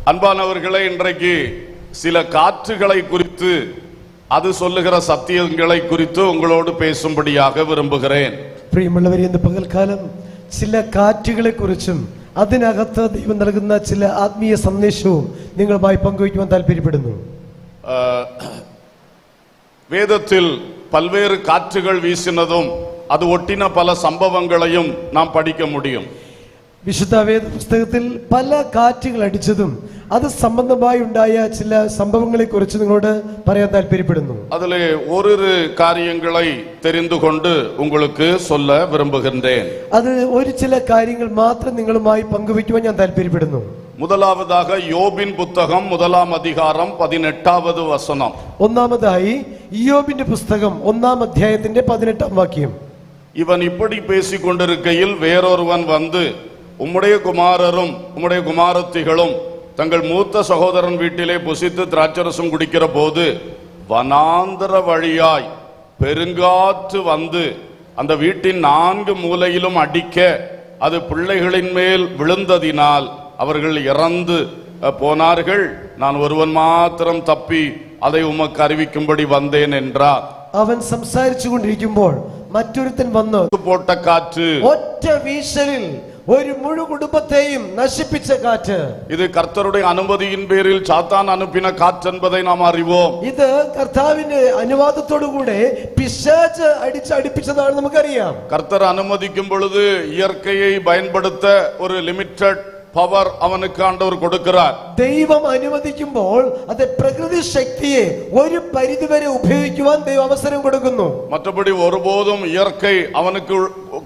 அன்பானவர்களே, இன்றைக்கு சில காற்றுகளை குறித்து, அது சொல்லுகிற சத்தியங்களை குறித்து உங்களோடு பேசும்படியாக விரும்புகிறேன். പ്രിയമുള്ളവരെ, ഇന്ന് പകൽക്കാലം ചില കാറ്റുകളെ കുറിച്ചും അതിനകത്ത് ദൈവം നൽകുന്ന ചില ആത്മീയ സന്ദേശവും നിങ്ങളുമായി പങ്കുവയ്ക്കുവാൻ താല്പര്യപ്പെടുന്നു. வேதத்தில் பல்வேறு காற்றுகள் வீசினதும் அது ஒட்டின பல சம்பவங்களையும் நாம் படிக்க முடியும். വിശുദ്ധ വേദ പുസ്തകത്തിൽ പല കാറ്റുകൾ അടിച്ചതും അത് സംബന്ധമായി ഉണ്ടായ ചില സംഭവങ്ങളെ കുറിച്ച് നിങ്ങളോട് പറയാൻ താല്പര്യപ്പെടുന്നു. அதிலே ஓரிரு காரியங்களை தெரிந்து கொண்டு உங்களுக்கு சொல்ல விரும்புகின்றேன். അത് ഒരു ചില കാര്യങ്ങൾ മാത്രം നിങ്ങളുമായി പങ്കുവയ്ക്കുവാൻ ഞാൻ താല്പര്യപ്പെടുന്നു. முதலாவதாக யோபின் புத்தகம் 1ஆம் அதிகாரம் 18வது வசனம். ഒന്നാമതായി ഇയ്യോബിന്റെ പുസ്തകം 1ആം അധ്യായത്തിന്റെ 18ാം വാക്യം. இவன் இப்படி பேசிக் கொண்டிருக்கையில் வேறொருவன் வந்து, உம்முடைய குமாரரும் உம்முடைய குமாரத்திகளும் தங்கள் மூத்த சகோதரன் வீட்டிலே புசித்து திராட்சரசம் குடிக்கிற போது வனாந்தர வழியாய் பெருங்காற்று வந்து அந்த வீட்டின் 4 மூலையிலும் அடிக்க அது பிள்ளைகளின் மேல் விழுந்ததினால் அவர்கள் இறந்து போனார்கள். நான் ஒருவன் மாத்திரம் தப்பி அதை உமக்கு அறிவிக்கும்படி வந்தேன் என்றார். അവൻ സംസാരിച്ചു കൊണ്ടിരിക്കുമ്പോൾ മറ്റൊരുത്തൻ വന്ന് போட்ட காற்று, ഒറ്റ വീശലിൽ ഒരു മുഴു കുടുംബത്തെയും നശിപ്പിച്ച കാറ്റ്. இது கர்த்தருடைய அனுமதியின் பேரில் சாத்தான் அனுப்பின காற்று என்பதை நாம் அறிவோம். ഇത് കർത്താവിന്റെ അനുവാദത്തോടുകൂടെ പിശാച് അടിപ്പിച്ചതാണ് നമുക്കറിയാം. கர்த்தர் அனுமதிக்கும் பொழுது இயற்கையை பயன்படுத்த ஒரு லிமிட்டட் பவர் அவனுக்கு ஆண்டவர் கொடுக்கிறார். ദൈവം അനുവദിക്കുമ്പോൾ അത് പ്രകൃതി ശക്തിയെ ഒരു പരിധിവരെ ഉപയോഗിക്കുവാൻ ദൈവം അവസരം കൊടുക്കുന്നു. மற்றபடி ஒருபோதும் இயற்கை அவனுக்கு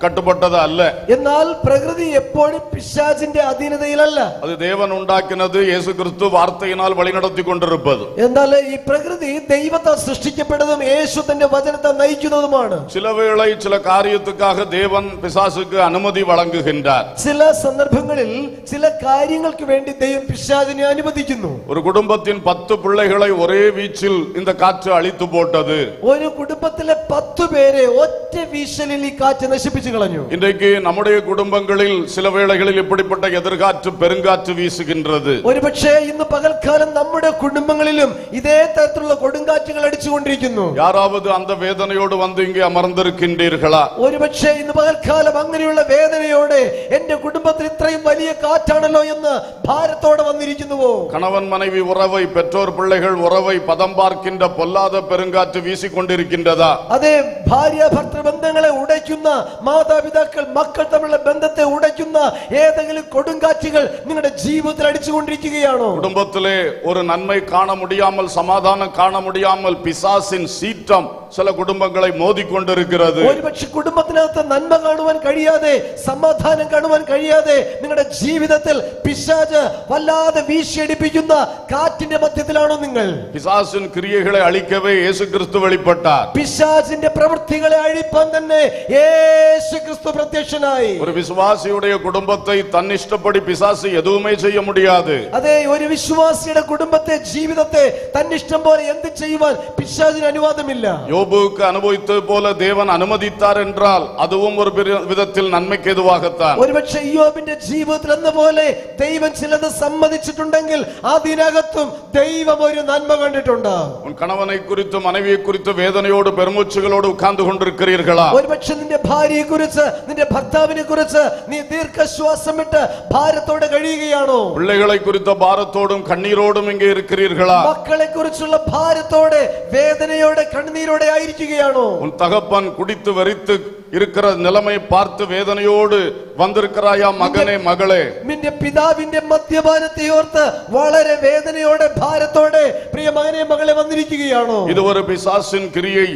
கட்டுப்பட்டது அல்ல. എന്നാൽ പ്രകൃതി എപ്പോഴും പിശാചിന്റെ അധീനതയിലല്ല. அது தேவன் உண்டாக்கினது, இயேசு கிறிஸ்து வார்த்தையினால் வழிநடத்தி கொண்டிருப்பது. എന്നാൽ ഈ പ്രകൃതി ദൈവത്താൽ സൃഷ്ടിക്കപ്പെട്ടതും യേശു തന്റെ വചനത്താൽ നയിക്കുന്നതുമാണ്. சில வேளை சில காரியத்துக்காக தேவன் பிசாசுக்கு அனுமதி வழங்குகின்றார். ചില സന്ദർഭങ്ങളിൽ ചില കാര്യങ്ങൾക്ക് വേണ്ടി ദൈവം പിശാചിനെ അനുവദിക്കുന്നു. ஒரு குடும்பத்தின் 10 பிள்ளைகளை ஒரே வீச்சில் இந்த காற்று அழித்து போட்டது. ഒരു കുടുംബത്തിലെ 10 പേരെ ഒറ്റ വീശലിൽ ഈ കാറ്റ് നശിപ്പിച്ചു കളഞ്ഞു. இன்றைக்கு நம்முடைய குடும்பங்களில் சில வேளைகளில் இப்படிப்பட்ட எதிர்காற்று பெருங்காற்று வீசுகின்றது. ഒരുപക്ഷേ ഇന്ന് പകൽക്കാലം നമ്മുടെ കുടുംബങ്ങളിലും ഇതേ തരത്തിലുള്ള കൊടുങ്കാറ്റുകൾ അടിച്ചുകൊണ്ടിരിക്കുന്നു. யாராவது அந்த வேதனையோடு வந்து இங்கே அமர்ந்திருக்கின்றீர்களா? ഒരുപക്ഷേ ഇന്ന് പകൽക്കാലം അങ്ങനെയുള്ള വേദനയോടെ എന്റെ കുടുംബത്തിൽ ഇത്രയും വലിയ കാറ്റാണല്ലോ എന്ന് ഭാരത്തോടെ വന്നിരിക്കുന്നുവോ? கணவன் மனைவி உறவை, பெற்றோர் பிள்ளைகள் உறவை பதம் பார்க்கின்ற பொல்லாத பெருங்காற்று வீசிக்கொண்டிருக்கின்றதா? അതെ, ഭാര്യ ഭർത്തൃ ബന്ധങ്ങളെ ഉടയ്ക്കുന്ന, മാതാപിതാക്കൾ മക്കൾ തമ്മിലുള്ള ബന്ധത്തെ ഉടയ്ക്കുന്ന ഏതെങ്കിലും കൊടുങ്കാറ്റുകൾ നിങ്ങളുടെ ജീവിതത്തിൽ അടിച്ചുകൊണ്ടിരിക്കുകയാണോ? குடும்பத்திலே ஒரு நன்மை காண முடியாமல், சமாதானம் காண முடியாமல் பிசாசின் சீற்றம் சில குடும்பங்களை மோதிக்கொண்டிருக்கிறது. ഒരുപക്ഷെ കുടുംബത്തിനകത്ത് നന്മ കാണുവാൻ കഴിയാതെ, സമാധാനം കാണുവാൻ കഴിയാതെ നിങ്ങളുടെ ജീവിതത്തിൽ പിശാച് വല്ലാതെ വീശിയടിപ്പിക്കുന്ന കാറ്റിന്റെ മധ്യത്തിലാണോ നിങ്ങൾ? பிசாசின் கிரியைகளை அழிக்கவே இயேசு கிறிஸ்து வெளிப்பட்டார். പിശാചിന്റെ പ്രവൃത്തികളെ അഴിപ്പാൻ തന്നെ യേശു ക്രിസ്തു പ്രത്യക്ഷനായി. ஒரு விசுவாசியுடைய குடும்பத்தை தன்னிஷ்டப்படி பிசாசு எதுவுமே செய்ய முடியாது. അതെ, ഒരു വിശ്വാസിയുടെ കുടുംബത്തെ, ജീവിതത്തെ തന്നിഷ്ടം പോലെ എന്ത് ചെയ്യുവാൻ പിശാചിന് അനുവാദമില്ല. யோபுவுக்கு அனுபவித்தது போல தேவன் அனுமதித்தார் என்றால் அதுவும் ஒரு விதத்தில் நன்மைக்கு எதுவாகத்தான். ഒരുപക്ഷെ ഇയ്യോബിന്റെ ജീവിതത്തിൽ എന്ന പോലെ ദൈവം ചിലത് സമ്മതിച്ചിട്ടുണ്ടെങ്കിൽ അതിനകത്തും ദൈവം ഒരു നന്മ കണ്ടിട്ടുണ്ട്. உன் கணவனை குறித்து, மனைவியை குறித்து வேதனையோடு பெருமூச்சுகளோடு உட்கார்ந்து கொண்டிருக்கிறீர்களா? ഒരുപക്ഷെ നിന്റെ ഭാര്യയെ കുറിച്ച്, നിന്റെ ഭർത്താവിനെ കുറിച്ച് നീ ദീർഘശ്വാസം വിട്ട് ഭാരത്തോടെ കഴിയുകയാണോ? பிள்ளைகளை குறித்த பாரத்தோடும் கண்ணீரோடும் இங்கே இருக்கிறீர்களா? മക്കളെ കുറിച്ചുള്ള ഭാരത്തോടെ, വേദനയോടെ, കണ്ണീരോടെ ആയിരിക്കുകയാണോ? உன் தகப்பன் குடித்து வெறித்து இருக்கிற நிலைமை பார்த்து வேதனையோடு வந்திருக்கிறாயா மகனே, மகளே? നിന്റെ പിതാവിന്റെ മദ്യപാനത്തെ ഓർത്ത് വളരെ വേദനയോടെ, ഭാരത്തോടെ പ്രിയ മകനെ, മകളെ വന്നിരിക്കുകയാണോ? இது ஒரு பிசாசின் கிரியை.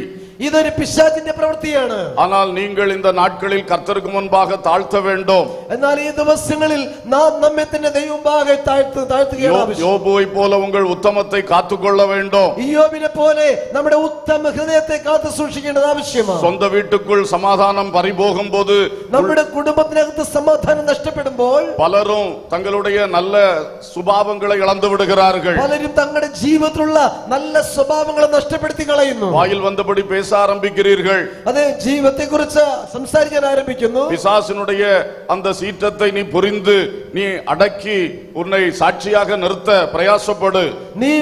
ഇതൊരു പിശാചിന്റെ പ്രവൃത്തിയാണ്. ஆனால் நீங்கள் இந்த നാட்களிൽ கர்த்தருக்கு முன்பாக தாழ்த்த வேண்டும். എന്നാൽ ഈ ദിവസങ്ങളിൽ നാം നമ്മെ തന്നെ ദൈവമുമ്പാകെ താഴ്ത്തുകയാണ്. யோபുவை போல உங்கள் உத்தமத்தை காத்துக்கொள்ள வேண்டும். ഇയ്യോബിനെ പോലെ നമ്മുടെ ഉത്തമ ഹൃദയത്തെ കാത്തു സൂക്ഷിക്കേണ്ടത് ആവശ്യമാണ്. சொந்த வீட்டுக்குள் சமாதானம் பறிபோகும் போது, നമ്മുടെ കുടുംബത്തിനകത്ത് സമാധാനം നഷ്ടപ്പെടുമ്പോൾ பலரும் தங்களுடைய நல்ல சுபாவங்களை இழந்து விடுகிறார்கள். പലരും തങ്ങളുടെ ജീവിതത്തിലുള്ള നല്ല സ്വഭാവങ്ങളെ നഷ്ടപ്പെടുത്തി കളയുന്നു. வாயில் வந்தபடி பேச பேச ஆரம்பிக்கிறீர்கள். അതെ ജീവിതത്തെ കുറിച്ച് സംസാരിക്കാൻ ആരംഭിക്കുന്നു. பிசாசினுடைய அந்த சீற்றத்தை நீ புரிந்து நீ அடக்கி உன்னை சாட்சியாக நிறுத்த பிரயாசப்படு. നീ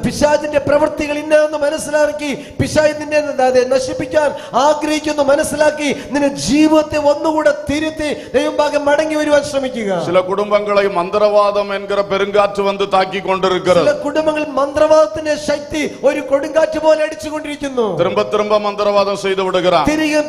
പിശാചിന്റെ പ്രവൃത്തികൾ ഇന്നതെന്ന് മനസ്സിലാക്കി പിശാച് നിന്നെ നശിപ്പിക്കാൻ ആഗ്രഹിക്കുന്നു മനസ്സിലാക്കി നിന്റെ ജീവിതത്തെ ഒന്നുകൂടെ തിരുത്തി ദൈവഭാഗം മടങ്ങി വരുവാൻ ശ്രമിക്കുക. சில குடும்பங்களை மந்திரவாதம் என்கிற பெருங்காற்று வந்து தாக்கி கொண்டிருக்கிறது. ചില കുടുംബങ്ങൾ മന്ത്രവാദത്തിന്റെ ശക്തി ഒരു കൊടുങ്കാറ്റ് പോലെ അടിച്ചുകൊണ്ടിരിക്കുന്നു. திரும்ப திரும்ப மந்திரவாதம் செய்து விடுகிறார். തിരികെ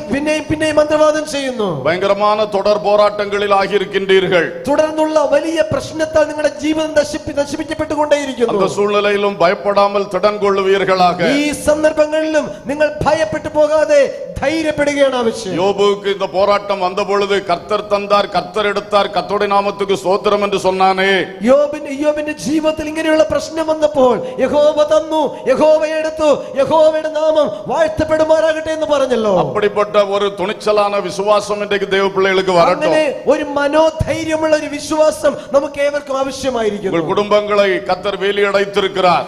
പിന്നെയും മന്ത്രവാദം ചെയ്യുന്നു. பயங்கரமான தொடர் போராட்டங்களில் ஆகியிருக்கின்றீர்கள். തുടർന്നുള്ള വലിയ പ്രശ്നത്താൽ നിങ്ങളുടെ ജീവിതം നശിപ്പിക്കപ്പെട്ടുകൊണ്ടേയിരിക്കുന്നു. அந்த சூழ்நிலையிலும் பயப்படாமல் திடன் கொள்ளுவீர்களாக. ഈ സന്ദർഭങ്ങളിലും നിങ്ങൾ ഭയപ്പെട്ടു പോകാതെ ധൈര്യപ്പെടുകയാണ് ആവശ്യം. யோபுவுக்கு இந்த போராட்டம் வந்த பொழுது கர்த்தர் தந்தார், கர்த்தர் எடுத்தார், கர்த்தருடைய நாமத்துக்கு ஸ்தோத்திரம் என்று சொன்னானே. യോബിന്റെ ജീവിതത്തിൽ ഇങ്ങനെയുള്ള പ്രശ്നം വന്നപ്പോൾ യഹോവ തന്നു, യഹോവ എടുത്തു, യഹോവയുടെ നാമം വാഴ്ത്തപ്പെടുമാറാകട്ടെ എന്ന് പറഞ്ഞല്ലോ. அப்படிப்பட்ட ஒரு துணிச்சலான விசுவாசம் இன்றைக்கு தேவ பிள்ளைகளுக்கு வரட்டும். അങ്ങനെ ഒരു മനോധൈര്യമുള്ള ഒരു വിശ്വാസം നമുക്ക് ഏവർക്കും ആവശ്യമായിരിക്കുന്നു. உங்கள் குடும்பங்களை கர்த்தர் வேலி அடைத்திருக்கிறார்.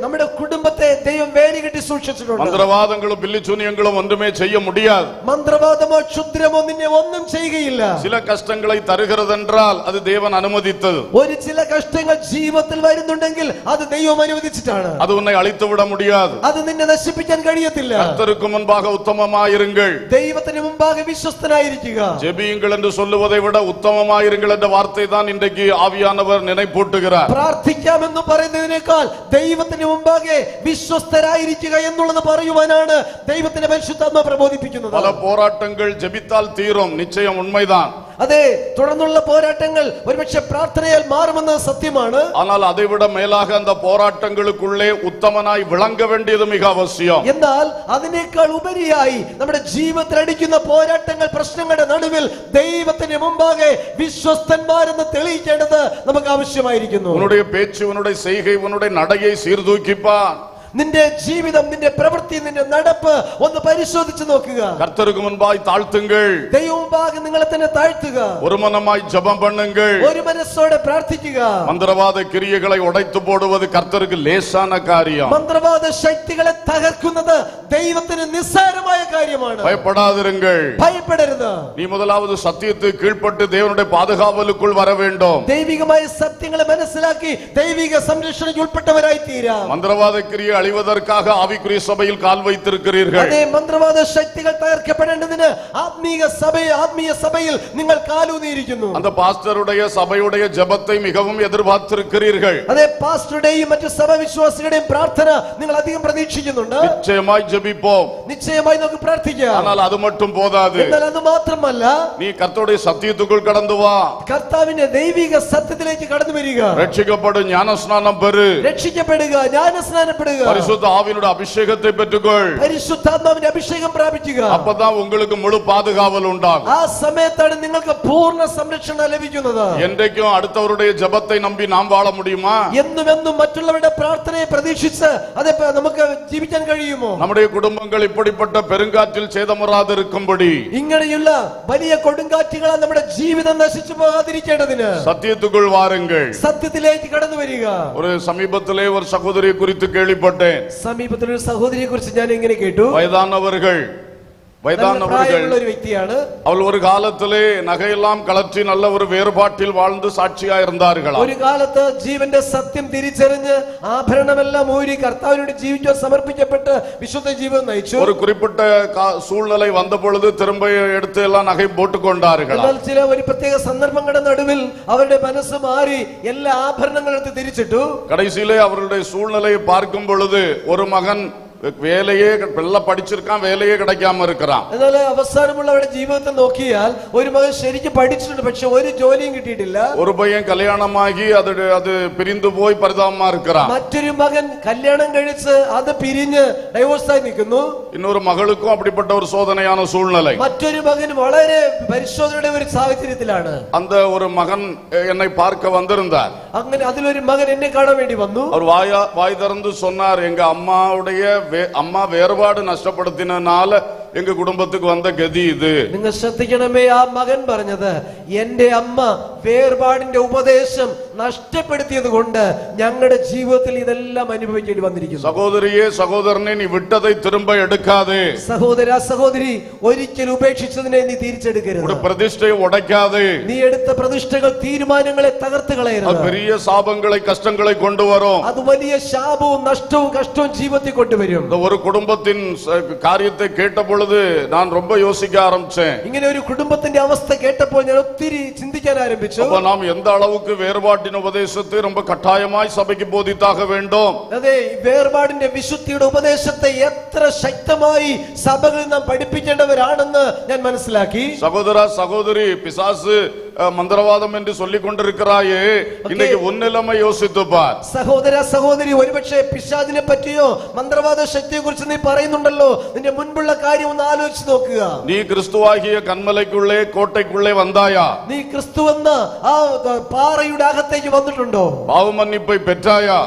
നമ്മുടെ കുടുംബത്തെ ദൈവം വേലി കെട്ടി സൂക്ഷിച്ചിട്ടുണ്ട്. மந்திரவாதங்களும் பில்லிச்சூனியங்களும் ஒன்றுமே செய்ய முடியாது. മന്ത്രവാദമോ ക്ഷുദ്രമോ നിന്നെ ഒന്നും ചെയ്യുകയില്ല. சில கஷ்டங்களை தருகிறதென்றால் அது தேவன் அனுமதித்தது. ഒരു ചില കഷ്ടങ്ങൾ ജീവിതത്തിൽ വരുന്നുണ്ടെങ്കിൽ അത് ദൈവം അനുവദിച്ചിട്ടാണ്. அது உன்னை அழித்து விட முடியாது. അത് നിന്നെ നശിപ്പിക്കാൻ കഴിയത്തില്ല. கர்த்தருக்கு முன்பாக உத்தமமாயிருங்கள். ദൈവത്തിന് മുമ്പാകെ വിശ്വസ്തനായിരിക്കുക. ஜெபியுங்கள் என்று சொல்லுவதை விட உத்தமமாயிருங்கள் என்ற வார்த்தை தான் இன்றைக்கு ஆவியானவர் நினைப்பூட்டுகிறார். പ്രാർത്ഥിക്കാമെന്ന് പറയുന്നതിനേക്കാൾ ദൈവത്തിന് മുമ്പാകെ വിശ്വസ്തരായിരിക്കുക എന്നുള്ളത് പറയുവാനാണ് ദൈവത്തിന്റെ പരിശുദ്ധാത്മാവ് പ്രബോധിപ്പിക്കുന്നത്. பல போராட்டங்கள் ஜெபித்தால் தீரும், நிச்சயம் உண்மைதான். അതെ, തുടർന്നുള്ള പോരാട്ടങ്ങൾ ഒരുപക്ഷെ പ്രാർത്ഥനയാൽ മാറുമെന്നത് സത്യമാണ്. ஆனால் அதை விட மேலாக அந்த போராட்டங்களுக்குள்ளே உத்தமனாய் விளங்க வேண்டியது மிக அவசியம். എന്നാൽ അതിനേക്കാൾ ഉപരിയായി നമ്മുടെ ജീവിതത്തിൽ അടിക്കുന്ന പോരാട്ടങ്ങൾ പ്രശ്നങ്ങളുടെ നടുവിൽ ദൈവത്തിന് മുമ്പാകെ വിശ്വസ്തന്മാരെന്ന് തെളിയിക്കേണ്ടത് നമുക്ക് ആവശ്യമായിരിക്കുന്നു. உன்னுடைய பேச்சு, உன்னுடைய செய்கை, உன்னுடைய நடையை சீர்தூக்கிப்பான். നിന്റെ ജീവിതം, നിന്റെ പ്രവൃത്തി, നിന്റെ നടപ്പ് ഒന്ന് പരിശോധിച്ചു നോക്കുക. கர்த்தருக்கு முன்பாய் தாழ்த்துங்கள். ദൈവം മുമ്പാകെ നിങ്ങളെ തന്നെ താഴ്ത്തുക. ஒரு மனமாய் ஜெபம் பண்ணுங்கள். ഒരു മനസ്സോടെ പ്രാർത്ഥിക്കുക. மந்திரவாத கிரியைகளை உடைத்து போடுவது கர்த்தருக்கு லேசான காரியம். മന്ത്രവാദ ശക്തികളെ തകർക്കുന്നത് ദൈവത്തിന് നിസ്സാരമായ കാര്യമാണ്. பயப்படாதிருங்கள். ഭയപ്പെടരുത്. நீ முதலாவது சத்தியத்துக்கு கீழ்ப்பட்டு தேவனுடைய பாதுகாவலுக்குள் வர வேண்டும். ദൈവികമായ സത്യങ്ങളെ മനസ്സിലാക്കി ദൈവിക സംരക്ഷണയ്ക്ക് ഉൾപ്പെട്ടവരായി തീരാം. மந்திரவாத கிரியை அழிவதற்காக ஆவிக்குரிய சபையில் கால் வைத்திருக்கிறீர்கள். അതേ, മന്ത്രവാദ ശക്തികൾ തകർക്കപ്പെടേണ്ടതിന് ആത്മീയ സഭയിൽ നിങ്ങൾ കാലൂന്നിയിരിക്കുന്നു. அந்த பாஸ்டருடைய சபையுடைய ஜெபத்தை மிகவும் எதிர்பார்த்திருக்கிறீர்கள். അതേ, പാസ്റ്ററുടെയും മറ്റു സഭവിശ്വാസികളുടെയും പ്രാർത്ഥന നിങ്ങൾ അധികം പ്രതീക്ഷിക്കുന്നുണ്ട്. நிச்சயமாய் ஜெபிப்போம். നിശ്ചയമായി നമുക്ക് പ്രാർത്ഥിക്കാം. ஆனால் அது மட்டும் போதாது. എന്നാൽ അത് മാത്രമല്ല, நீ கர்த்தருடைய சத்தியத்துக்குள் கடந்து வா. കർത്താവിന്റെ ദൈവിക സത്യത്തിലേക്ക് കടന്നു വരിക. ரட்சிக்கப்படு, ஞானஸ்நானம் பெறு. രക്ഷിക്കപ്പെടുക, ജ്ഞാനസ്നാനപ്പെടുക, பரிசுத்த ஆவியினுடைய அபிஷேகத்தை பெற்றுக்கொள். പരിശുദ്ധാത്മാവിന്റെ അഭിഷേകം പ്രാപിക്കുക. அப்பதான் உங்களுக்கு முழு பாதுகாவல் உண்டாகும். ആ സമയത്താണ് നിങ്ങൾക്ക് പൂർണ്ണ സംരക്ഷണം ലഭിക്കുന്നത്. என்றைக்கும் அடுத்தவருடைய ஜெபத்தை நம்பி நாம் வாழ முடியுமா? എന്നും മറ്റുള്ളവരുടെ പ്രാർത്ഥനയെ പ്രതീക്ഷിച്ച് അത് നമുക്ക് ജീവിക്കാൻ കഴിയുമോ? நம்முடைய குடும்பங்கள் இப்படிப்பட்ட பெருங்காற்றில் சேதமுறாது இருக்கும்படி ഇങ്ങനെയുള്ള വലിയ കൊടുങ്കാറ്റുകളാൽ നമ്മുടെ ജീവിതം നശിച്ചു പോകാതിരിക്കേണ്ടതിന് சத்தியத்துக்குள் வாருங்கள். സത്യത്തിലേക്ക് കടന്നു വരിക. ஒரு சமீபத்திலே ஒரு சகோதரியை குறித்து கேள்விப்பட்டேன். സമീപത്തിലൊരു സഹോദരിയെ കുറിച്ച് ഞാൻ ഇങ്ങനെ കേട്ടു. வயதானவர்கள் പ്രായമുള്ള ഒരു വ്യക്തിയാണ്. அவள் ஒரு காலத்திலே நகையெல்லாம் கலற்றி நல்ல ஒரு வேறுபாட்டில் வாழ்ந்து சாட்சியா இருந்தார்களாம். ഒരു കാലത്ത് ജീവന്റെ സത്യം തിരിച്ചറിഞ്ഞ് ആഭരണമെല്ലാം ഊരി കർത്താവിനോട് ജീവിക്കാൻ സമർപ്പിക്കപ്പെട്ട് വിശുദ്ധ ജീവിതം നയിച്ചു. ஒரு குறிப்பிட்ட சூழ்நிலை வந்த பொழுது திரும்ப எடுத்து எல்லாம் நகை போட்டுக் கொண்டார்கள். എന്നാൽ ചില ഒരു പ്രത്യേക സന്ദർഭങ്ങളുടെ നടുവിൽ അവരുടെ മനസ്സ് മാറി എല്ലാ ആഭരണങ്ങളും എടുത്ത് തിരിച്ചിട്ടു. கடைசியிலே அவர்களுடைய சூழ்நிலையை பார்க்கும் பொழுது ஒரு மகன் வேலையே பிள்ளை படிச்சிருக்கான், வேலையே கிடைக்காம இருக்கிறான். എന്നാൽ അവസാനമുള്ള അവരുടെ ജീവിതത്തെ നോക്കിയാൽ ഒരു മകൻ ശരിക്കും പഠിച്ചിട്ടുണ്ട്, പക്ഷെ ഒരു ജോലിയും കിട്ടിയിട്ടില്ല. ஒரு பையன் கல்யாணமாகி அது பிரிந்து போய் பரிதாபமா இருக்கிறான். മറ്റൊരു മകൻ കല്യാണം കഴിച്ച് അത് പിരിഞ്ഞ് ഡൈവോഴ്സായി നിൽക്കുന്നു. இன்னொரு மகளுக்கும் அப்படிப்பட்ட ஒரு சோதனையான சூழ்நிலை. മറ്റൊരു മകൻ വളരെ പരിശോധനയുടെ ഒരു സാഹചര്യത്തിലാണ്. அந்த ஒரு மகன் என்னை பார்க்க வந்திருந்தார். അങ്ങനെ അതിലൊരു മകൻ എന്നെ കാണാൻ വേണ്ടി വന്നു. அவர் வாய் திறந்து சொன்னார், எங்க அம்மா வேறுபாடு நஷ்டப்படுத்தினால எங்க குடும்பத்துக்கு வந்த கதி இது. നിങ്ങൾ ശ്രദ്ധിക്കണമേ, ആ മകൻ പറഞ്ഞത് എന്റെ അമ്മ വേർപാടിന്റെ ഉപദേശം നഷ്ടപ്പെടുത്തിയത് കൊണ്ട് ഞങ്ങളുടെ ജീവിതത്തിൽ ഇതെല്ലാം അനുഭവിക്കേണ്ടി വന്നിരിക്കുന്നു. സഹോദരിയെ സഹോദരനെ നീ വിട്ടதை திரும்ப എടുക്കാതെ, സഹോദര സഹോദരി ഒരിക്കലും ഉപേക്ഷിച്ചതിനെ നീ തിരിച്ചെടുക്കരുത്. പ്രതിഷ്ഠയെ ഉடைக்காതെ, നീ എടുത്ത പ്രതിഷ്ഠകൾ തീരുമാനങ്ങളെ തകർത്ത് കളയരുത്. பெரிய சாபங்களை கஷ்டங்களை கொண்டு வரும். അത് വലിയ ശാപവും നഷ്ടവും കഷ്ടവും ജീവിതത്തിൽ കൊണ്ടുവരും. ஒரு குடும்பத்தின் காரியத்தை கேட்ட பொழுது நான் ரொம்ப யோசிக்க ஆரம்பிச்சேன். ഇങ്ങനെ ഒരു കുടുംബത്തിന്റെ അവസ്ഥ കേട്ടപ്പോൾ ഞാൻ ഒത്തിരി ചിന്തിക്കാൻ ആരംഭിച്ചു. அப்ப நாம் எந்த அளவுக்கு வேறுபாட்டின் உபதேசத்தை ரொம்ப கட்டாயமாய் சபைக்கு போதித்தாக வேண்டும். അതെ, വേർപാടിന്റെ വിശുദ്ധിയുടെ ഉപദേശത്തെ എത്ര ശക്തമായി സഭകളിൽ നാം പഠിപ്പിക്കേണ്ടവരാണെന്ന് ഞാൻ മനസ്സിലാക്കി. சகோதரா சகோதரி, பிசாசு மந்திரவாதம் என்று சொல்லிக் கொண்டிருக்கிறாயே, இன்னைக்கு உன்னிலைமை யோசித்து பார். സഹോദര സഹോദരി, ഒരുപക്ഷെ പിശാചിനെ പറ്റിയോ മന്ത്രവാദ ശക്തിയെ കുറിച്ച് നീ പറയുന്നുണ്ടല്ലോ, നിന്റെ മുൻപുള്ള കാര്യം ഒന്ന് ആലോചിച്ച് നോക്കുക. നീ ക്രിസ്തുവാകിയ കന്മലയ്ക്കുള്ളേ കോട്ടയ്ക്കുള്ളേ വந்தாயா? നീ ക്രിസ്തു എന്ന ആ പാറയുടെ അകത്തേക്ക് വന്നിട്ടുണ്ടോ? പാപമன்னிப்பை பெற்றாயா?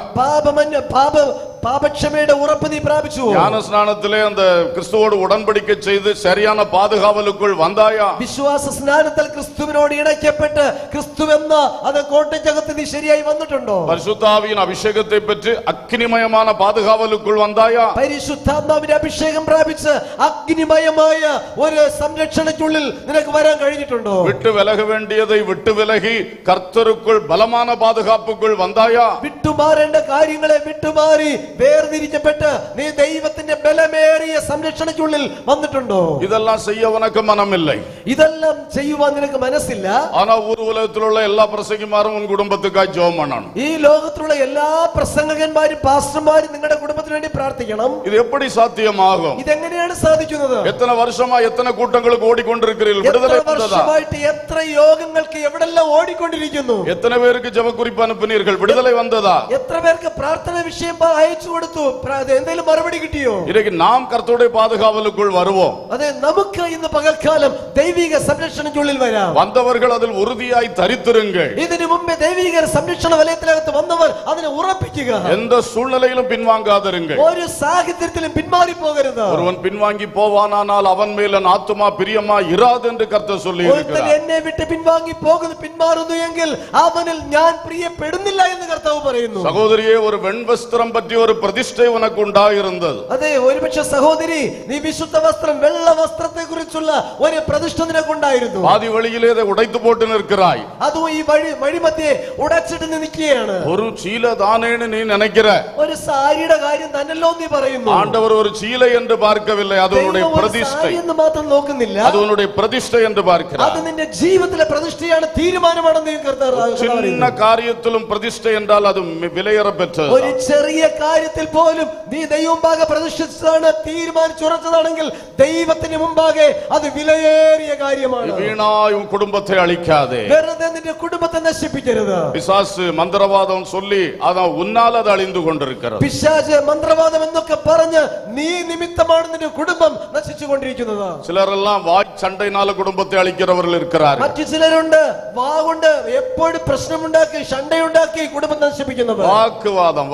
പാപക്ഷമയുടെ ഉറപ്പ് നീ പ്രാപിച്ചു? ஞானஸ்நானத்திலே அந்த கிறிஸ்துவோடு உடன்படிக்கை செய்து சரியான பாதுகாவலுக்குள் வந்தாயா? വിശ്വാസ സ്നാനത്തിൽ ക്രിസ്തുവിനോട് ഇണയ്ക്കപ്പെട്ട് ക്രിസ്തു എന്ന അത് കോട്ടയ്ക്കകത്ത് നീ ശരിയായി വന്നിട്ടുണ്ടോ? பரிசுத்தாவியின் அபிஷேகத்தை பெற்று அக்கினிமயமான பாதுகாவலுக்குள் வந்தாயா? പരിശുദ്ധാത്മാവിന്റെ അഭിഷേകം പ്രാപിച്ച് അഗ്നിമയമായ ഒരു സംരക്ഷണയ്ക്കുള്ളിൽ നിനക്ക് വരാൻ കഴിഞ്ഞിട്ടുണ്ടോ? விட்டு விலக வேண்டியதை விட்டு விலகி கர்த்தருக்குள் பலமான பாதுகாப்புக்குள் வந்தாயா? വിട്ടുമാറേണ്ട കാര്യങ്ങളെ വിട്ടുമാറി വേർതിരിക്കപ്പെട്ട് നീ ദൈവത്തിന്റെ ബലമേറിയ സംരക്ഷണയ്ക്കുള്ളിൽ വന്നിട്ടുണ്ടോ? இதெல்லாம் செய்ய உனக்கு மனமில்லை. ഇതെല്ലാം ചെയ്യുവാൻ നിനക്ക് മനസ്സില്ല. ஆனா ஊர் உலகத்திலுள்ள எல்லா பிரசங்கிமாரும் உன் குடும்பத்துக்காய் ஜெபம் பண்ணணும். ഈ ലോകത്തിലുള്ള എല്ലാ പ്രസംഗകന്മാരും പാസ്റ്റർമാരും നിങ്ങളുടെ കുടുംബത്തിന് വേണ്ടി പ്രാർത്ഥിക്കണം. இது எப்படி சாத்தியமாகும்? ഇതെങ്ങനെയാണ് സാധിക്കുന്നത്? எத்தனை வருஷமா எத்தனை கூட்டங்களுக்கு ஓடிக்கொண்டிருக்கிறீர்கள்? விடுதலை വർഷമായിട്ട് എത്ര യോഗങ്ങൾക്ക് എവിടെല്ലാം ഓടിക്കൊണ്ടിരിക്കുന്നു? எத்தனை பேருக்கு ஜெப குறிப்பு அனுப்பினீர்கள்? விடுதலை வந்ததா? എത്ര പേർക്ക് പ്രാർത്ഥന വിഷയം അയച്ചു കൊടുത്തു? എന്തെങ്കിലും മറുപടി കിട്ടിയോ? இன்னைக்கு நாம் கர்த்தருடைய பாதுகாவலுக்குள் வருவோம். അതെ, നമുക്ക് ഇന്ന് പകൽക്കാലം ദൈവിക സംരക്ഷണയ്ക്കുള്ളിൽ വരാം. வந்தவர்கள் அதில் உறுதியாய் தரித்திருங்கள். ഇതിനു മുമ്പേ ദൈവിക സംരക്ഷണ വലയത്തിനകത്ത് വന്നവർ അതിനെ ഉറപ്പിക്കുക. எந்த சூழ்நிலையிலும் பின்வாங்காதிருங்கள். ഒരു സാഹചര്യത്തിലും പിന്മാറി പോകരുത്. ஒருவன் பின்வாங்கி போவானானால் அவன் மேல் என் ஆத்துமா பிரியமா இராது என்று கர்த்தர் சொல்லி இருக்கிறார். എന്നെ വിട്ട് പിൻവാങ്ങി പോകുന്നു പിന്മാറുന്നു എങ്കിൽ അവനിൽ ഞാൻ പ്രിയപ്പെടുന്നില്ല എന്ന് കർത്താവ് പറയുന്നു. സഹോദരിയെ, ഒരു വെൺവസ്ത്രം പറ്റി ഒരു പ്രതിഷ്ഠ ഉനക്ക് ഉണ്ടായിരുന്നത്. അതെ, ഒരുപക്ഷെ സഹോദരി, നീ വിശുദ്ധ വസ്ത്രം വെള്ള വസ്ത്രത്തെ കുറിച്ചുള്ള ഒരു പ്രതിഷ്ഠ നിനക്കുണ്ടായിരുന്നു. പാതി വഴിയിലെ ഉടയ്ത്തു പോട്ട് നിൽക്കായി. അതും ഈ വഴിമധ്യേ ഉടച്ചിട്ട് നിൽക്കുകയാണ്. ഒരു ചീല താനേന്ന് നീ നിனைக்கிற. ഒരു സാരിയുടെ കാര്യം തന്നല്ലോ നീ പറയുന്നു. ആണ്ടവർ ഒരു ചീല എന്ന് பார்க்கவில்லை, அது உன்னுடைய പ്രതിഷ്ഠ എന്ന് മാത്രം നോക്കുന്നില്ല, அது உன்னுடைய പ്രതിഷ്ഠ എന്ന് பார்க்கிறார். അത് നിന്റെ ജീവിതത്തിലെ പ്രതിഷ്ഠയാണ്, തീരുമാനമാണെന്ന് ചിന്ന കാര്യത്തിലും പ്രതിഷ്ഠ എന്നാൽ അത് വിലയേറപ്പെട്ടത്. ഒരു ചെറിയ കാര്യത്തിൽ പോലും നീ ദൈവമുമ്പാകെ പ്രതിഷ്ഠിച്ചതാണ്, തീരുമാനിച്ചുറച്ചതാണെങ്കിൽ ദൈവത്തിന് മുമ്പാകെ അത് വിലയേറിയ കാര്യമാണ്. വീണായി കുടുംബത്തെ അളിക്കാതെ, വെറുതെ നിന്റെ കുടുംബത്തെ നശിപ്പിക്കരുത്. പിശാച് മന്ത്രവാദം ചൊല്ലി അത് ഉന്നാൽ അത് അളിந்து കൊണ്ടിരിക്കുന്നത്. പിശാച് മന്ത്രവാദം എന്നൊക്കെ പറഞ്ഞ് നീ നിമിത്തമാണ് നിന്റെ കുടുംബം നശിച്ചുകൊണ്ടിരിക്കുന്നത്. ചിലരെല്ലാം വായ് ചണ്ടയിനാല കുടുംബത്തെ അളിക്കുന്നവരിൽ ഇരിക്കാറ്. മറ്റു ചിലരുണ്ട് വാഗുണ്ട് എപ്പോഴും പ്രശ്നമുണ്ടാക്കി ശണ്ടയുണ്ടാക്കി കുടുംബത്തെ നശിപ്പിക്കുന്നവർ. വാക്കുവാദം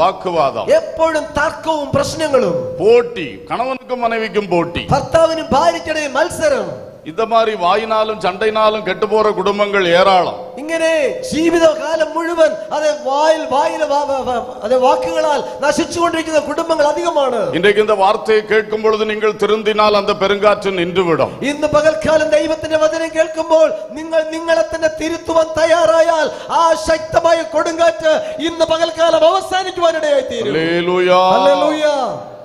എപ്പോഴും തർക്കവും പ്രശ്നങ്ങളും, പോട്ടി, കണവനുക്കും മനവിക്കും പോട്ടി, ഭർത്താവിനും ഭാര്യയ്ക്കിടയിൽ മത്സരം. இந்த மாதிரி வாயினாலும் சண்டைனாலும் கெட்டு போற குடும்பங்கள் ஏராளம். ഇങ്ങനെ ജീവിതകാലം മുഴുവൻ വാക്കുകളാൽ നശിച്ചുകൊണ്ടിരിക്കുന്ന കുടുംബങ്ങൾ അധികമാണ്. இன்றைக்கு இந்த வார்த்தையை கேட்கும் பொழுது நீங்கள் திருந்தினால் அந்த பெருங்காற்று நின்றுவிடும். ഇന്ന് പകൽക്കാലം ദൈവത്തിന്റെ വചനം കേൾക്കുമ്പോൾ നിങ്ങളെ തന്നെ തിരുത്തുവാൻ തയ്യാറായാൽ ആ ശക്തമായ കൊടുങ്കാറ്റ് ഇന്ന് പകൽക്കാലം അവസാനിക്കുവാനിടയായി തീരും. ഹല്ലേലൂയ.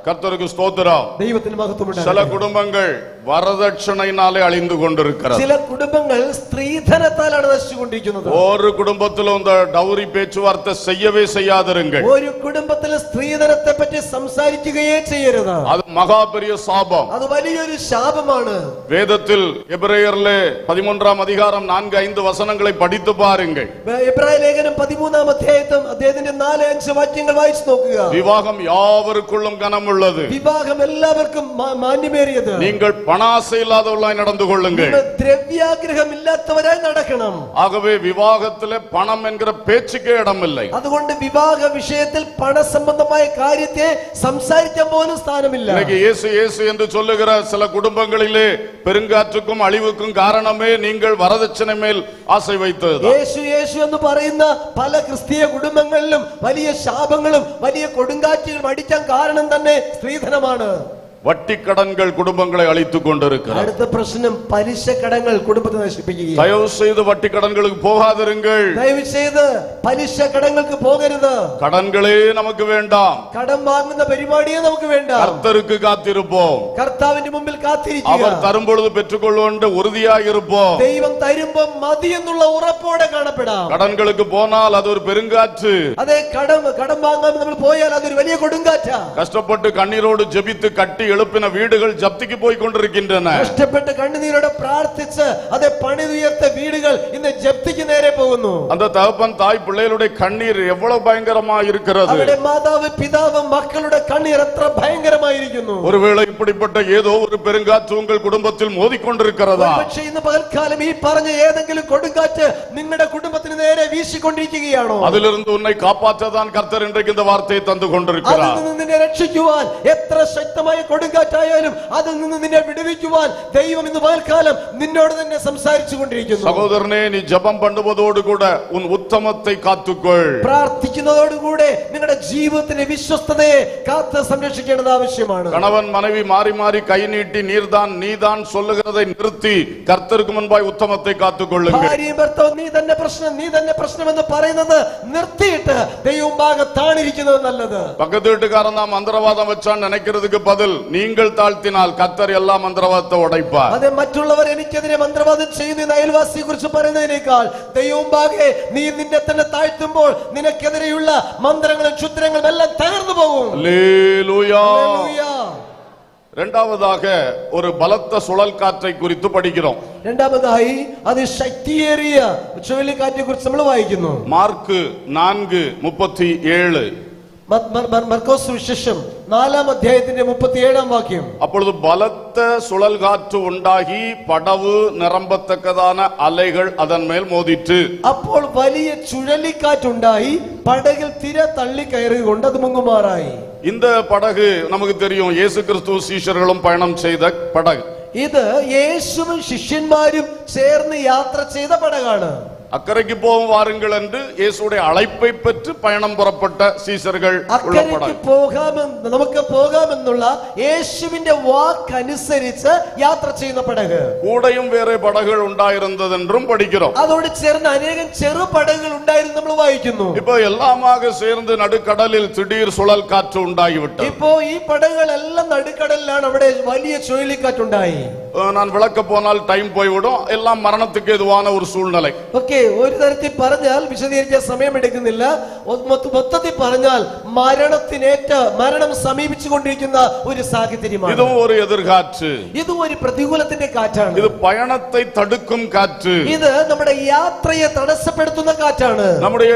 கர்த்தருக்கு ஸ்தோத்திரம். ദൈവത്തിന് മഹത്വം. சில குடும்பங்கள் வரதட்சணையினாலே அழிந்து கொண்டிருக்கிறது. ചില കുടുംബങ്ങൾ സ്ത്രീധനത്താലാണ് നശിച്ചുകൊണ്ടിരിക്കുന്നത്. ഒരു കുടുംബത്തിലും இந்த டவுரி பேச்சுவார்த்தை செய்யவே செய்யாதிருங்கள். ഒരു കുടുംബത്തിൽ സ്ത്രീധനത്തെ പറ്റി സംസാരിക്കുകയേ ചെയ്യരുത്. அது மகா பெரிய சாபம். അത് വലിയൊരു ശാപമാണ്. வேதத்தில் எபிரேயரிலே 13ஆம் அதிகாரம் 4-5 வசனங்களை படித்து பாருங்கள். എബ്രായ ലേഖനം 13ആം അധ്യായത്തിൽ അദ്ദേഹത്തിന്റെ 4-5 വാക്യങ്ങൾ വായിച്ചു നോക്കുക. விவாகம் யாவருக்குள்ளும் கனமுள்ளது. വിവാഹം എല്ലാവർക്കും മാന്യമേറിയത്. நீங்கள் பணாசை இல்லாதவர்களாய் நடந்து கொள்ளுங்கள். ദ്രവ്യാഗ്രഹം ഇല്ലാത്തവരായി നടക്കണം. ஆகவே விவாகத்திலே பணம் என்கிற பேச்சுக்கே இடமில்லை. അതുകൊണ്ട് വിവാഹ വിഷയത്തിൽ പണ സംബന്ധമായ കാര്യത്തെ സംസാരിക്കാൻ പോലും സ്ഥാനമില്ല. இன்னைக்கு இயேசு இயேசு என்று சொல்லுகிற சில குடும்பங்களிலே பெருங்காற்றுக்கும் அழிவுக்கும் காரணமே நீங்கள் வரதட்சணை மேல் ஆசை வைத்தது. യേശു യേശു എന്ന് പറയുന്ന പല ക്രിസ്തീയ കുടുംബങ്ങളിലും വലിയ ശാപങ്ങളും വലിയ കൊടുങ്കാറ്റുകളും അടിക്കാൻ കാരണം തന്നെ സ്ത്രീധനമാണ്. வட்டி கடன்கள் குடும்பங்களை அழித்துக் கொண்டிருக்கிறது. അടുത്ത പ്രശ്നം പലിശ കടങ്ങൾ കുടുംബത്തെ നശിപ്പിക്കുകയാണ്. தயவு செய்து வட்டி கடன்களுக்கு போகாதிருங்கள். ദയവ് ചെയ്ത് പലിശ കടങ്ങൾക്ക് പോകരുത്. கடன்களே நமக்கு வேண்டாம். കടം വാങ്ങുന്ന പരിപാടിയെ നമുക്ക് വേണ്ട. கர்த்தருக்கு காத்திருப்போம். കർത്താവിന്റെ മുമ്പിൽ കാത്തിരിക്കുക. அவர் தரும் பொழுது பெற்றுக்கொள்வோம் உறுதியாக இருப்போம். ദൈവം തരുമ്പോൾ മതി എന്നുള്ള ഉറപ്പോടെ കാണപ്പെടാം. கடன்களுக்கு போனால் அது ஒரு பெருங்காற்று. അതെ, കടം വാങ്ങാൻ നമ്മൾ പോയാൽ അതൊരു വലിയ കൊടുങ്കാറ്റാ. கஷ்டப்பட்டு கண்ணீரோடு ஜெபித்து கட்டி எழுப்பின வீடுகள் ஜப்திக்கு போய் கொண்டிருக்கின்றன. കഷ്ടപ്പെട്ട് കണ്ണുനീരോടെ പ്രാർത്ഥിച്ച് അതെ പണിതുയർത്ത വീടുകൾ ഇന്ന് ജപ്തിക്ക് നേരെ പോകുന്നു. அந்த தகப்பன் தாய் பிள்ளைகளுடைய கண்ணீர் எவ்வளவு பயங்கரமா இருக்கிறது. അവരുടെ മാതാവ് പിതാവ് മക്കളുടെ കണ്ണീർ എത്ര ഭയങ്കരമായിരിക്കുന്നു. ஒருவேளை இப்படிப்பட்ட ஏதோ ஒரு பெருங்காற்று உங்கள் குடும்பத்தில் மோதிக்கொண்டிருக்கிறதா? പക്ഷേ ഇന്ന് പകൽക്കാലം ഈ പറഞ്ഞ ഏതെങ്കിലും കൊടുങ്കാറ്റ് നിങ്ങളുടെ കുടുംബത്തിന് നേരെ വീശിക്കൊണ്ടിരിക്കുകയാണോ? அதிலிருந்து உன்னை காப்பாற்றதான் கர்த்தர் இன்றைக்கு இந்த வார்த்தையை தந்து கொண்டிருக்கிறார். അതിൽ നിന്ന് നിന്നെ രക്ഷിക്കുവാൻ എത്ര ശക്തമായ കൊടുങ്കാറ്റായാലും അതിൽ നിന്ന് നിന്നെ വിടുവിക്കുവാൻ ദൈവം ഇന്ന് പകൽക്കാലം നിന്നോട് തന്നെ സംസാരിച്ചു കൊണ്ടിരിക്കുന്നു. സഹോദരനെ, നീ ജപം பண்ணுவதோடு உன் உத்தமத்தை காத்துக்கொள். പ്രാർത്ഥിക്കുന്നതോടുകൂടെ നിങ്ങളുടെ ജീവിതത്തിന്റെ വിശ്വസ്തതയെ കാത്ത് സംരക്ഷിക്കേണ്ടത് ആവശ്യമാണ്. கணவன் மனைவி மாறி மாறி கை நீட்டி நீதான் சொல்லுகிறதை நிறுத்தி கர்த்தருக்கு முன்பாய் உத்தமத்தை காத்துக்கொள்ளுங்கள். ഭാര്യയും ഭർത്താവും നീ തന്നെ പ്രശ്നം എന്ന് പറയുന്നത് നിർത്തിയിട്ട് ദൈവമുമ്പാകത്താണിരിക്കുന്നത് നല്ലത്. பக்கத்து வீட்டுக்காரன் தான் மந்திரவாதம் வச்சான்னு நினைக்கிறதுக்கு பதில் நீங்கள் தாழ்த்தினால் கர்த்தர் எல்லா மந்திரவாதத்தை உடைப்பார். അതെ, മറ്റുള്ളവർ എനിക്കെതിരെ മന്ത്രവാദം ചെയ്യുന്ന അയൽവാസിയെ കുറിച്ച് പറയുന്നതിനേക്കാൾ ദൈവമുമ്പാകെ നീ നിന്നെ തന്നെ താഴ്ത്തുമ്പോൾ നിനക്കെതിരെയുള്ള മന്ത്രങ്ങളും ക്ഷുദ്രങ്ങളും എല്ലാം തകർന്നു പോകും. ഹല്ലേലൂയ. ഹല്ലേലൂയ. இரண்டாவதாக ஒரு பலத்த சுழல் காற்றை குறித்து படிக்கிறோம். രണ്ടാമതായി അതിശക്തിയേറിയ ചുഴലിക്കാറ്റിനെ കുറിച്ച് നമ്മൾ വായിക്കുന്നു. മാർക്ക് 4:37. മർക്കോസ് സുവിശേഷം 4-ാം അധ്യായത്തിന്റെ 37-ാം വാക്യം. அப்பொழுது பலத்த சுழல் காற்று உண்டாகி படவு நிரம்பத்தக்கதான அலைகள் அதன் மேல் மோதிற்று. അപ്പോൾ വലിയ ചുഴലിക്കാറ്റുണ്ടായി പടകിൽ തിര തള്ളി കയറിക്കൊണ്ട് അത് മുങ്ങുമാറായി. இந்த படகு நமக்கு தெரியும், இயேசு கிறிஸ்து சீஷர்களும் பயணம் செய்த படகு. ഇത് യേശുവും ശിഷ്യന്മാരും ചേർന്ന് യാത്ര ചെയ്ത പടകാണ്. அக்கறைக்கு போகும் வாருங்கள் என்று இயேசுடைய அழைப்பை பெற்று பயணம் புறப்பட்ட சீஷர்கள் അക്കരയ്ക്ക് നമുക്ക് പോകാമെന്നുള്ള യേശുവിന്റെ വാക്കനുസരിച്ച് യാത്ര ചെയ്യുന്ന പടക്. கூடையும் வேற படகுகள் உண்டாயிருந்தது என்றும் படிக்கிறோம். അതോട് ചേർന്ന് അനേകം ചെറു പടകുകൾ ഉണ്ടായിരുന്നു നമ്മൾ വായിക്കുന്നു. இப்போ எல்லாமாக சேர்ந்து நடுக்கடலில் திடீர் சுழல் காற்று உண்டாகிவிட்டது. ഇപ്പോ ഈ പടകുകളെല്ലാം നടുക്കടലിലാണ്. അവിടെ വലിയ ചുഴലിക്കാറ്റുണ്ടായി. நான் விளக்க போனால் டைம் போய்விடும். எல்லாம் மரணத்துக்கு எதுவான ஒரு சூழ்நிலை. ഓക്കെ, ഒരു തരത്തിൽ പറഞ്ഞാൽ വിശദീകരിക്കാൻ സമയമെടുക്കുന്നില്ല. മൊത്തത്തിൽ പറഞ്ഞാൽ മരണം സമീപിച്ചുകൊണ്ടിരിക്കുന്ന ഒരു സാഹചര്യമാണ്. இதுவும் ஒரு எதிர்காற்று. ഇതും ഒരു പ്രതികൂലത്തിന്റെ കാറ്റാണ്. இது பயணத்தை தடுக்கும் காற்று. ഇത് നമ്മുടെ യാത്രയെ തടസ്സപ്പെടുത്തുന്ന കാറ്റാണ്. நம்முடைய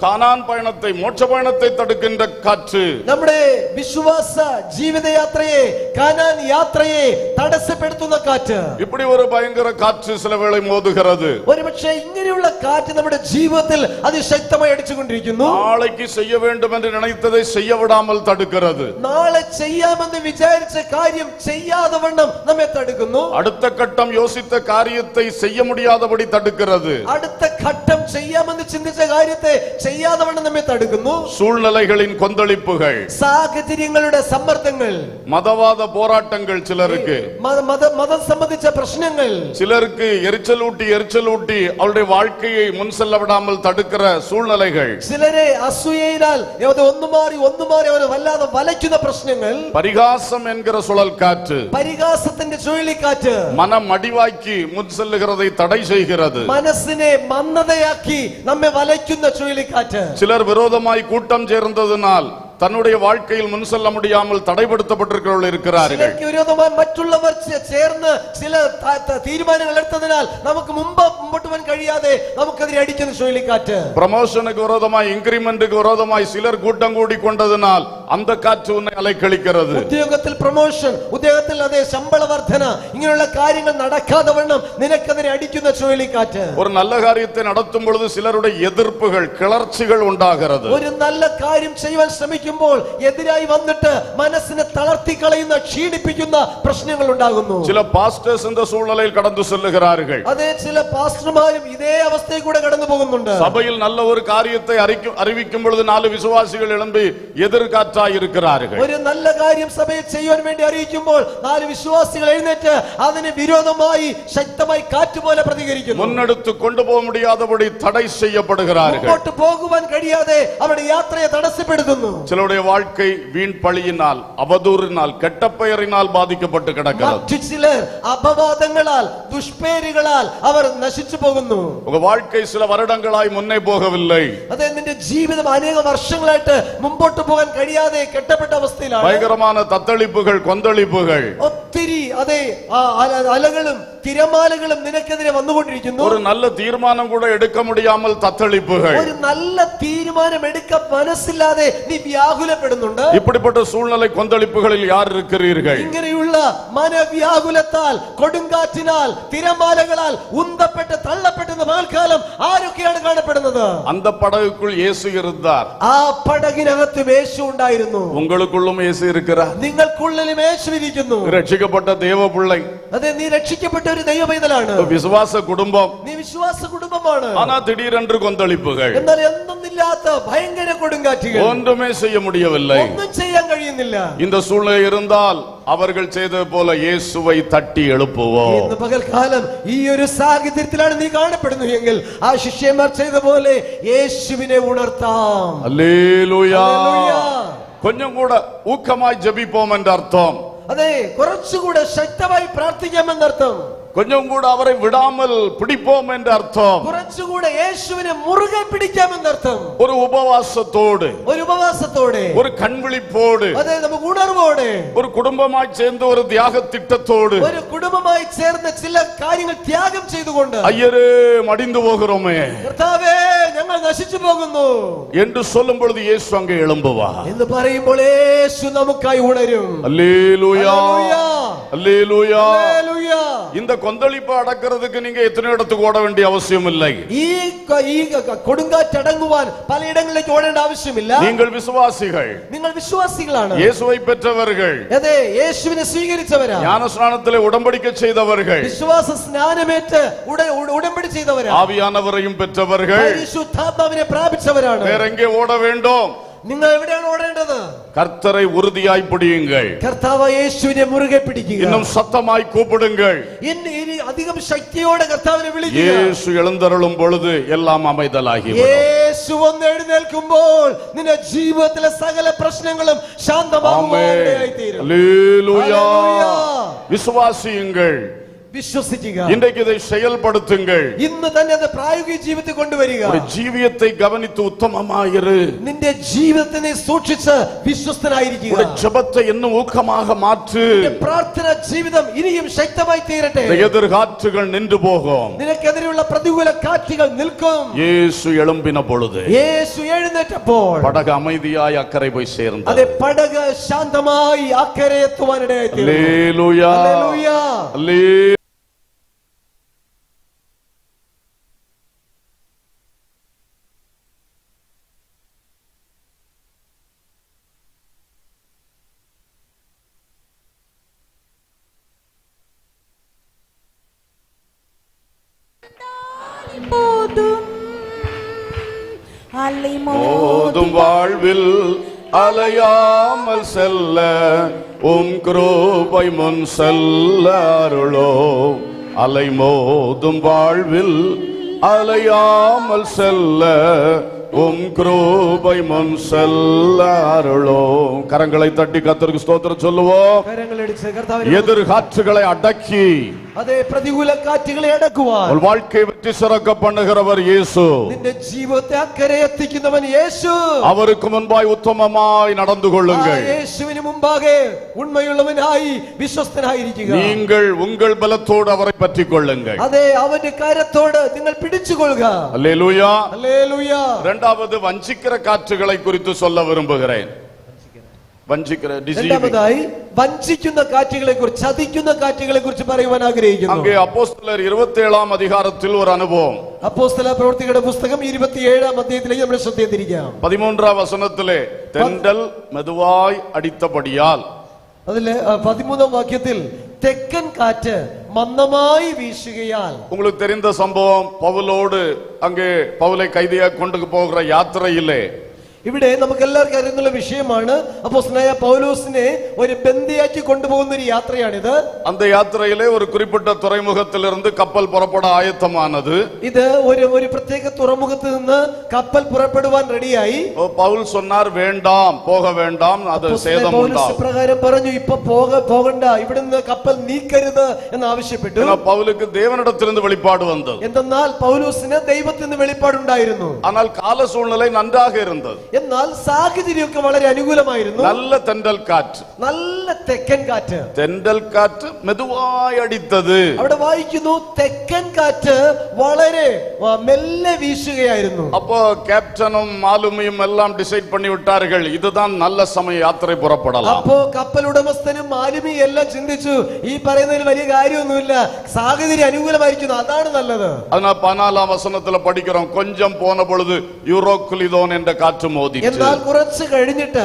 கானான் பயணத்தை, மோட்ச பயணத்தை தடுக்கின்ற காற்று. നമ്മുടെ വിശ്വാസ ജീവിതയാത്രയെ, കാനാൻ യാത്രയെ തടസ്സപ്പെടുത്തുന്ന കാറ്റ്. இப்படி ஒரு பயங்கர காற்று சில வேளை மோதுகிறது. ഒരുപക്ഷെ ഇങ്ങനെയുള്ള കാറ്റ് നമ്മുടെ ജീവിതത്തിൽ അതിശക്തമായി അടിച്ചുകൊണ്ടിരിക്കുന്നു. நாளைக்கு செய்ய வேண்டும் என்று நினைத்ததை செய்ய விடாமல் தடுக்கிறது. നാളെ ചെയ്യാമെന്ന് വിചാരിച്ച കാര്യം ചെയ്യാതെ വണ്ണം നമ്മെ തടുക്കുന്നു. அடுத்த கட்டம் யோசித்த காரியத்தை செய்ய முடியாதபடி தடுக்கிறது. അടുത്ത ഘട്ടം ചെയ്യാമെന്ന് ചിന്തിച്ച കാര്യത്തെ ചെയ്യാതെ വണ്ണം നമ്മെ തടുക്കുന്നു. சூழ்நிலைகளின் கொந்தளிப்புகள், സാഹചര്യങ്ങളുടെ സമ്മർദ്ദങ്ങൾ, மதவாத போராட்டங்கள் சிலருக்கு, മതം സംബന്ധിച്ച പ്രശ്നങ്ങൾ, சிலருக்கு எரிச்சலூட்டி அவருடைய வாழ்க்கையை முன் செல்ல விடாமல் தடுக்கிற சூழ்நிலைகள், ചിലരെ അസൂയയിനാൽ ഒന്നു മാറി അവരെ വല്ലാതെ വലയ്ക്കുന്ന പ്രശ്നങ്ങൾ, பரிகாசம் என்கிற சுழல் காற்று, പരിഹാസത്തിന്റെ ചുഴലിക്കാറ്റ് மனம் அடிவாக்கி முன் செல்லுகிறதை தடை செய்கிறது. മനസ്സിനെ മന്ദതയാക്കി നമ്മെ വലയ്ക്കുന്ന ചുഴലിക്കാറ്റ്. சிலர் விரோதமாய் கூட்டம் சேர்ந்ததினால் தன்னுடைய வாழ்க்கையில் முன் செல்ல முடியாமல் தடைப்படுத்தப்பட்டிருக்கிறவர்கள் இருக்கிறார்கள். വിരോധമായി മറ്റുള്ളവർ ചേർന്ന് ചില തീരുമാനങ്ങൾ എടുത്തതിനാൽ നമുക്ക് മുമ്പോട്ട് പോകാൻ കഴിയാതെ നമുക്കെതിരെ അടിക്കുന്ന ചുഴലിക്കാറ്റ്. പ്രമോഷനുக்கு விரோதமாய், இன்கிரிமென்ட்க்கு விரோதமாய் சிலர் கூட்டம் கூடி கொண்டதினால் அந்த காற்று உன்னை அலைக்கழிக்கிறது. ഉദ്യോഗത്തിൽ പ്രൊമോഷൻ, ഉദ്യോഗത്തിൽ അതേ ശമ്പള വർധന, ഇങ്ങനെയുള്ള കാര്യങ്ങൾ നടക്കാതെ വണ്ണം നിനക്കെതിരെ അടിക്കുന്ന ചുഴലിക്കാറ്റ്. ஒரு நல்ல காரியத்தை நடத்தும் பொழுது சிலருடைய எதிர்ப்புகள் கிளர்ச்சிகள் உண்டாகிறது. ഒരു നല്ല കാര്യം ചെയ്യാൻ ശ്രമിക്കുമ്പോൾ എതിരായി വന്നിട്ട് മനസ്സിനെ തളർത്തി കളയുന്ന ക്ഷീണിപ്പിക്കുന്ന പ്രശ്നങ്ങൾ ഉണ്ടാകുന്നു. சில பாஸ்டர்ஸ் இந்த சூழ்நிலையில் கடந்து செல்லுகிறார்கள். അതേ ചില പാസ്റ്റർമാരും ഇതേ അവസ്ഥയിൽ കൂടെ കടന്നു പോകുന്നുണ്ട്. சபையில் நல்ல ஒரு காரியத்தை அறிவிக்கும் பொழுது 4 விசுவாசிகள் எழும்பி எதிர்காற்றாய் இருக்கிறார்கள். ഒരു നല്ല കാര്യം സഭയിൽ ചെയ്യാൻ വേണ്ടി അറിയിക്കുമ്പോൾ 4 വിശ്വാസികൾ എഴുന്നേറ്റ് അതിന് വിരോധമായി ശക്തമായി കാറ്റ് പോലെ പ്രതികരിക്കുന്നു. முன்னெடுத்து கொண்டு போக முடியாதபடி தடை செய்யப்படுகிறார்கள். മുന്നോട്ട് പോകുവാൻ കഴിയാതെ അവരുടെ യാത്രയെ തടസ്സപ്പെടുത്തുന്നു. சிலருடைய வாழ்க்கை வீண் பழியினால் அவதூறினால் கெட்ட பெயரினால் பாதிக்கப்பட்டு கிடக்கிறது. മറ്റു ചിലർ അപവാദങ്ങളാൽ ദുഷ്പേരുകളാൽ അവർ നശിച്ചു പോകുന്നു. உங்க வாழ்க்கை சில வருடங்களாய் முன்னே போகவில்லை. അതേ നിന്റെ ജീവിതം അനേക വർഷങ്ങളായിട്ട് മുമ്പോട്ട് പോകാൻ കഴിയാതെ കെട്ടപ്പെട്ട അവസ്ഥയിലാണ്. பயங்கரமான தத்தளிப்புகள் கொந்தளிப்புகள் ഒത്തിരി അതേ അലകളും തിരമാലകളും നിനക്കെതിരെ വന്നുകൊണ്ടിരിക്കുന്നു. ஒரு நல்ல தீர்மானம் கூட எடுக்க முடியாமல் தத்தளிப்புகள். ഒരു നല്ല തീരുമാനം എടുക്കാൻ മനസ്സില്ലാതെ നീ വ്യാകുലപ്പെടുന്നുണ്ട്. இப்படிப்பட்ட சூழ்நிலை கொந்தளிப்புகளில் யார் இருக்கிறீர்கள்? ഇങ്ങനെയുള്ള മനവ്യാകുലത്താൽ കൊടുങ്കാറ്റിനാൽ തിരമാലകളാൽ ഉന്തപ്പെട്ട് തള്ളപ്പെട്ടെന്ന പകൽക്കാലം ആരൊക്കെയാണ് കാണപ്പെടുന്നത്? அந்த படகுக்குள் இயேசு இருந்தார். ആ പടകിനകത്ത് യേശു ഉണ്ടായിരുന്നു. உங்களுக்குள்ளும் இயேசு இருக்கிறார். നിങ്ങൾക്കുള്ളിലും യേശു ഇരിക്കുന്നു. രക്ഷിക്കപ്പെട്ട ദൈവ പിള്ളை. അതെ, നീ രക്ഷിക്കപ്പെട്ട ഒരു ദൈവ പൈതലാണ്. വിശ്വാസ കുടുംബം. നീ വിശ്വാസ കുടുംബമാണ്. ஆனா திடீரென்று கொந்தளிப்புகள். എന്നാൽ എന്തൊന്നില്ലാത്ത ഭയങ്കര കൊടുങ്കാറ്റുകൾ. ஒன்றுமே செய்ய முடியவில்லை. ഒന്നും ചെയ്യാൻ കഴിയുന്നില്ല. இந்த சூழ்நிலை இருந்தால் அவர்கள் செய்தது போல இயேசுவை தட்டி எழுப்புவோம். ഇന്ന് പകൽക്കാലം ഈ ഒരു സാഹചര്യത്തിലാണ് നീ കാണപ്പെടുന്നു എങ്കിൽ ആ ശിഷ്യന്മാർ ചെയ്ത പോലെ യേശുവിനെ ഉണർത്താം. ഹല്ലേലൂയ. கொஞ்சம் கூட ஊக்கமாய் ஜெபிப்போம் என்ற அர்த்தம். അതെ, കുറച്ചുകൂടെ ശക്തമായി പ്രാർത്ഥിക്കാമെന്നർത്ഥം. கொஞ்சம் கூட அவரை விடாமல் பிடிப்போம் என்ற அர்த்தம். കുറച്ചുകൂടെ യേശുവിനെ മുറുകെ പിടിക്കാമെന്നർത്ഥം. ஒரு உபவாசத்தோடு, ഒരു ഉപവാസത്തോടെ, ஒரு கண்விழிப்போடு, അതെ നമുക്ക് ഉണർവോടെ, ஒரு குடும்பமாய் சேர்ந்து ஒரு தியாக திட்டத்தோடு, ഒരു കുടുംബമായി ചേർന്ന് ചില കാര്യങ്ങൾ ത്യാഗം ചെയ്തുകൊണ്ട് ஐயரே மடிந்து போகிறோமே കർത്താവേ ഞങ്ങൾ നശിച്ചു പോകുന്നു என்று சொல்லும் பொழுது இயேசு அங்கே எழும்புவார். എന്ന് പറയുമ്പോൾ യേശു നമുക്കായി ഉണരും. அல்லேலூயா, அல்லேலூயா. ഹല്ലേലൂയ. இந்த கொந்தளிப்பு அடக்கிறதுக்கு நீங்க எத்தனை இடத்துக்கு ஓட வேண்டிய அவசியம் இல்லை. ഈ കൊടുങ്കാറ്റ് അടങ്ങുവാൻ പലയിടങ്ങളിലേക്ക് ഓടേണ്ട ആവശ്യമില്ല. நீங்கள் விசுவாசிகள், നിങ്ങൾ വിശ്വാസികളാണ്. இயேசுவை பெற்றவர்கள், അതെ, യേശുവിനെ സ്വീകരിച്ചവരാ. ஞானஸ்நானத்திலே உடன்படிக்கை செய்தவர்கள், വിശ്വാസ സ്നാനമേറ്റ് ഉടമ്പടി ചെയ്തവരാ. ஆவியானவரையும் பெற்றவர்கள், പരിശുദ്ധാത്മാവിനെ പ്രാപിച്ചവരാണ്. வேற எங்கே ஓட வேண்டும்? നിങ്ങൾ എവിടെയാണ് ഓടേണ്ടത്? கர்த்தரை உறுதியாய் பிடியுங்கள். കർത്താവ് യേശുവിനെ മുറുകെ പിടിക്കുക. இன்னும் சத்தமாய் கூப்பிடுங்கள். ഇനി അധികം ശക്തിയോടെ കർത്താവിനെ വിളിക്കുക. இயேசு எழுந்தருளும் பொழுது எல்லாம் அமைதலாகிவிடும். യേശു വന്ന് എഴുന്നേൽക്കുമ്പോൾ നിന്റെ ജീവിതത്തിലെ സകല പ്രശ്നങ്ങളും ശാന്തമാകുവാനായി തീരും. ഹല്ലേലൂയ. വിശ്വാസിயுங்கள், വിശ്വസിക്കുക. இன்றைக்கு இதை செயல்படுத்துங்கள். ഇന്ന് തന്നെ അത് പ്രായോഗിക ജീവിതത്തിൽ കൊണ്ടുവരിക. ஜீவியத்தை கவனித்து உத்தமமாயிரு. നിന്റെ ജീവിതത്തിനെ സൂക്ഷിച്ച് വിശ്വസ്തനായിരിക്കുക. ஜெபத்தை இன்னும் ஊக்கமாக மாற்று. പ്രാർത്ഥന ജീവിതം ഇനിയും ശക്തമായി തീരട്ടെ. எதிர்காற்றுகள் நின்று போகும். നിനക്കെതിരെയുള്ള പ്രതികൂല കാറ്റുകൾ നിൽക്കും. இயேசு எழும்பின பொழுது യേശു എഴുന്നേറ്റപ്പോൾ படகு அமைதியாய் அக்கறை போய் சேர்ந்தது. അതെ, പടക് ശാന്തമായി അക്കരെ എത്തുവാനിടയായി തീർന്നു. Hallelujah, hallelujah. ഹല്ലേലൂയ. மோதும் வாழ்வில் அலையாமல் செல்ல கிருபை முன் செல்ல அருளோ. அலை மோதும் வாழ்வில் அலையாமல் செல்ல கிருபை முன் செல்ல அருளோ. கரங்களை தட்டி கர்த்தருக்கு ஸ்தோத்திரம் சொல்லுவோம். எதிர்காற்றுகளை அடக்கி, அதே പ്രതികൂല കാറ്റുകളെ അടക്കുവാൻ உன் வாழ்க்கையை வெற்றி சிறக்க பண்ணுகிறவர் இயேசு. നിന്റെ ജീവിതത്തെ അക്കരെ എത്തിക്കുന്നവൻ യേശു. அவருக்கு முன்பாய் உத்தமமாய் நடந்து கொள்ளுங்கள். യേശുവിന് മുമ്പാകെ ഉണ്മയുള്ളവനായി വിശ്വസ്തനായിരിക്കുക. நீங்கள் உங்கள் பலத்தோடு அவரை பற்றிக் கொள்ளுங்கள். അതേ, അവന്റെ കരത്തോട് നിങ്ങൾ പിടിച്ചുകൊള്ളുക. அல்லேலூயா. ഹല്ലേലൂയ. இரண்டாவது வஞ்சிக்கிற காற்றுகளை குறித்து சொல்ல விரும்புகிறேன். രണ്ടാമതായി വഞ്ചിക്കുന്ന കാറ്റുകളെ കുറിച്ച്, ചതിക്കുന്ന കാറ്റുകളെ കുറിച്ച് പറയുവാൻ ആഗ്രഹിക്കുന്നു. அங்கே அப்போஸ்தலர் 27ஆம் அதிகாரத்தில் ஒரு அனுபவம். അപ്പോസ്തല പ്രവൃത്തികളുടെ പുസ്തകം 27ആം അധ്യായത്തിലേക്ക് നമ്മുടെ ശ്രദ്ധ തിരിക്കാം. 13ஆம் வசனத்திலே தென்றல் மெதுவாய் அடித்தபடியால், അതിലെ 13ആം വാക്യത്തിൽ തെക്കൻ കാറ്റ് മന്ദമായി വീശുകയാൽ. உங்களுக்கு தெரிந்த சம்பவம், பவுலோடு அங்கே பவுலை கைதியாக கொண்டு போகிற யாத்திரையிலே ഇവിടെ നമുക്ക് എല്ലാവർക്കും അറിയുന്ന വിഷയമാണ്. അപ്പോസ്തലനായ പൗലോസിനെ ഒരു ബന്ദിയാക്കി കൊണ്ടുപോകുന്ന ഒരു യാത്രയാണിത്. அந்த யாத்திரையிலே ஒரு குறிப்பிட்ட துறைமுகத்திலிருந்து கப்பல் புறப்பட ஆயத்தமானது. ഇത് ഒരു പ്രത്യേക തുറമുഖത്ത് നിന്ന് കപ്പൽ പുറപ്പെടുവാൻ റെഡിയായി. பவுல் சொன்னார், வேண்டாம், போக வேண்டாம், அது சேதம் உண்டாகும். പ്രകാരം പറഞ്ഞു, ഇപ്പൊ പോകണ്ട, ഇവിടുന്ന് കപ്പൽ നീക്കരുത് എന്ന് ആവശ്യപ്പെട്ടു. பவுலுக்கு தேவனிடத்திலிருந்து வெளிப்பாடு வந்தது. എന്തെന്നാൽ പൗലോസിന് ദൈവത്തിൽ നിന്ന് വെളിപ്പാടുണ്ടായിരുന്നു. ஆனால் கால சூழ்நிலை நன்றாக இருந்தது. എന്നാൽ സാഹചര്യമൊക്കെ വളരെ അനുകൂലമായിരുന്നു. நல்ல தென்றல் காற்று, നല്ല തെക്കൻ കാറ്റ്. தென்றல் காற்று மெதுவாய் அடித்தது. അവിടെ വായിക്കുന്നു, തെക്കൻ കാറ്റ് വളരെ മെല്ലെ വീശുകയായിരുന്നു. அப்போ கேப்டனும் மாலுமியும் எல்லாம் டிசைட் பண்ணி விட்டார்கள், இதுதான் நல்ல சமயம், யாத்திரை புறப்படலாம். അപ്പോ കപ്പൽ ഉടമസ്ഥനും മാലുമിയും എല്ലാം ചിന്തിച്ചു, ഈ പറയുന്നതിൽ വലിയ കാര്യമൊന്നുമില്ല, സാഹചര്യം അനുകൂലമായിരിക്കുന്നു, അതാണ് നല്ലത്. அதனால 14ஆம் வசனத்துல படிக்கிறோம், கொஞ்சம் போன பொழுது யூரோக்லிதோன் என்ற காற்று மோதிற்று. എന്നാൽ കുറച്ച് കഴിഞ്ഞിട്ട്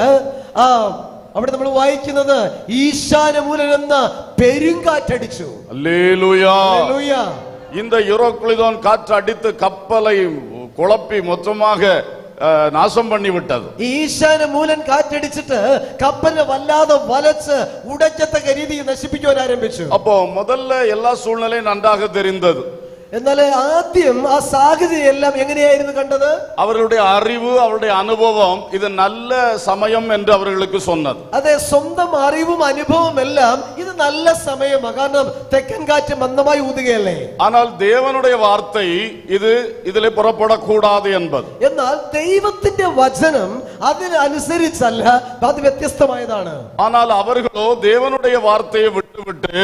അവിടെ നമ്മൾ വായിക്കുന്നത് ഈശാനമൂലൻ എന്ന പെരുങ്കാറ്റടിച്ചു. அல்லேலூயா. ഹല്ലേലൂയ. இந்த யூரோக்லிதோன் காற்று அடித்து கப்பலை குழப்பி மொத்தமாக நாசம் பண்ணி விட்டது. ഈശാനമൂലൻ കാറ്റടിച്ചിട്ട് കപ്പലിനെ വല്ലാതെ വലച്ച് ഉടച്ചത്തക്ക രീതിയിൽ നശിപ്പിക്കുവാൻ ആരംഭിച്ചു. அப்போ முதல்ல எல்லா சூழ்நிலையும் நன்றாக தெரிந்தது. എന്നാൽ ആദ്യം ആ സാഹചര്യം എല്ലാം എങ്ങനെയായിരുന്നു കണ്ടത്? அவர்களுடைய அறிவு, அவருடைய அனுபவம் இது நல்ல சமயம் என்று அவர்களுக்கு சொன்னது. അതെ, സ്വന്തം അറിവും അനുഭവം എല്ലാം ഇത് നല്ല സമയമാണ്, കാരണം തെക്കൻ കാറ്റ് മന്ദമായി ഊതുകയല്ലേ. ஆனால் தேவனுடைய வார்த்தை இது இதிலே புறப்படக்கூடாது என்பது. എന്നാൽ ദൈവത്തിന്റെ വചനം അതിനനുസരിച്ചല്ല, അത് വ്യത്യസ്തമായതാണ്. ஆனால் அவர்களோ தேவனுடைய வார்த்தையை விட்டுவிட்டு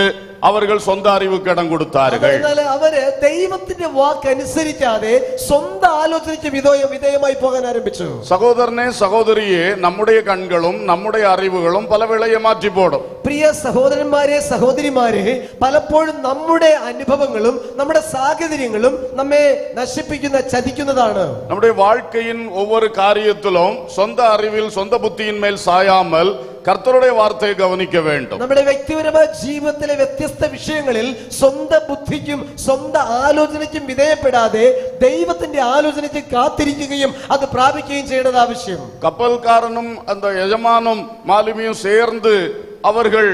அவர்கள் சொந்த அறிவுக்கு இடம் கொடுத்தார்கள். എന്നാൽ അവര് ദൈവത്തിന്റെ വാക്ക് അനുസരിക്കാതെ സ്വന്തം ആലോചനയ്ക്ക് വിധേയമായി പോകാൻ ആരംഭിച്ചു. സഹോദരനെ, സഹോദരിയെ, നമ്മുടെ കണ്ണുകളും നമ്മുടെ അറിവുകളും പലവേള ഏമാറ്റി പോടും. പ്രിയ സഹോദരന്മാരെ, സഹോദരിമാരെ, പലപ്പോഴും നമ്മുടെ അനുഭവങ്ങളും നമ്മുടെ സാഹചര്യങ്ങളും നമ്മെ നശിപ്പിക്കുന്ന, ചതിക്കുന്നതാണ്. നമ്മുടെ வாழ்க்கையின் ஒவ்வொரு காரியத்திலும் சொந்த அறிவில், சொந்த புத்தியின் மேல் சாயாமல் கர்த்தருடைய வார்த்தையை கவனிக்க வேண்டும். നമ്മുടെ വ്യക്തിപരമായ ജീവിതത്തിലെ വ്യത്യസ്ത വിഷയങ്ങളിൽ സ്വന്തം ബുദ്ധിക്കും സ്വന്തം ആലോചനയ്ക്കും വിധേയപ്പെടാതെ ദൈവത്തിന്റെ ആലോചനയ്ക്ക് കാത്തിരിക്കുകയും അത് പ്രാപിക്കുകയും ചെയ്യേണ്ടത് ആവശ്യം. கப்பல்காரனும் அந்த எஜமானும் மாலுமியும் சேர்ந்து அவர்கள்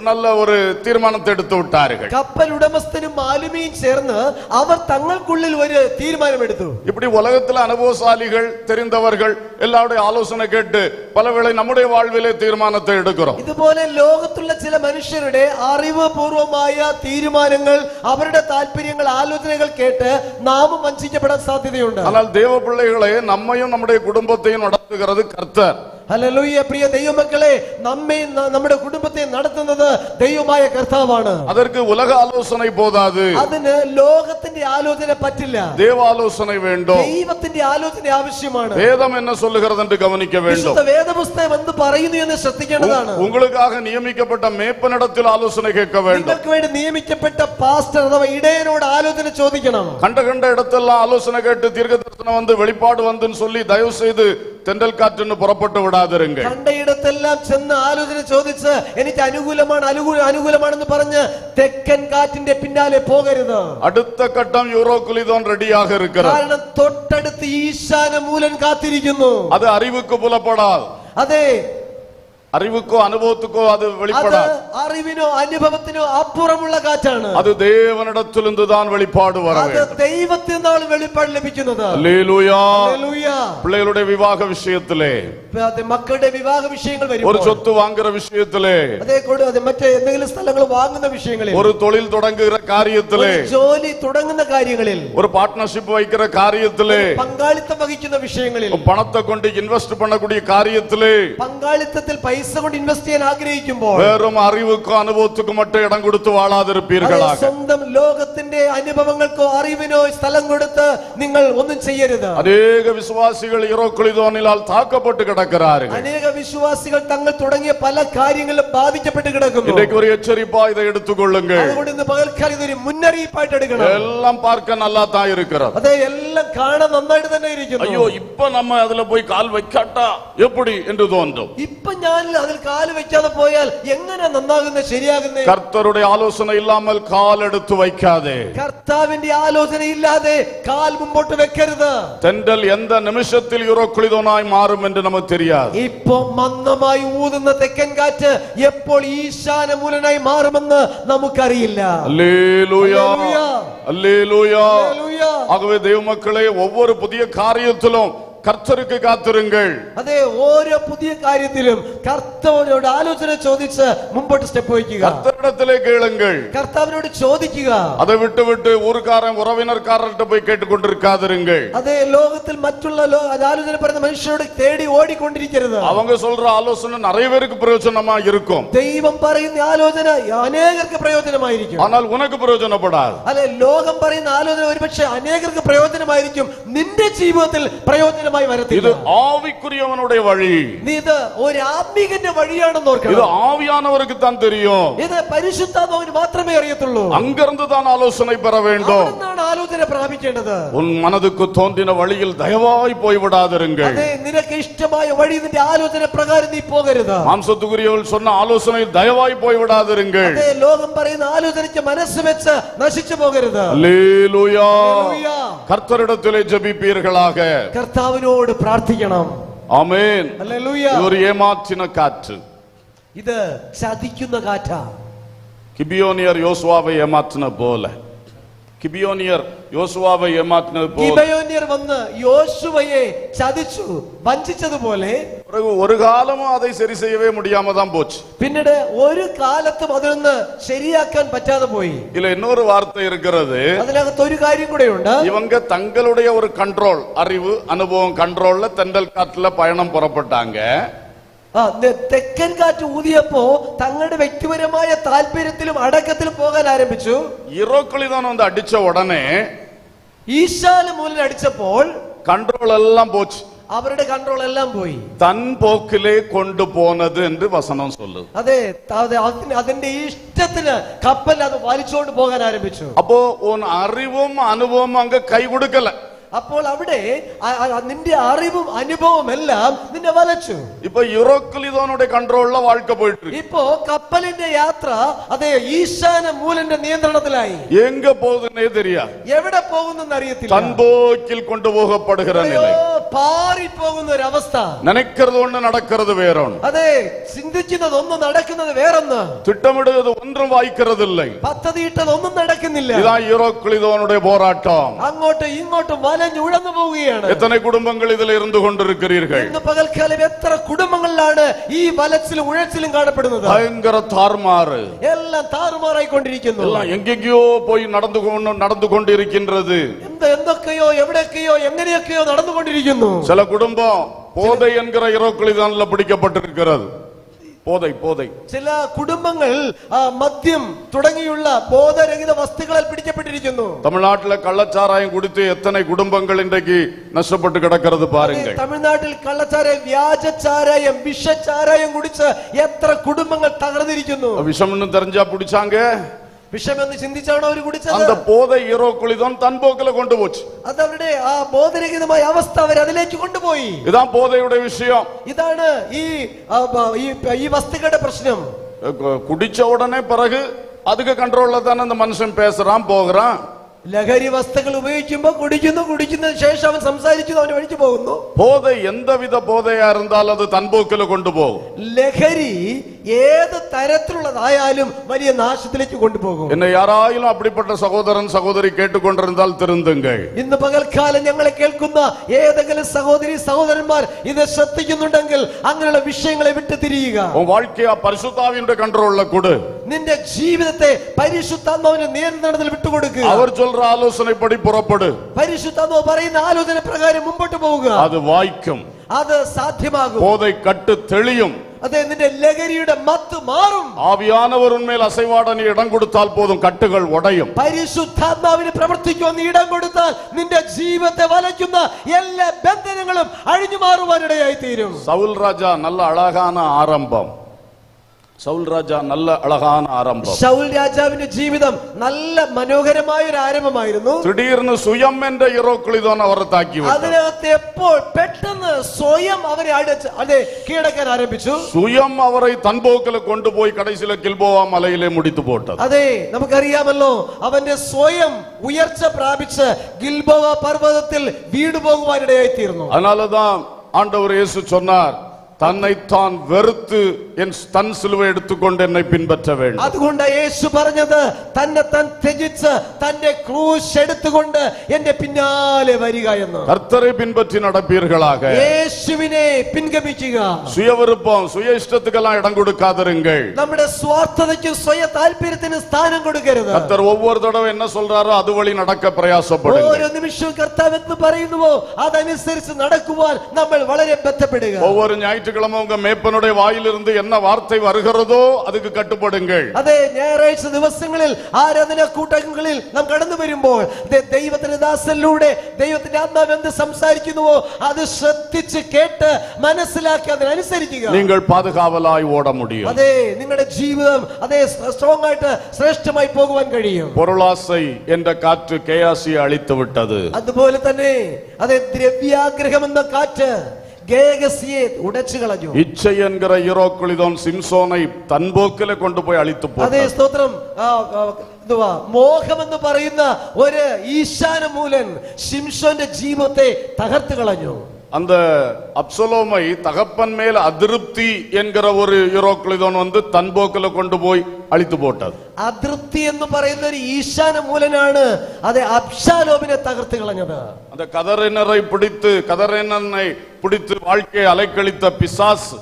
நல்ல ஒரு தீர்மானத்தை எடுத்து விட்டார்கள். കപ്പൽ ഉടമസ്ഥനും മാലുമിയും ചേർന്ന് അവർ തങ്ങൾക്കുള്ളിൽ ഒരു തീരുമാനമെടുത്തു. இப்படி உலகத்தில் அனுபவசாலிகள், தெரிந்தவர்கள் எல்லாருடைய ஆலோசனை கேட்டு பலவேளை நம்முடைய வாழ்விலே தீர்மானத்தை எடுக்கிறோம். ഇതുപോലെ ലോകത്തുള്ള ചില മനുഷ്യരുടെ അറിവുപൂർവമായ തീരുമാനങ്ങൾ, അവരുടെ താല്പര്യങ്ങൾ, ആലോചനകൾ കേട്ട് നാമും വഞ്ചിക്കപ്പെടാൻ സാധ്യതയുണ്ട്. ஆனால் தேவ பிள்ளைகளே, நம்மையும் நம்முடைய குடும்பத்தையும் நடத்துகிறது கர்த்தர். ഹല്ലേലൂയ. പ്രിയ ദൈവമക്കളെ, നമ്മയും നമ്മുടെ കുടുംബത്തെ നടത്തുന്നത് ദൈവമായ കർത്താവാണ്. அதற்கு உலக ஆலோசனை போதாது, അതിന് ലോകത്തിന്റെ ആലോചന പറ്റില്ല, தேவ ஆலோசனை வேண்டும். ദൈവത്തിന്റെ ആലോചന ആവശ്യമാണ്. வேதம் என்ன சொல்லுகிறது என்று கவனிக்க வேண்டும். വിശുദ്ധ വേദപുസ്തകം എന്ത് പറയുന്നു എന്ന് ശ്രദ്ധിക്കേണ്ടതാണ്. உங்களுக்காக நியமிக்கப்பட்ட மேய்ப்பனிடத்தில் ஆலோசனை கேட்க வேண்டும். നിങ്ങൾക്ക് വേണ്ടി നിയമിക്കപ്പെട്ട പാസ്റ്റർ അഥവാ ഇടയനോട് ആലോചന ചോദിക്കണം. கண்ட இடத்தெல்லாம் ஆலோசனை கேட்டு தீர்க்க தரிசனம் வந்து வெளிப்பாடு வந்துன்னு சொல்லி தயவு செய்து தென்றல் காற்றுன்னு புறப்பட்டு விடாதிருங்க. കണ്ടയിടത്തെല്ലാം ചെന്ന് ആലോചന ചോദിച്ച് എനിക്ക് അനുകൂലമാണെന്ന് പറഞ്ഞ് തെക്കൻ കാറ്റിന്റെ പിന്നാലെ പോകരുത്. അടുത്ത ഘട്ടം യൂറോക്ലിതോൻ റെഡിயாக இருக்கிறது. കാരണം തൊട്ടടുത്ത് ഈശാനമൂലൻ കാത്തിരിക്കുന്നു. அது அறிவுக்கு புலப்படாது. അതെ, அறிவுக்கோ அனுபவத்துக்கோ அது வெளிப்படாது. അറിവിനോ അനുഭവത്തിനോ അപ്പുറമുള്ള കാറ്റാണ്. அது தேவனிடத்திலிருந்து தான் வெளிப்பாடு வர வேண்டும். അത് ദൈവത്തിൽ നിന്നാണ് വെളിപ്പാട് ലഭിക്കുന്നത്. ഹല്ലേലൂയ. ഹല്ലേലൂയ. பிள்ளைகளுடைய விவாக விஷயத்திலே, മക്കളുടെ വിവാഹ വിഷയങ്ങൾ ஒரு വരുമ്പോൾ, சொத்து வாங்குற விஷயத்திலே, അതേ മറ്റേ എന്തെങ്കിലും സ്ഥലങ്ങൾ വാങ്ങുന്ന വിഷയങ്ങളിൽ, ஒரு தொழில் தொடங்குகிற காரியத்திலே, ജോലി തുടങ്ങുന്ന കാര്യങ്ങളിൽ, ஒரு பார்ட்னர்ஷிப் வைக்கிற காரியத்திலே, പങ്കാളിത്തം വഹിക്കുന്ന വിഷയങ്ങളിൽ, பணத்தை கொண்டு இன்வெஸ்ட் பண்ணக்கூடிய காரியத்திலே, പങ്കാളിത്തത്തിൽ പൈസ പൈസ കൊണ്ട് ഇൻവെസ്റ്റ് ചെയ്യാൻ ആഗ്രഹിക്കുമ്പോൾ വെറും അറിവുക്കോ അനുഭവത്തിക്കോ മറ്റും ഇടം കൊടുത്ത് അതെ, വാഴാതിരുപ്പീர்களாக. സ്വന്തം ലോകത്തിന്റെ അനുഭവങ്ങൾക്കോ അറിവിനോ സ്ഥലം കൊടുത്ത് നിങ്ങൾ ഒന്നും ചെയ്യരുത്. അനേക വിശ്വാസികൾ ഇറോക്കുളിതോനിലാൽ താക്കപ്പെട്ട് കിടக்கிறார்கள். അനേക വിശ്വാസികൾ തങ്ങൾ തുടങ്ങിയ പല കാര്യങ്ങളിലും ബാധിക്കപ്പെട്ട് കിടക്കുന്നു. இன்றைக்கு ஒரு எச்சரிப்பா இதை எடுத்துக்கொள்ளுங்கள். അതുകൊണ്ട് ഇന്ന് പകൽക്കാലം ഇതൊരു മുന്നറിയിപ്പായിട്ട് എടുക്കണം. எல்லாம் பார்க்க நல்லா தான் இருக்கிறது. അതെ, എല്ലാം കാണാൻ നന്നായിട്ട് തന്നെ ഇരിക്കുന്നു. ஐயோ இப்ப நம்ம அதுல போய் கால் வைக்காட்டா எப்படி என்று தோன்றும். ഇപ്പൊ ഞാൻ അതിൽ കാല് വെക്കാതെ പോയാൽ എങ്ങനെ നന്നാകുന്നത്, ശരിയാകുന്നത്? கர்த்தருடைய ஆலோசனை இல்லாமல் கால் எடுத்து வைக்காதே. കർത്താവിന്റെ ആലോചന ഇല്ലാതെ കാൽ മുമ്പോട്ട് വെക്കരുത്. தென்றல் எந்த நிமிஷத்தில் யூரோக்குளிதோனாய் மாறும் என்று நமக்கு தெரியாது. ഇപ്പൊ മന്ദമായി ഊതുന്ന തെക്കൻ കാറ്റ് എപ്പോൾ ഈശാന മൂലനായി മാറുമെന്ന് നമുക്കറിയില്ല. அல்லேலூயா, அல்லேலூயா. ഹല്ലേലൂയ. ஆகவே தேவ மக்களே, ஒவ்வொரு புதிய காரியத்திலும் കർത്തർക്ക് കാത്തിരുங்கள். അതെ, ഓരോ പുതിയ കാര്യത്തിലും കർത്താവിനോട് ആലോചന ചോദിച്ച് മുമ്പോട്ട് സ്റ്റെപ്പ് വയ്ക്കുക. കർത്തരിടത്തിലെ കേളുங்கள். കർത്താവിനോട് ചോദിക്കുക. அதை விட்டு விட்டு ஊர்க்காரன் உறவினர்காரர்கிட்ட போய் கேட்டுக்கொண்டிருக்காதிருங்கள். അതെ, ലോകത്തിൽ മറ്റുള്ള ആലോചന പറയുന്ന മനുഷ്യരോട് തേടി ഓടിക്കൊണ്ടിരിക്കരുത്. அவங்க சொல்ற ஆலோசனை நிறைய பேருக்கு பிரயோஜனமா இருக்கும். ദൈവം പറയുന്ന ആലോചന അനേകർക്ക് പ്രയോജനമായിരിക്കും. ஆனால் உனக்கு பிரயோஜனப்படாது. അല്ലെ, ലോകം പറയുന്ന ആലോചന ഒരുപക്ഷെ അനേകർക്ക് പ്രയോജനമായിരിക്കും, നിന്റെ ജീവിതത്തിൽ പ്രയോജനമായി இது വരത്തില്ല. ஆவிக்குரியவனுடைய வழி. നീ ഇത് ഒരു ആത്മീകന്റെ വഴിയാണെന്ന് இது ഓർക്കണം. ஆவியானவருக்கு தான் தெரியும். ഇത് പരിശുദ്ധാത്മാവിന് മാത്രമേ അറിയത്തുള്ളൂ. அங்கிருந்து தான் ஆலோசனை பெற வேண்டும். അവിടുന്നാണ് ആലോചന പ്രാപിക്കേണ്ടത്. உன் மனதுக்கு தோன்றின வழியில் தயவாய் போய்விடாதிருங்கள். അതെ, നിനക്ക് ഇഷ്ടമായ വഴി നിന്റെ ആലോചന പ്രകാരം നീ പോകരുത്. மாம்சத்துக்குரியவள் சொன்ன ஆலோசனையில் தயவாய் போய்விடாதிருங்கள். അതെ, ലോകം പറയുന്ന ആലോചനയ്ക്ക് മനസ്സ് വെച്ച് നശിച്ചു പോകരുത്. அல்லேலூயா. ഹല്ലേലൂയ. கர்த்தரிடத்திலே ஜெபிப்பீர்களாக. കർത്താവിനോട് പ്രാർത്ഥിക്കണം. ஆமென். ഹല്ലേലൂയ. இது ஒரு ஏமாற்றின காற்று. ഇത് ചതിക്കുന്ന കാറ്റാ. கிபியோனியர் யோசுவாவை ஏமாற்றின போல. கிபியோனியர் யோசுவாவை ஏமாற்றினது போல ഗിബെയോന്യർ വന്ന് യോശുവയെ ചതിച്ചു, വഞ്ചിച്ചതുപോലെ பிறகு ஒரு காலமும் அதை சரி செய்யவே முடியாம தான் போச்சு. പിന്നീട് ഒരു കാലത്തും അതിനൊന്ന് ശരിയാക്കാൻ പറ്റാതെ പോയി. இதுல இன்னொரு வார்த்தை இருக்கிறது. അതിനകത്ത് ഒരു കാര്യം കൂടെയുണ്ട്. இவங்க தங்களுடைய ஒரு கண்ட்ரோல், அறிவு அனுபவம் கண்ட்ரோல்ல தென்றல் காற்றுல பயணம் புறப்பட்டாங்க. തെക്കൻ കാറ്റ് ഊതിയപ്പോ തങ്ങളുടെ വ്യക്തിപരമായ താല്പര്യത്തിലും അടക്കത്തിലും പോകാൻ ആരംഭിച്ചു. ഇറോക്കുളിതോൻ வந்து அடிச்ச உடனே ഈശാന മൂലൻ അടിച്ചപ്പോൾ கண்ட்ரோல் எல்லாம் போச்சு. അവരുടെ കൺട്രോൾ എല്ലാം പോയി. தன் போக்கிலே கொண்டு போனது என்று வசனம் சொல்லுது. അതെ, അതിന്റെ ഇഷ്ടത്തിന് കപ്പൽ അത് വലിച്ചുകൊണ്ട് പോകാൻ ആരംഭിച്ചു. அப்போ உன் அறிவும் அனுபவம் அங்க கை கொடுக்கல. അപ്പോൾ അവിടെ നിന്റെ അറിവും അനുഭവം എല്ലാം നിന്നെ വലച്ചു. ഇപ്പൊ യൂറോക്കുലിതോനുடைய കൺട്രോളിലെ வாழ்க்கை போயிட்டு இருக்கு. ഇപ്പോ കപ്പലിന്റെ യാത്ര അതെ ഈശാന മൂലന്റെ നിയന്ത്രണത്തിലായി. எங்க போகுதுன்னே தெரியாது. എവിടെ പോകുന്നെന്ന് അറിയത്തില്ല. தன்போக்கில் கொண்டு போகப்படுகிற நிலை. പാറിപ്പോകുന്ന ഒരു അവസ്ഥ. நினைக்கிறது ஒண்ணு நடக்கிறது வேறொன்று. അതെ, ചിന്തിക്കുന്നത് ഒന്ന് നടക്കുന്നത് വേറൊന്ന്. திட்டமிடுவது ஒன்றும் வாய்க்கிறது இல்லை. പദ്ധതിയിട്ടത് ഒന്നും നടക്കുന്നില്ല. இதான் யூரோக்குலிதோனுடைய போராட்டம். അങ്ങോട്ടും ഇങ്ങോട്ടും വലഞ്ഞുഴന്നു പോവുകയാണ്. எத்தனை குடும்பங்கள் இதில் இருந்து கொண்டிருக்கிறீர்கள்? ഇന്ന് പകൽക്കാലം എത്ര കുടുംബങ്ങളിലാണ് ഈ വലച്ചിലും ഉഴച്ചിലും കാണപ്പെടുന്നത്? பயங்கர தார்மாறு. എല്ലാം താറുമാറായിക്കൊണ്ടിരിക്കുന്നു. எல்லாம் எங்கெங்கயோ போய் நடந்து கொண்டிருக்கின்றது. എന്തൊക്കെയോ എവിടെയൊക്കെയോ എങ്ങനെയൊക്കെയോ നടന്നുകൊണ്ടിരിക്കുന്നു. சில குடும்பம் போதை என்கிற யூரோக்குலிதோன்ல பிடிக்கப்பட்டிருக்கிறது. പോதை ചില കുടുംബങ്ങൾ മദ്യം തുടങ്ങിയുള്ള ബോധരഹിത വസ്തുക്കളിൽ പിടിക്കപ്പെട്ടിരിക്കുന്നു. തമിഴ്നാട്ടിലെ കള്ളച്ചാരായം കുടിച്ച് എത്ര കുടുംബങ്ങൾ ഇன்றைக்கு നഷ്ടപ്പെട്ട് കിടക്കുന്നത് പാരുங்கள். തമിഴ്നാട്ടിൽ കള്ളച്ചാരായം, വ്യാജച്ചാരായം, വിഷച്ചാരായം കുടിച്ച് എത്ര കുടുംബങ്ങൾ തകർന്നിരിക്കുന്നു. വിഷമെന്ന് തെരഞ്ഞാ പിടിച്ചാങ്ക, വിഷമെന്ന് ചിന്തിച്ചാണോ അവർ കുടിച്ചത്? அந்த போதை யூரோக்குளிதோன் தன் போக்கில கொண்டு போச்சு. അതവരുടെ ആ ബോധരഹിതമായ അവസ്ഥ അവർ അതിലേക്ക് കൊണ്ടുപോയി. ഇതാ പോതയുടെ വിഷയം. ഇതാണ് ഈ വസ്തുക്കളുടെ പ്രശ്നം. കുടിച്ച ഉടനെ പിറகு அதுக்கு கண்ட்ரோல்ல தானே அந்த மனுஷன் பேசுறான் போகிறான். ലഹരി വസ്തുക്കൾ ഉപയോഗിക്കുമ്പോൾ കുടിക്കുന്നതിന് ശേഷം അവൻ സംസാരിക്കുന്നു, അവന് വഴിക്ക് പോകുന്നു. போதை எந்தவித போதையா இருந்தாலும் அது தன் போக்கில கொண்டு போகும். ലഹരി ഏത് തരത്തിലുള്ളതായാലും വലിയ നാശത്തിലേക്ക് കൊണ്ടുപോകും. എന്നെ யாராயிலும் அப்படிப்பட்ட சகோதரன் சகோதரி கேட்டுக்கொண்டிருந்தால் திருந்துங்கள். ഇന്ന് പകൽക്കാലം ഞങ്ങളെ കേൾക്കുന്ന ഏതെങ്കിലും സഹോദരി സഹോദരന്മാർ ഇത് ശ്രദ്ധിക്കുന്നുണ്ടെങ്കിൽ അങ്ങനെയുള്ള വിഷയങ്ങളെ വിട്ടു തിരിയുക. உன் வாழ்க்கையா பரிசுத்தாவினுடைய கண்ட்ரோல்ல கொடு. നിന്റെ ജീവിതത്തെ പരിശുദ്ധാത്മാവിന്റെ നിയന്ത്രണത്തിൽ വിട്ടുകൊടുക്കുക. அவர் சொல்ற ஆலோசனைப்படி புறப்படு. പരിശുദ്ധാത്മാവ് പറയുന്ന ആലോചന പ്രകാരം മുമ്പോട്ട് പോവുക. அது வாய்க்கும். അത് സാധ്യമാകും. போதை கட்டு தெளியும். അതെ നിന്റെ ലഹരിയുടെ മത്ത് മാറും. ஆவியானவர் உன்மேல் அசைவாட நீ இடம் கொடுத்தால் போதும், கட்டுகள் உடையும். പരിശുദ്ധാത്മാവിന് പ്രവർത്തിക്കുവാൻ നീ ഇടം കൊടുത്താൽ നിന്റെ ജീവിതത്തെ വലയ്ക്കുന്ന എല്ലാ ബന്ധനങ്ങളും അഴിഞ്ഞു മാറുവാനിടയായി തീരും. சவுல் ராஜா நல்ல அழகான ஆரம்பம். சவுல் ராஜா நல்ல அழகான ஆரம்பம். ശൗൽ രാജാവിന്റെ ജീവിതം നല്ല മനോഹരമായ ഒരു ആരംഭമായിരുന്നു. திடீர்னு சுயம் என்ற ஈரோக்களிதான் அவரை தாக்கி விட்டார். അതിനകത്ത് എപ്പോൾ പെട്ടെന്ന് സ്വയം അവരെ അതെ കീഴടക്കാൻ ആരംഭിച്ചു. சுயம் அவரை தன்போக்கில கொண்டு போய் கடைசியில கில்போவா மலையிலே முடித்து போட்டது. അതെ നമുക്കറിയാമല്ലോ, അവന്റെ സ്വയം ഉയർച്ച പ്രാപിച്ച് ഗിൽബോവ പർവ്വതത്തിൽ വീട് പോകുവാനിടയായി തീർന്നു. அதனாலதான் ஆண்டவர் இயேசு சொன்னார், தன்னைத்தான் வெறுத்து என் தன் சிலுவை எடுத்துக்கொண்டு என்னை பின்பற்ற வேண்டும். അതുകൊണ്ട് യേശു പറഞ്ഞത് തന്നെ താൻ ത്യജിച്ച് തന്റെ ക്രൂശ് എടുത്തുകൊണ്ട് എന്റെ പിന്നാലെ വരിക എന്ന്. கர்த்தரை பின்பற்றி நடப்பீர்களாக. യേശുവിനെ പിൻഗമിക്കുക. சுய விருப்பம் சுய இஷ்டத்துக்கெல்லாம் இடம் கொடுக்காதிருங்கள். നമ്മുടെ സ്വാർത്ഥതയ്ക്കും സ്വയ താല്പര്യത്തിന് സ്ഥാനം കൊടുക്കരുത്. கர்த்தர் ஒவ்வொரு தடவை என்ன சொல்றாரோ அது வழி நடக்க பிரயாசப்படுங்க. ഓരോ നിമിഷവും കർത്താവ് എന്ത് പറയുന്നുവോ അതനുസരിച്ച് നടക്കുവാൻ നമ്മൾ വളരെ ബന്ധപ്പെടുക. ஒவ்வொரு ஞாயிற்றுக்கிழமை உங்க மேப்பனுடைய வாயிலிருந்து என்ன வார்த்தை வருகிறதோ அதுக்கு கட்டுப்படுங்கள். അതെ ഞായറാഴ്ച ദിവസങ്ങളിൽ ആരാധനാ കൂട്ടങ്ങളിൽ നാം കടന്നു വരുമ്പോൾ ദൈവത്തിന്റെ ദാസനിലൂടെ ദൈവത്തിന്റെ ആത്മാവ് എന്ത് സംസാരിക്കുന്നുവോ അത് ശ്രദ്ധിച്ച് കേട്ട് മനസ്സിലാക്കി അതിനനുസരിക്കുക. நீங்கள் பாதுகாவலாய் ஓட முடியும். അതെ നിങ്ങളുടെ ജീവിതം അതെ സ്ട്രോങ് ആയിട്ട് ശ്രേഷ്ഠമായി പോകുവാൻ കഴിയും. பொருளாசை என்ற காற்று கேயாசியை அழித்து விட்டது. അതുപോലെ തന്നെ അതെ ദ്രവ്യാഗ്രഹം എന്ന കാറ്റ് ഗേഹസിയെ ഉടച്ചു കളഞ്ഞു. இச்சை என்கிற ஈரோக்குளிதான் சிம்சோனை தன்போக்கில கொண்டு போய் அழித்து അതെ போட்டது. സ്തോത്രം. മോഹം എന്ന് പറയുന്ന ഒരു ഈശാനമൂലൻ ശിംശോന്റെ ജീവിതത്തെ തകർത്തു കളഞ്ഞു. அந்த அப்சலோமை தகப்பன் மேல் அதிருப்தி என்கிற ஒரு ஈரோக்குளிதான் வந்து தன்போக்கில கொண்டு போய் அழித்து போட்டது. അതൃപ്തി എന്ന് പറയുന്ന ഒരു ഈശാനമൂലനാണ് അതെ അബ്ശാലോമിനെ തകർത്ത് കളഞ്ഞത്. அந்த கதறினரை பிடித்து வாழ்க்கையை அலைக்கழித்த பிசாசு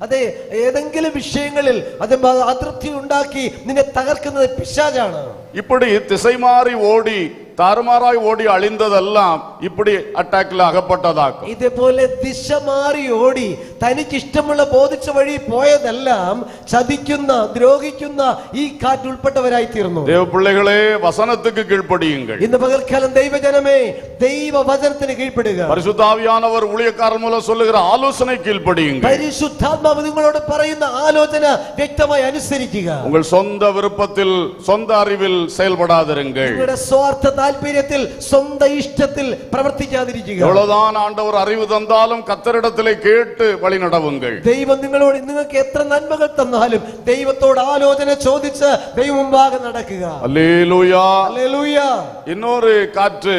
അതെ ഏതെങ്കിലും വിഷയങ്ങളിൽ അത് അതൃപ്തി ഉണ്ടാക്കി നിന്നെ തകർക്കുന്നത് പിശാചാണ്. இப்படி திசை மாறி ஓடி தாறுமாறாய் ஓடி அழிந்ததெல்லாம் இப்படி அட்டாக்ல அகப்பட்டதாக்கும். ഇതേപോലെ ദിശ മാറി ഓടി തനിക്ക് ഇഷ്ടമുള്ള ബോധിച്ച വഴി പോയതെല്ലാം ചതിക്കുന്ന ദ്രോഹിക്കുന്ന ഈ കാറ്റ് ഉൾപ്പെട്ടവരായി തീർന്നു. தேவ பிள்ளைகளே, வசனத்துக்கு கீழ்ப்படியுங்கள். ഇന്ന് പകൽക്കാലം ദൈവജനമേ ദൈവ വചനത്തിന് കീഴ്പ്പെടുക. பரிசுத்த ஆவியானவர் ஊழியக்காரர் மூலம் சொல்லுகிற ஆலோசனை கீழ்ப்படியுங்கள். പരിശുദ്ധാത്മാവ് നിങ്ങളോട് പറയുന്ന ആലോചന വ്യക്തമായി അനുസരിക്കുക. உங்கள் சொந்த விருப்பத்தில் சொந்த அறிவில் செயல்படாதிருங்கள். നിങ്ങളുടെ സ്വാർത്ഥ താല്പര്യത്തിൽ സ്വന്തം ഇഷ്ടത്തിൽ പ്രവർത്തിക്കാതിരിക്കുക. எவ்வளவுதான் ஆண்டவர் அறிவு தந்தாலும் கர்த்தரிடத்திலே கேட்டு வழி நடவுங்கள். ദൈവം നിങ്ങളോട് നിങ്ങൾക്ക് എത്ര നന്മകൾ തന്നാലും ദൈവത്തോട് ആലോചന ചോദിച്ച് ദൈവം മുമ്പാകെ നടക്കുക. அல்லேலூயா. ഹല്ലേലൂയ. இன்னொரு காற்று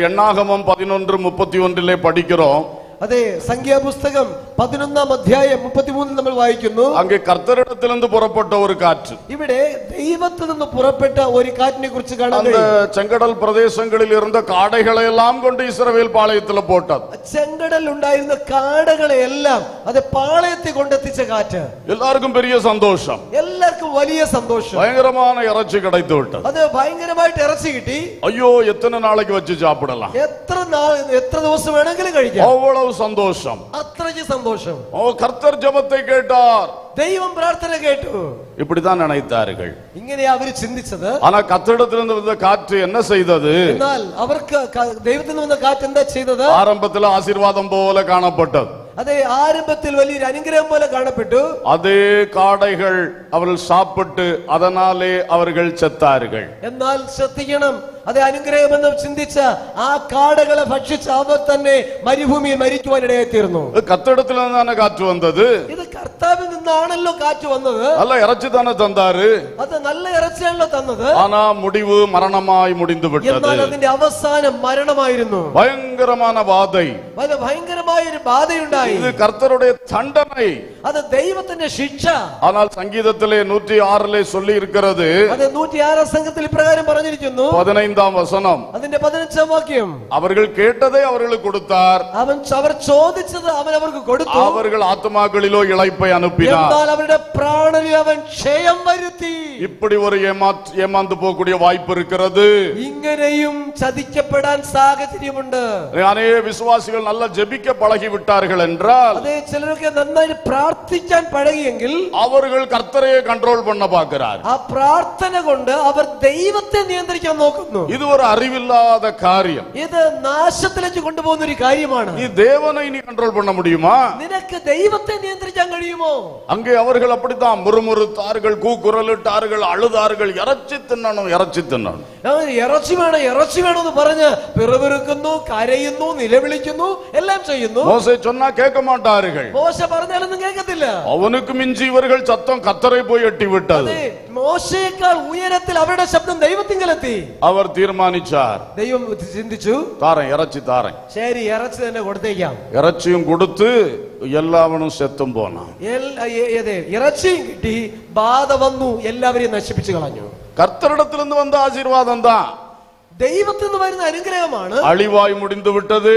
எண்ணாகமம் 11:31 படிக்கிறோம். അതെ സംഖ്യാപുസ്തകം 11-ാം അധ്യായം 33 നമ്മൾ വായിക്കുന്നു. அங்கே கர்த்தரிடத்திலிருந்து புறப்பட்ட ஒரு காற்று. ഇവിടെ ദൈവത്തിൽ നിന്ന് പുറപ്പെട്ട ഒരു കാറ്റിനെ കുറിച്ച് കാണാൻ அந்த செங்கடல் பிரதேசங்களில் இருந்த காடைகளை எல்லாம் கொண்டு இஸ்ரவேல் பாளையத்தில் போட்டது. ചെങ്കടൽ ഉണ്ടായിരുന്ന കാടകളെ എല്ലാം അത് പാളയത്തിൽ കൊണ്ടെത്തിച്ച കാറ്റ്. எல்லாருக்கும் பெரிய சந்தோஷம். എല്ലാവർക്കും വലിയ സന്തോഷം. பயங்கரமான இறைச்சி கிடைத்து விட்டது. അത് ഭയങ്കരമായിട്ട് ഇറച്ചി കിട്ടി. ஐயோ, எத்தனை நாளைக்கு வச்சு சாப்பிடலாம், എത്ര ദിവസം വേണമെങ്കിലും കഴിക്കാം. அவ்வளவு சந்தோஷம். അത്രയ്ക്ക് സന്തോഷം. ஓ, கர்த்தர் ஜெபத்தை கேட்டார். ദൈവം പ്രാർത്ഥന കേട്ടു. இப்படித்தான் நினைத்தார்கள். ഇങ്ങനെയാ അവര് ചിന്തിച്ചത്. ஆனா கர்த்தரிடத்திலிருந்து வந்த காற்று என்ன செய்தது? എന്നാൽ അവർക്ക് ദൈവത്തിൽ നിന്ന് വന്ന കാറ്റ് എന്താ ചെയ്തത്? ஆரம்பத்தில் ஆசீர்வாதம் போல காணப்பட்டது. അതെ ആരംഭത്തിൽ വലിയൊരു അനുഗ്രഹം പോലെ കാണപ്പെട്ടു. அதே காடைகள் அவர்கள் சாப்பிட்டு அதனாலே அவர்கள் செத்தார்கள். എന്നാൽ ശ്രദ്ധിക്കണം, അതെ അനുഗ്രഹമെന്ന് ചിന്തിച്ച ആ കാടകളെ ഭക്ഷിച്ച അവർ തന്നെ മരുഭൂമിയിൽ മരിക്കുവാനിടയായി തീർന്നു. கர்த்தரிடத்தில் தானே காற்று வந்தது. ഇത് കർത്താവിൽ നിന്നാണല്ലോ കാറ്റ് വന്നത്. நல்ல இறைச்சி தானே தந்தாரு. അത് നല്ല ഇറച്ചിയാണല്ലോ തന്നത്. ஆனா முடிவு மரணமாய் முடிந்து விட்டது. എന്നാൽ അതിന്റെ അവസാനം മരണമായിരുന്നു. பயங்கரமான வாதை. ഭയങ്കരമായ ഒരു ബാധയുണ്ടായി. இது கர்த்தருடைய தண்டனை. അത് ദൈവത്തിന്റെ ശിക്ഷ. ஆனால் சங்கீதத்திலே 106 சொல்லி இருக்கிறது. അത് 106 സംഘത്തിൽ ഇപ്രകാരം പറഞ്ഞിരിക്കുന്നു. 15ஆம் வசனம். അതിന്റെ 15-ാം വാക്യം. அவர்கள் கேட்டதை அவர்களுக்கு கொடுத்தார். അവർ ചോദിച്ചത് അവൻ അവർക്ക് കൊടുത്തു. அவர்கள் ஆத்துமாக்களிலோ இளைப்பை அனுப்பினார். வருத்தினார். എന്നാൽ അവരുടെ പ്രാണനിൽ അവൻ ക്ഷയം വരുത്തി. இப்படி ஒரு ஏமாந்து போகக்கூடிய வாய்ப்பு இருக்கிறது. ഇങ്ങനെയും ചതിക്കപ്പെടാൻ സാഹചര്യമുണ്ട്. அநேக விசுவாசிகள் நல்லா ஜெபிக்க பழகி விட்டார்கள் என்றால், അതെ, ചിലരൊക്കെ നന്നായി പ്രാർത്ഥിക്കാൻ പഴകിയെങ്കിൽ அவர்கள் கர்த்தரையே கண்ட்ரோல் பண்ண பார்க்கிறார். ആ പ്രാർത്ഥന കൊണ്ട് അവർ ദൈവത്തെ നിയന്ത്രിക്കാൻ നോക്കുന്നു. இது ஒரு அறிவில்லாத காரியம். ഇത് നാശത്തിലേക്ക് കൊണ്ടുപോകുന്ന ഒരു കാര്യമാണ്. நீ தேவனை நீ கண்ட்ரோல் பண்ண முடியுமா? നിനക്ക് ദൈവത്തെ നിയന്ത്രിക്കാൻ കഴിയുമോ? அங்கே அவர்கள் அப்படித்தான் முறுமுறுத்தார்கள், கூக்குரலிட்டார்கள், அழுதார்கள், இறைச்சி தின்னணும், இறைச்சி தின்னணும். ഇറച്ചി വേണം, ഇറച്ചി വേണമെന്ന് പറഞ്ഞ് പിറുപിറുക്കുന്നു, കരയുന്നു, നിലവിളിക്കുന്നു, എല്ലാം ചെയ്യുന്നു. மோசே சொன்னா கேட்க மாட்டார்கள். മോശ പറഞ്ഞാലൊന്നും കേൾക്കത്തില്ല. அவனுக்கு மிஞ்சி இவர்கள் சத்தம் கர்த்தரை போய் எட்டி விட்டது. അതെ, മോശയേക്കാൾ ഉയരത്തിൽ അവരുടെ ശബ്ദം ദൈവത്തിങ്കലെത്തി. அவர் தீர்மானிச்சார், ദൈവം ചിന്തിച്ചു, தாரேன், இறைச்சி தாரேன். ശരി, ഇറച്ചി തന്നെ കൊടുത്തേക്കാം. இறைச்சியும் கொடுத்து எல்லாவனும் செத்தும் போனான். ഇറച്ചിയും കിട്ടി, ബാധ വന്നു, എല്ലാവരെയും നശിപ്പിച്ചു കളഞ്ഞു. கர்த்தரிடத்திலிருந்து வந்த ஆசீர்வாதம் தான், ദൈവത്തിൽ നിന്ന് വരുന്ന അനുഗ്രഹമാണ്. அழிவாய் முடிந்து விட்டது,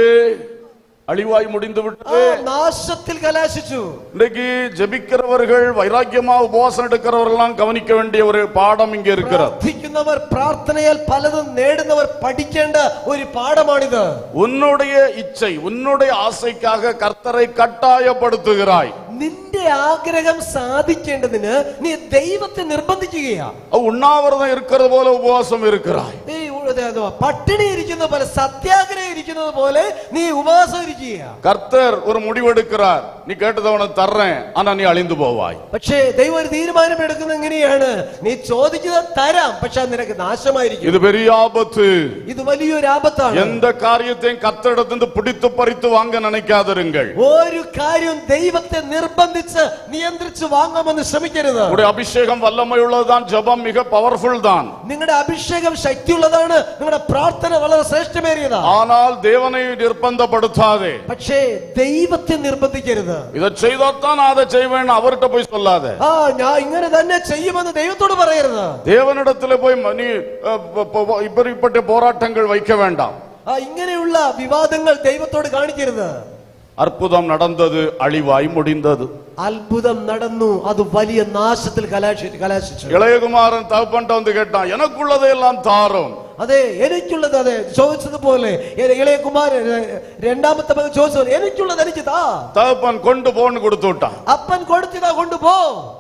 அழிவாய் முடிந்து விட்டது. നാശത്തിൽ കലാശിച്ചു. இன்னைக்கு ஜெபிக்கிறவர்கள், வைராக்கியமா உபவாசம் எடுக்கிறவர்கள் கவனிக்க வேண்டிய ஒரு பாடம் இங்க இருக்கிறது. പ്രാർത്ഥിക്കുന്നവർ, പ്രാർത്ഥനയാൽ പലതും നേടുന്നവർ പഠിക്കേണ്ട ഒരു പാഠമാണിത്. உன்னுடைய இச்சை, உன்னுடைய ஆசைக்காக கர்த்தரை கட்டாயப்படுத்துகிறாய். നിന്റെ ആഗ്രഹം സാധിക്കേണ്ടതിന് നീ ദൈവത്തെ നിർബന്ധിക്കുകയാ. உண்ணாவிரதம் இருக்கிறது போல உபவாசம் இருக்கிறாய். നീ പട്ടിണി ഇരിക്കുന്ന പോലെ, സത്യാഗ്രഹം ഇരിക്കുന്നത് പോലെ നീ ഉപവാസം ഇരിക്കുക. கர்த்தர் ஒரு முடிவெடுக்கிறார், நீ கேட்டதவனை தர்றேன், ஆனா நீ அழிந்து போவாய். പക്ഷേ ദൈവം ഒരു തീരുമാനം എടുക്കുന്നത് എങ്ങനെയാണ്? നീ ചോദിക്കുന്നത് തരാം, പക്ഷെ അത് നിനക്ക് നാശമായിരിക്കും. இது பெரிய ஆபத்து. ഇത് വലിയൊരു ആപത്താണ്. எந்த காரியத்தையும் கர்த்தரிடத்திலிருந்து பிடித்து பறித்து வாங்க நினைக்காதிருங்கள். ഒരു കാര്യം ദൈവത്തെ നിർബന്ധിച്ച് നിയന്ത്രിച്ച് വാങ്ങാമെന്ന് ശ്രമിക്കരുത്. உடைய அபிஷேகம் வல்லமையுள்ளதுதான், ஜெபம் மிக பவர்ஃபுல் தான். നിങ്ങളുടെ അഭിഷേകം ശക്തിയുള്ളതാണ്, നിങ്ങളുടെ പ്രാർത്ഥന വളരെ ശ്രേഷ്ഠമേറിയതാണ്. ஆனால் தேவனை நிர்பந்தப்படுத்தாதே. പക്ഷേ ദൈവത്തെ നിർബന്ധിക്കരുത്. இதை செய்தாத்தான் அதை செய்வேன் அவர்கிட்ட போய் சொல்லாத. ഞാൻ ഇങ്ങനെ തന്നെ ചെയ്യുമെന്ന് ദൈവത്തോട് പറയരുത്. தேவனிடத்தில் போய் நீ இப்படிப்பட்ட போராட்டங்கள் வைக்க வேண்டாம். ഇങ്ങനെയുള്ള വിവാദങ്ങൾ ദൈവത്തോട് കാണിക്കരുത്. அற்புதம் நடந்தது, அழிவாய் முடிந்தது. അത്ഭുതം നടന്നു, അത് വലിയ നാശത്തിൽ കലാശിച്ചു. இளையகுமாரன் தகப்பன்ட்ட வந்து கேட்டான், எனக்குள்ளதையெல்லாம் தாரும். അതെ, എനിക്കുള്ളത്, അതെ, ചോദിച്ചതുപോലെ ഇളയ കുമാരൻ രണ്ടാമത്തെ മകൻ ചോദിച്ചത്, എനിക്കുള്ളത് എനിക്ക് താ. தகப்பன் கொண்டு போன்னு கொடுத்து விட்டான். അപ്പൻ കൊടുത്തതാ, കൊണ്ടുപോ.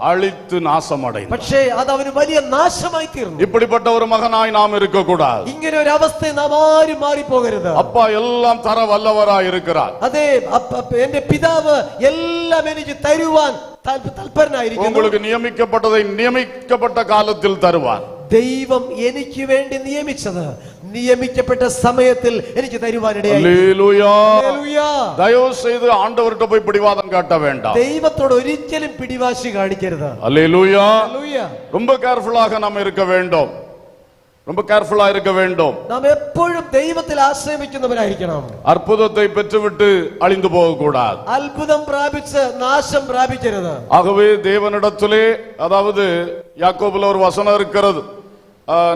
அழித்து நாசமடைந்தான். പക്ഷേ അത് അവന് വലിയ നാശമായി തീർന്നു. இப்படிப்பட்ட ஒரு மகனாய் நாம் இருக்க கூடாது. ഇങ്ങനെ ഒരു അവസ്ഥ നാം ആരും മാറിപ്പോകരുത്. அப்பா எல்லாம் தர வல்லவராய் இருக்கிறார். അതെ, എന്റെ പിതാവ് എല്ലാം എനിക്ക് തരുവാൻ തൽപരനായിരിക്കുന്നു. உங்களுக்கு நியமிக்கப்பட்டதை நியமிக்கப்பட்ட காலத்தில் தருவார். ദൈവം എനിക്ക് വേണ്ടി നിയമിച്ചത് നിയമിക്കപ്പെട്ട സമയത്തിൽ എനിക്ക് തരുവാനിടയായി. ഹല്ലേലൂയ. ദയവ് ചെയ്ത് ആണ്ടവர்கிட்ட പോയി പിടിവാദം കാട്ട വേണ്ട. ദൈവത്തോട് ഒരിക്കലും പിടിവാശി കാണിക്കരുത്. ഹല്ലേലൂയ. ரொம்ப கேர்ஃபுல்லாக நாம் இருக்க வேண்டும். ரொம்ப கேர்ஃபுல்லா இருக்க வேண்டும். നാം എപ്പോഴും ദൈവത്തിൽ ആശ്രയിക്കുന്നവരായിരിക്കണം. அற்புதத்தை பெற்றுவிட்டு அழிந்து போக கூடாது. അത്ഭുതം പ്രാപിച്ച് നാശം പ്രാപിക്കരുത്. ஆகவே தேவனிடத்திலே, அதாவது யாக்கோபுல ஒரு வசனம் இருக்கிறது,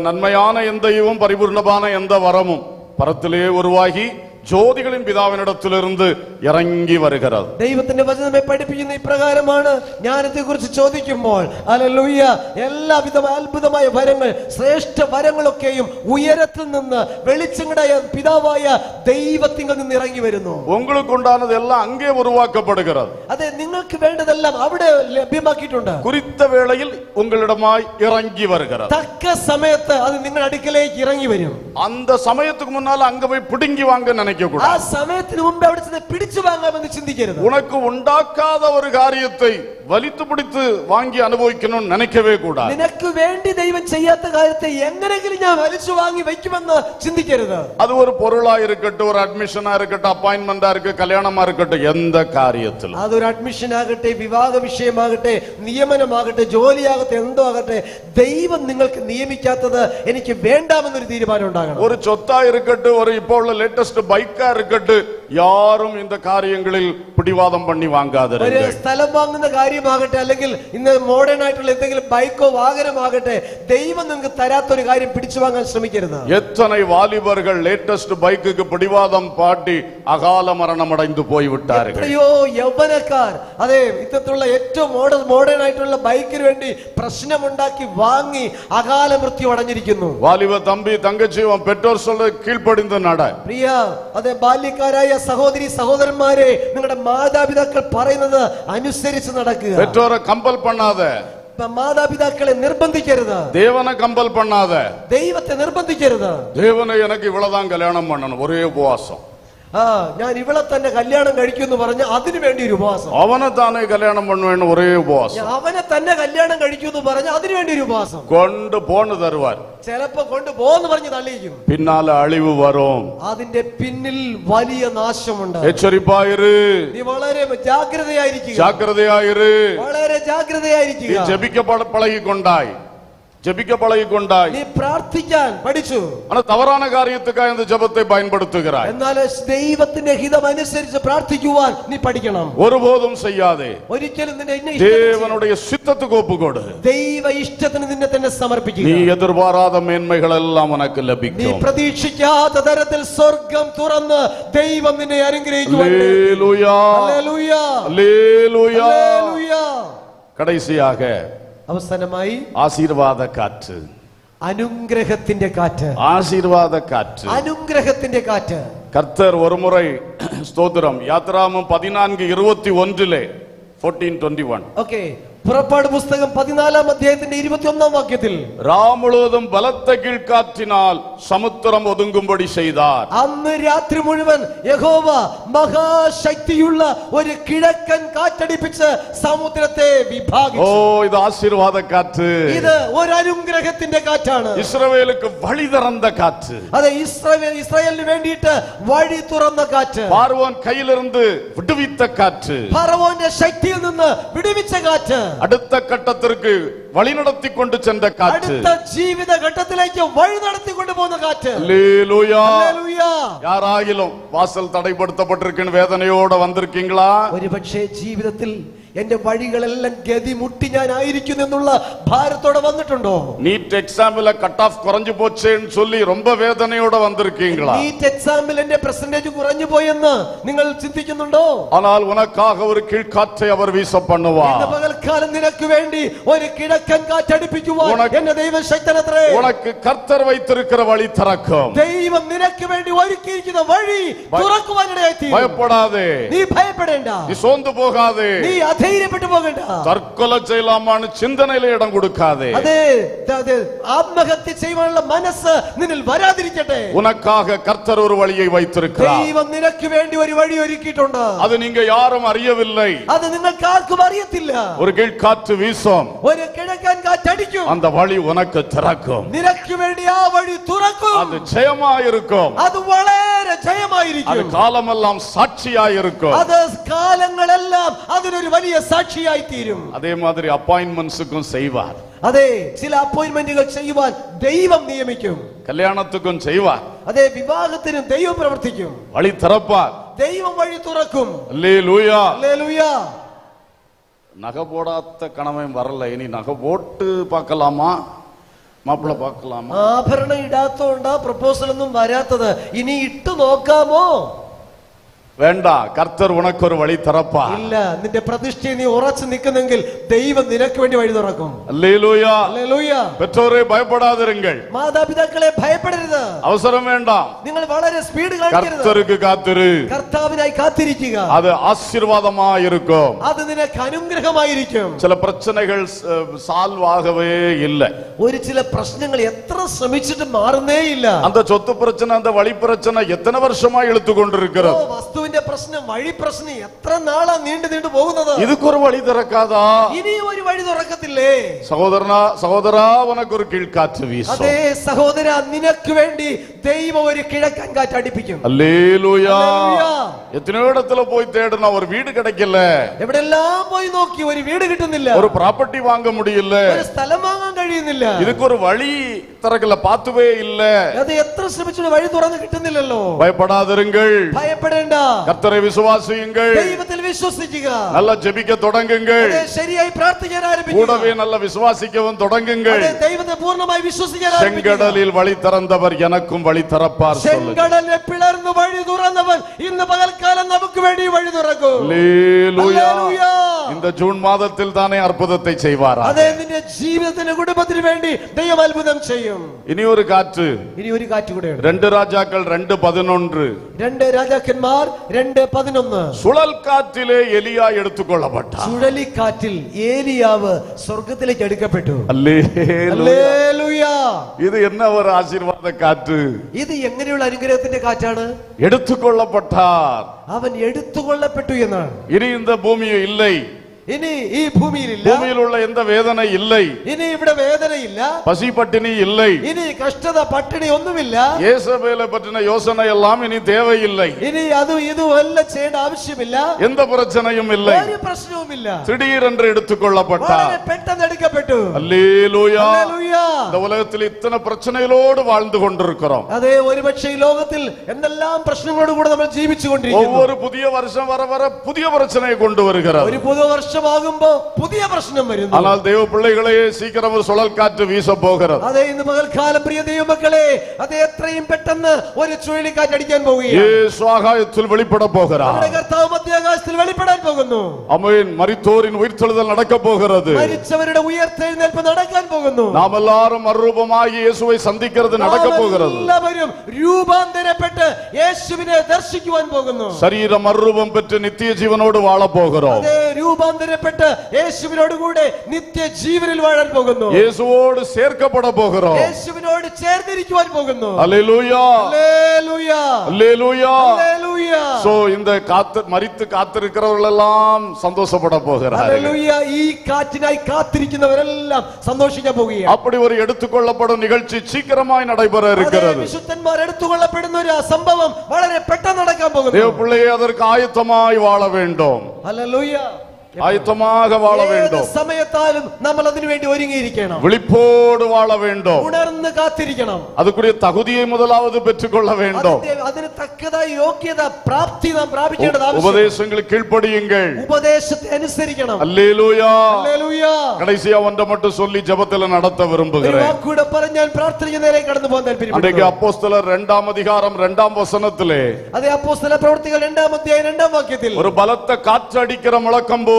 நன்மையான எந்த ஈவும் பரிபூர்ணமான எந்த வரமும் பரத்திலே உருவாகி ஜோதிகளின் പിതാവിനിടത്തിലിருந்து ഇറങ്ങി വരുகிறது. ദൈവത്തിന്റെ വചനം നമ്മെ പഠിപ്പിക്കുന്ന ഇപ്രകാരമാണ്. ജ്ഞാനത്തെ കുറിച്ച് ചോദിക്കുമ്പോൾ ഹല്ലേലൂയ, എല്ലാവിധമായ അത്ഭുതമായ വരങ്ങൾ, ശ്രേഷ്ഠ വരങ്ങളൊക്കെയും ഉയരത്തിൽ നിന്ന് വെളിച്ചങ്ങളുടെ പിതാവായ ദൈവത്തിങ്കിൽ നിന്ന് ഇറങ്ങി വരുന്നു. உங்களுக்கு உண்டானது எல்லாம் அங்கே உருவாக்கப்படுகிறது. അതെ, നിങ്ങൾക്ക് വേണ്ടതെല്ലാം അവിടെ ലഭ്യമാക്കിയിട്ടുണ്ട്. குறித்த வேளையில் உங்களிடமாய் இறங்கி வருகிறது. തക്ക സമയത്ത് അത് നിങ്ങളുടെ അടുക്കലേക്ക് ഇറങ്ങി വരും. அந்த சமயத்துக்கு முன்னால அங்க போய் பிடுங்கி வாங்க நினைக்க கூடாது. ആ സമയത്തിന് മുമ്പ് അവിടെ ചെന്ന് പിടിച്ചു വാങ്ങാമെന്ന് ചിന്തിക്കരുത്. உனக்கு உண்டாக்காத ஒரு காரியத்தை വലിച്ചു പിടിച്ച് വാങ്ങി അനുഭവിക്കണം நினைக்கவே கூடாது. നിനക്ക് വേണ്ടി ദൈവം ചെയ്യാത്ത കാര്യത്തെ എങ്ങനെയെങ്കിലും ഞാൻ വലിച്ചു വാങ്ങി വയ്ക്കുമെന്ന് ചിന്തിക്കരുത്. அது ஒரு பொருளா இருக்கட்டும், ஒரு அட்மிஷனா இருக்கட்டும், அப்பாயின்மெண்டா இருக்கு, கல்யாணமா இருக்கட்டும், எந்த காரியத்தில் അതൊരു അഡ്മിഷൻ ആകട്ടെ, വിവാഹ വിഷയമാകട്ടെ, നിയമനമാകട്ടെ, ജോലിയാകട്ടെ, എന്തോ ആകട്ടെ, ദൈവം നിങ്ങൾക്ക് നിയമിക്കാത്തത് എനിക്ക് വേണ്ടാമെന്നൊരു തീരുമാനം ഉണ്ടാകണം. ஒரு சொத்தா இருக்கட்டும், ஒரு இப்போ உள்ள லேட்டஸ்ட் பைக்கா இருக்கட்டும், யாரும் இந்த காரியங்களில் பிடிவாதம் பண்ணி ഒരു வாங்காதீர்கள். സ്ഥലം വാങ്ങുന്ന കാര്യമാകട്ടെ, അല്ലെങ്കിൽ ഇന്ന് മോഡേൺ ആയിട്ടുള്ള എന്തെങ്കിലും ബൈക്കോ വാഹനമാകട്ടെ, ദൈവം നിങ്ങൾക്ക് തരാത്തൊരു കാര്യം പിടിച്ചു വാങ്ങാൻ ശ്രമിക്കരുത്. எத்தனை வாலிபர்கள் லேட்டஸ்ட் பைக்குக்கு பிடிவாதம் பாட்டி அகால மரணம் அடைந்து போய்விட்டார்கள். എത്രയോ യൗവനക്കാർ അതെ ഇത്തരത്തിലുള്ള ഏറ്റവും മോഡേൺ ആയിട്ടുള്ള ബൈക്കിന് വേണ്ടി പ്രശ്നമുണ്ടാക്കി വാങ്ങി അകാല മൃത്യു അടഞ്ഞിരിക്കുന്നു. வாலிப தம்பி தங்கச்சி உன் பெற்றோர் சொல்ல கீழ்ப்படிந்து நட. പ്രിയ അതെ ബാല്യക്കാരായ സഹോദരി സഹോദരന്മാരെ, നിങ്ങളുടെ മാതാപിതാക്കൾ പറയുന്നത് അനുസരിച്ച് നടക്കുക. பெற்றோரை கம்பல் பண்ணாத, മാതാപിതാക്കളെ നിർബന്ധിക്കരുത്. தேவனை கம்பல் பண்ணாத. ദൈവത്തെ നിർബന്ധിക്കരുത്. தேவனை எனக்கு இவ்வளவுதான் கல்யாணம் பண்ணணும், ஒரே உபவாசம். ഞാൻ ഇവളെ തന്നെ കല്യാണം കഴിക്കുമെന്ന് പറഞ്ഞ് അതിനു വേണ്ടി ഒരു ഉപവാസം. அவனை தானே கல்யாணம் பண்ணுவேன்னு ஒரே உபவாசம். അവനെ തന്നെ കല്യാണം കഴിക്കുമെന്ന് പറഞ്ഞ് അതിനു വേണ്ടി ഒരു ഉപവാസം. கொண்டு போன்னு தருவார், ചിലപ്പോ കൊണ്ടുപോന്ന് പറഞ്ഞ് തള്ളിയിരിക്കും. பின்னால அழிவு வரும். അതിന്റെ പിന്നിൽ വലിയ നാശമുണ്ട്. எச்சரிப்பாயிரு, നീ വളരെ ജാഗ്രതയായിരിക്കുക. ஜாக்கிரதையாயிரு. വളരെ நீ ജാഗ്രതയായിരിക്കുക. ஜெபிக்க பழகி கொண்டாய், ஜெபிக்க பழகி கொண்டாய். നീ പ്രാർത്ഥിക്കാൻ പഠിച്ചു. ஆனா தவறான காரியத்துக்காக இந்த ஜெபத்தை பயன்படுத்துகிறாய். എന്നാൽ ദൈവത്തിന്റെ ഹിതം അനുസരിച്ച് പ്രാർത്ഥിക്കുവാൻ നീ പഠിക്കണം. ஒருபோதும் செய்யாதே. ഒരിക്കലും നിന്നെ தேவனுடைய சித்தத்துக்கு ஒப்புக்கொடு. ദൈവ ഇഷ്ടത്തിന് നിന്നെ തന്നെ സമർപ്പിക്കുക. நீ எதிர்பாராத மேன்மைகள் எல்லாம் உனக்கு നീ ലഭിക്കും. പ്രതീക്ഷിക്കാത്ത തരത്തിൽ സ്വർഗം തുറന്ന് ദൈവം നിന്നെ അനുഗ്രഹിക്കും. அல்லேலூயா, ഹല്ലേലൂയ, அல்லேலூயா. ഹല്ലേലൂയ. கடைசியாக അവസാനമായി ஆசீர்வாத காற்று, അനുഗ്രഹത്തിന്റെ കാറ്റ്. ஆசீர்வாத காற்று. അനുഗ്രഹത്തിന്റെ കാറ്റ്. கர்த்தர் ஒருமுறை ஸ்தோத்திரம் யாத்ராமம் 14:21 14:21 ഓക്കേ, പുറപ്പാട് പുസ്തകം 14-ാം അധ്യായത്തിന്റെ 21-ാം വാക്യത്തിൽ ராமுழுவதும் பலத்த கீழ்காற்றினால் சமுத்திரம் ஒதுங்கும்படி செய்தார். അന്ന് രാത്രി മുഴുവൻ യഹോവ മഹാശക്തിയുള്ള ഒരു കിഴക്കൻ കാറ്റടിപ്പിച്ച് സമുദ്രത്തെ വിഭാഗിച്ചു. ஓ, இது ஆசீர்வாத காற்று. ഇത് ഒരു അനുഗ്രഹത്തിന്റെ കാറ്റാണ്. இஸ்ரவேலுக்கு வழி திறந்த காற்று. അതെ, ഇസ്രായേലിന് വേണ്ടിയിട്ട് വഴി തുറന്ന കാറ്റ്. பார்வோன் கையிலிருந்து விடுவித்த காற்று. ഫറവോന്റെ ശക്തിയിൽ നിന്ന് വിടുവിച്ച കാറ്റ്. அடுத்த கட்டத்திற்கு வழி நடத்தி கொண்டு சென்ற காற்று. അടുത്ത ജീവിത ഘട്ടത്തിലേക്ക് വഴി നടത്തി കൊണ്ടുപോകുന്ന കാറ്റ്. அல்லேலூயா. ഹല്ലേലൂയ. யாராகிலும் வாசல் தடைப்படுத்தப்பட்டிருக்கின்ற வேதனையோட வந்திருக்கீங்களா? ഒരുപക്ഷേ ജീവിതത്തിൽ എന്റെ വഴികളെല്ലാം ഗതി മുട്ടി ഞാൻ ആയിരിക്കുന്നു എന്നുള്ള ഭാരത്തോടെ വന്നിട്ടുണ്ടോ? நீட் எக்ஸாம்ல கட் ஆஃப் குறைஞ்சு போச்சேன்னு சொல்லி ரொம்ப வேதனையோட வந்திருக்கீங்களா? നീറ്റ് എക്സാമിൽ എന്റെ പെർസെന്റേജ് കുറഞ്ഞു പോയെന്ന് നിങ്ങൾ ചിന്തിക്കുന്നുണ്ടോ? ஆனால் உனக்காக ஒரு கீழ்காற்றை அவர் வீச பண்ணுவார். ഇന്ന് പകൽക്കാലം നിനക്ക് വേണ്ടി ഒരു കിഴക്കൻ കാറ്റടിപ്പിക്കുവാൻ എന്റെ ദൈവം ശക്തനത്രേ. உனக்கு கர்த்தர் வைத்திருக்கிற வழி திறக்கும். ദൈവം നിനക്ക് വേണ്ടി ഒരുക്കിയിരിക്കുന്ന വഴി തുറക്കുവാനിടയായി. பயப்படாதே, നീ ഭയപ്പെടേണ്ട. நீ சோர்ந்து போகாதே, നീ ധൈര്യപ്പെട്ടു പോകണ്ട. தற்கொலை செய்யலாமான்னு சிந்தனையில இடம் கொடுக்காதே. അതെ, ആത്മഹത്യ ചെയ്യുവാനുള്ള മനസ്സ് നിന്നിൽ വരാതിരിക്കട്ടെ. உனக்காக கர்த்தர் ஒரு வழியை வைத்திருக்கிறார். ദൈവം നിനക്ക് വേണ്ടി ഒരു വഴി ഒരുക്കിയിട്ടുണ്ട്. அது நீங்க யாரும் அறியவில்லை. അത് നിങ്ങൾക്ക് ആർക്കും അറിയത്തില്ല. ஒரு கீழ்காற்று வீசும், ഒരു കിഴക്കൻ കാറ്റടിക്കും. அந்த വഴി உனக்கு திறக்கும். നിനക്ക് വേണ്ടി ആ വഴി തുറക്കും. அது ஜெயமாயிருக்கும். അത് വളരെ அது ജയമായിരിക്കും. காலமெல்லாம் சாட்சியாயிருக்கும். അത് കാലങ്ങളെല്ലാം അതിനൊരു വലിയ സാക്ഷിയായി തീരും. அதே மாதிரி அப்பாயின்மெண்ட்ஸுக்கும் செய்வார், അതെ, ചില അപ്പോയിന്റ്മെന്റുകൾ ചെയ്യുവാൻ ദൈവം നിയമിക്കും. கல்யாணத்துக்கும் செய்வார், അതെ, വിവാഹത്തിനും ദൈവം പ്രവർത്തിക്കും. வழி திறப்பார். ദൈവം വഴി തുറക്കും. அல்லேலூயா. ഹല്ലേലൂയ. நகை போடாத கணவன் வரல, இனி நகை போட்டு பார்க்கலாமா, மாப்பிள்ளை பார்க்கலாமா? ആഭരണം ഇടാത്തോണ്ടാ പ്രപ്പോസൽ ഒന്നും വരാത്തത്. ഇനി ഇട്ടു നോക്കാമോ? வேண்டாம், கர்த்தர் உனக்கு ஒரு வழி திறப்பார். ഇല്ല, നിന്റെ പ്രതിഷ്ഠയിൽ നീ ഉറച്ചു നിൽക്കുന്നെങ്കിൽ ദൈവം നിനക്ക് വേണ്ടി വഴി തുറക്കും. அல்லேலூயா. ഹല്ലേലൂയ. பெற்றோரை பயப்படாதிருங்கள், മാതാപിതാക്കളെ ഭയപ്പെടരുത്. அவசரம் வேண்டாம். നിങ്ങൾ വളരെ സ്പീഡ് കാണിക്കരുത്. கர்த்தருக்கு காத்திரு, കർത്താവിനായി കാത്തിരിക്കുക. அது ஆசீர்வாதமா இருக்கும். അത് നിനക്ക് അനുഗ്രഹമായിരിക്കും. சில பிரச்சனைகள் சால்வ் ஆகவே இல்லை. ഒരു ചില പ്രശ്നങ്ങൾ എത്ര ശ്രമിച്ചിട്ട് മാറുന്നേ ഇല്ല. அந்த சொத்து பிரச்சனை, அந்த வழி பிரச்சனை எத்தனை வருஷமா இழுத்து கொண்டிருக்கிறது. വസ്തുവിന്റെ പ്രശ്നം, വഴി പ്രശ്നം എത്ര നാളാ നീണ്ടു പോകുന്നത്. இதுக்கு ஒரு வழி திறக்காதா? ഇനി ഒരു വഴി തുറക്കത്തില്ലേ? சகோதரா உனக்கு ஒரு கீழ்காற்று வீசும். അതേ സഹോദര, നിനക്ക് വേണ്ടി ദൈവം ഒരു കിഴക്കൻ കാറ്റ് അടിപ്പിക്കും. அல்லேலூயா. எத்தனையோ இடத்துல போய் தேடுனா ஒரு வீடு கிடைக்கல, എവിടെല്ലാം പോയി നോക്കി ഒരു വീട് കിട്ടുന്നില്ല, ஒரு ப்ராப்பர்ட்டி வாங்க முடியல. ഒരു സ്ഥലം വാങ്ങാൻ കഴിയുന്നില്ല. இதுக்கு ஒரு வழி திறக்கல, பார்த்துவே இல்ல. അത് എത്ര ശ്രമിച്ചിട്ട് വഴി തുറന്ന് കിട്ടുന്നില്ലല്ലോ. பயப்படாதிருங்கள், ഭയപ്പെടേണ്ട, கர்த்தரை விசுவாசியுங்கள், ദൈവത്തിൽ വിശ്വസിക്കുക, நல்லா ஜெபிக்க தொடங்குங்கள், അതെ, ശരിയായി പ്രാർത്ഥിക്കാൻ ആരംഭിക്കുക, கூடவே நல்ல விசுவாசிக்கவும் தொடங்குங்கள். അതെ, ദൈവത്തെ പൂർണ്ണമായി വിശ്വസിക്കാൻ ആരംഭിക്കുക. செங்கடலில் வழி திறந்தவர் எனக்கும் வழி திறப்பார். ചെങ്കടലിനെ പിളർന്ന് വഴി തുറന്നവൻ ഇന്ന് പകൽക്കാലം നമുക്ക് വേണ്ടി വഴി തുറക്കും. அல்லேலூயா. ഹല്ലേലൂയ. இந்த ஜூன் மாதத்தில் தானே அற்புதத்தை செய்வாரா? അതെ, നിന്റെ ജീവിതത്തിന് കുടുംബത്തിന് വേണ്ടി ദൈവം അത്ഭുതം ചെയ്യും. இனி ஒரு காற்று. ഇനി ഒരു കാറ്റ് കൂടെയുണ്ട്. 2 ராஜாக்கள் 2:11. 2 രാജാക്കന്മാർ 2:11. சுழல் காற்றிலே எலியா எடுத்துக்கொள்ளப்பட்டார். ചുഴലിക്കാറ്റിൽ ഏലിയാവ് സ്വർഗ്ഗത്തിലേക്ക് എടുക്കപ്പെട്ടു. அல்லேலூயா. ഹല്ലേലൂയ. இது என்ன ஒரு ஆசீர்வாத காற்று! ഇത് എങ്ങനെയുള്ള അനുഗ്രഹത്തിന്റെ കാറ്റാണ്? எடுத்துக்கொள்ளப்பட்டார். അവൻ എടുത്തുകൊള്ളപ്പെട്ടു എന്നാണ്. இனி இந்த பூமி இல்லை, ഇനി ഈ ഭൂമിയിലില്ല, பூமியில் உள்ள எந்த வேதனை இல்லை, ഇനി ഇവിടെ വേദനയില്ല, பசி பட்டினி இல்லை, ഇനി കഷ്ടത പട്ടിണി ഒന്നുമില്ല, இயேசபேலை பற்றின யோசனை எல்லாம் இனி தேவையில்லை, ഇനി അതും ഇതും എല്ലാം ചെയ്യേണ്ട ആവശ്യമില്ല, எந்த பிரச்சனையும் இல்லை. ഒരു പ്രശ്നവുമില്ല. திடீரென்று எடுத்துக்கொள்ளப்பட்டார். വളരെ പെട്ടെന്ന് എടുക്കപ്പെട്ടു. அல்லேலூயா. ഹല്ലേലൂയ. இந்த உலகத்தில் இத்தனை பிரச்சனைகளோடு வாழ்ந்து கொண்டிருக்கிறோம். അതെ, ഒരുപക്ഷെ ഈ ലോകത്തിൽ എന്തെല്ലാം പ്രശ്നങ്ങളോട് കൂടെ നമ്മൾ ജീവിച്ചുകൊണ്ടിരിക്കുന്നു. ஒவ்வொரு புதிய வருஷம் வர வர புதிய பிரச்சனையை கொண்டு வருகிறது. ഒരു പുതുവർഷമാകുമ്പോ പുതിയ പ്രശ്നം വരുന്നു. ஆனால் தேவ பிள்ளைகளே, சீக்கிரம் ஒரு சுழல் காற்று வீச போகிறது. അതെ, ഇന്ന് പകൽക്കാലം പ്രിയ ദൈവമക്കളെ, അത് എത്രയും പെട്ടെന്ന് ഒരു ചുഴലിക്കാറ്റ് അടിക്കാൻ പോവുകയാണ്. இயேசு ஆகாயத்தில் வெளிப்பட போகிறார். നമ്മുടെ കർത്താവ് മധ്യാകാശത്തിൽ വെളിപ്പെടാൻ പോകുന്നു. ஆமென். மரித்தோரின் உயிர்த்தெழுதல் நடக்க போகிறது. മരിച്ചവരുടെ ഉയർത്തെഴുന്നേൽപ്പ് നടക്കാൻ പോകുന്നു. நாம் எல்லாரும் மறுரூபமாகி இயேசுவை சந்திக்கிறது நடக்க போகிறது. എല്ലാവരും രൂപാന്തരപ്പെട്ട് യേശുവിനെ ദർശിക്കുവാൻ പോകുന്നു. சரீரம் மறுரூபம் பெற்று நித்திய ஜீவனோடு வாழ போகிறோம். അതെ, രൂപാന്തരപ്പെട്ട് യേശുവിനോട് കൂടെ നിത്യജീവനിൽ വാഴാൻ പോകുന്നു. இயேசுவோடு சேர்க்கப்பட போகிறோம். യേശുവിനോട് ചേർന്നിരിക്കുവാൻ പോകുന്നു. அல்லேலூயா. ഹല്ലേലൂയ. அல்லேலூயா. ഹല്ലേലൂയ. சோ இந்த மரித்து காத்திருக்கிறவர்கள் எல்லாம் சந்தோஷப்பட போகிறார்கள். ഹല്ലേലൂയ. ഈ കാറ്റിനായി കാത്തിരിക്കുന്നവരെല്ലാം സന്തോഷിക്കാൻ പോവുകയാണ്. அப்படி ஒரு எடுத்துக்கொள்ளப்படும் நிகழ்ச்சி சீக்கிரமாய் நடைபெற இருக்கிறது. വിശുദ്ധന്മാർ എടുത്തുകൊള്ളപ്പെടുന്ന ഒരു സംഭവം വളരെ പെട്ടെന്ന് നടക്കാൻ പോകുന്നു. தேவ பிள்ளையே, அதற்கு ஆயத்தமாய் வாழ வேண்டும். ഹല്ലേലൂയ. ஆயத்தமாக வாழ வேண்டும். സമയത്താലും നമ്മൾ അതിനു വേണ്ടി ഒരുങ്ങിയിരിക്കണം. விழிப்போடு வாழ வேண்டும். ഉണർന്ന് കാത്തിരിക്കണം. அதுக்குரிய தகுதியை முதலாவது பெற்றுக்கொள்ள வேண்டும். അതിന് തക്കതായ യോഗ്യത, പ്രാപ്തി നാം പ്രാപിക്കേണ്ടത് ആവശ്യമാണ്. உபதேசங்களுக்கு கீழ்ப்படியுங்கள். ഉപദേശത്തെ അനുസരിക്കണം. அல்லேலூயா. ഹല്ലേലൂയ. கடைசியா ஒன்றை மட்டும் சொல்லி ஜெபத்துல நடத்த ഒരു விரும்புகிறேன். വാക്കുകൂടെ പറഞ്ഞ് ഞാൻ പ്രാർത്ഥനയ്ക്ക് നേരെ കടന്നു പോകാൻ താല്പര്യപ്പെടുന്നു. அன்றைக்கு அப்போஸ்தலர் 2ஆம் அதிகாரம் 2ஆம் வசனத்திலே അതേ, അപ്പോസ്തല പ്രവൃത്തികൾ 2-ാം അധ്യായം 2-ാം വാക്യത്തിൽ ஒரு பலத்த காற்றடிக்கிற முழக்கம் போல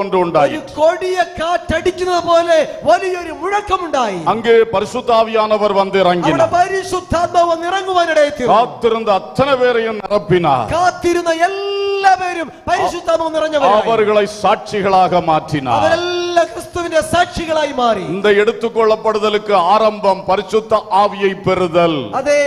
ஒன்று உண்டாയി. ഒരു കൊടിയ കാറ്റടിക്കുന്നത് പോലെ വലിയൊരു മുഴക്കമുണ്ടായി. அங்கே பரிசுத்தாவியானவர் வந்து അവിടെ இறங்கினார். പരിശുദ്ധാത്മാവ് ഇറങ്ങുവാനിടയെത്തി. காத்திருந்த அத்தனை பேரையும் நிரப்பினார். കാത്തിരുന്ന എല്ലാവരും പരിശുദ്ധാത്മാവ് നിറഞ്ഞവരായി. அவர்களை சாட்சிகளாக மாற்றினார். അവരെല്ലാം ക്രിസ്തുവിന്റെ സാക്ഷികളായി മാറി. இந்த எடுத்துக்கொள்ளப்படுதலுக்கு ஆரம்பம் பரிசுத்த ஆவியை பெறுதல். അതെ,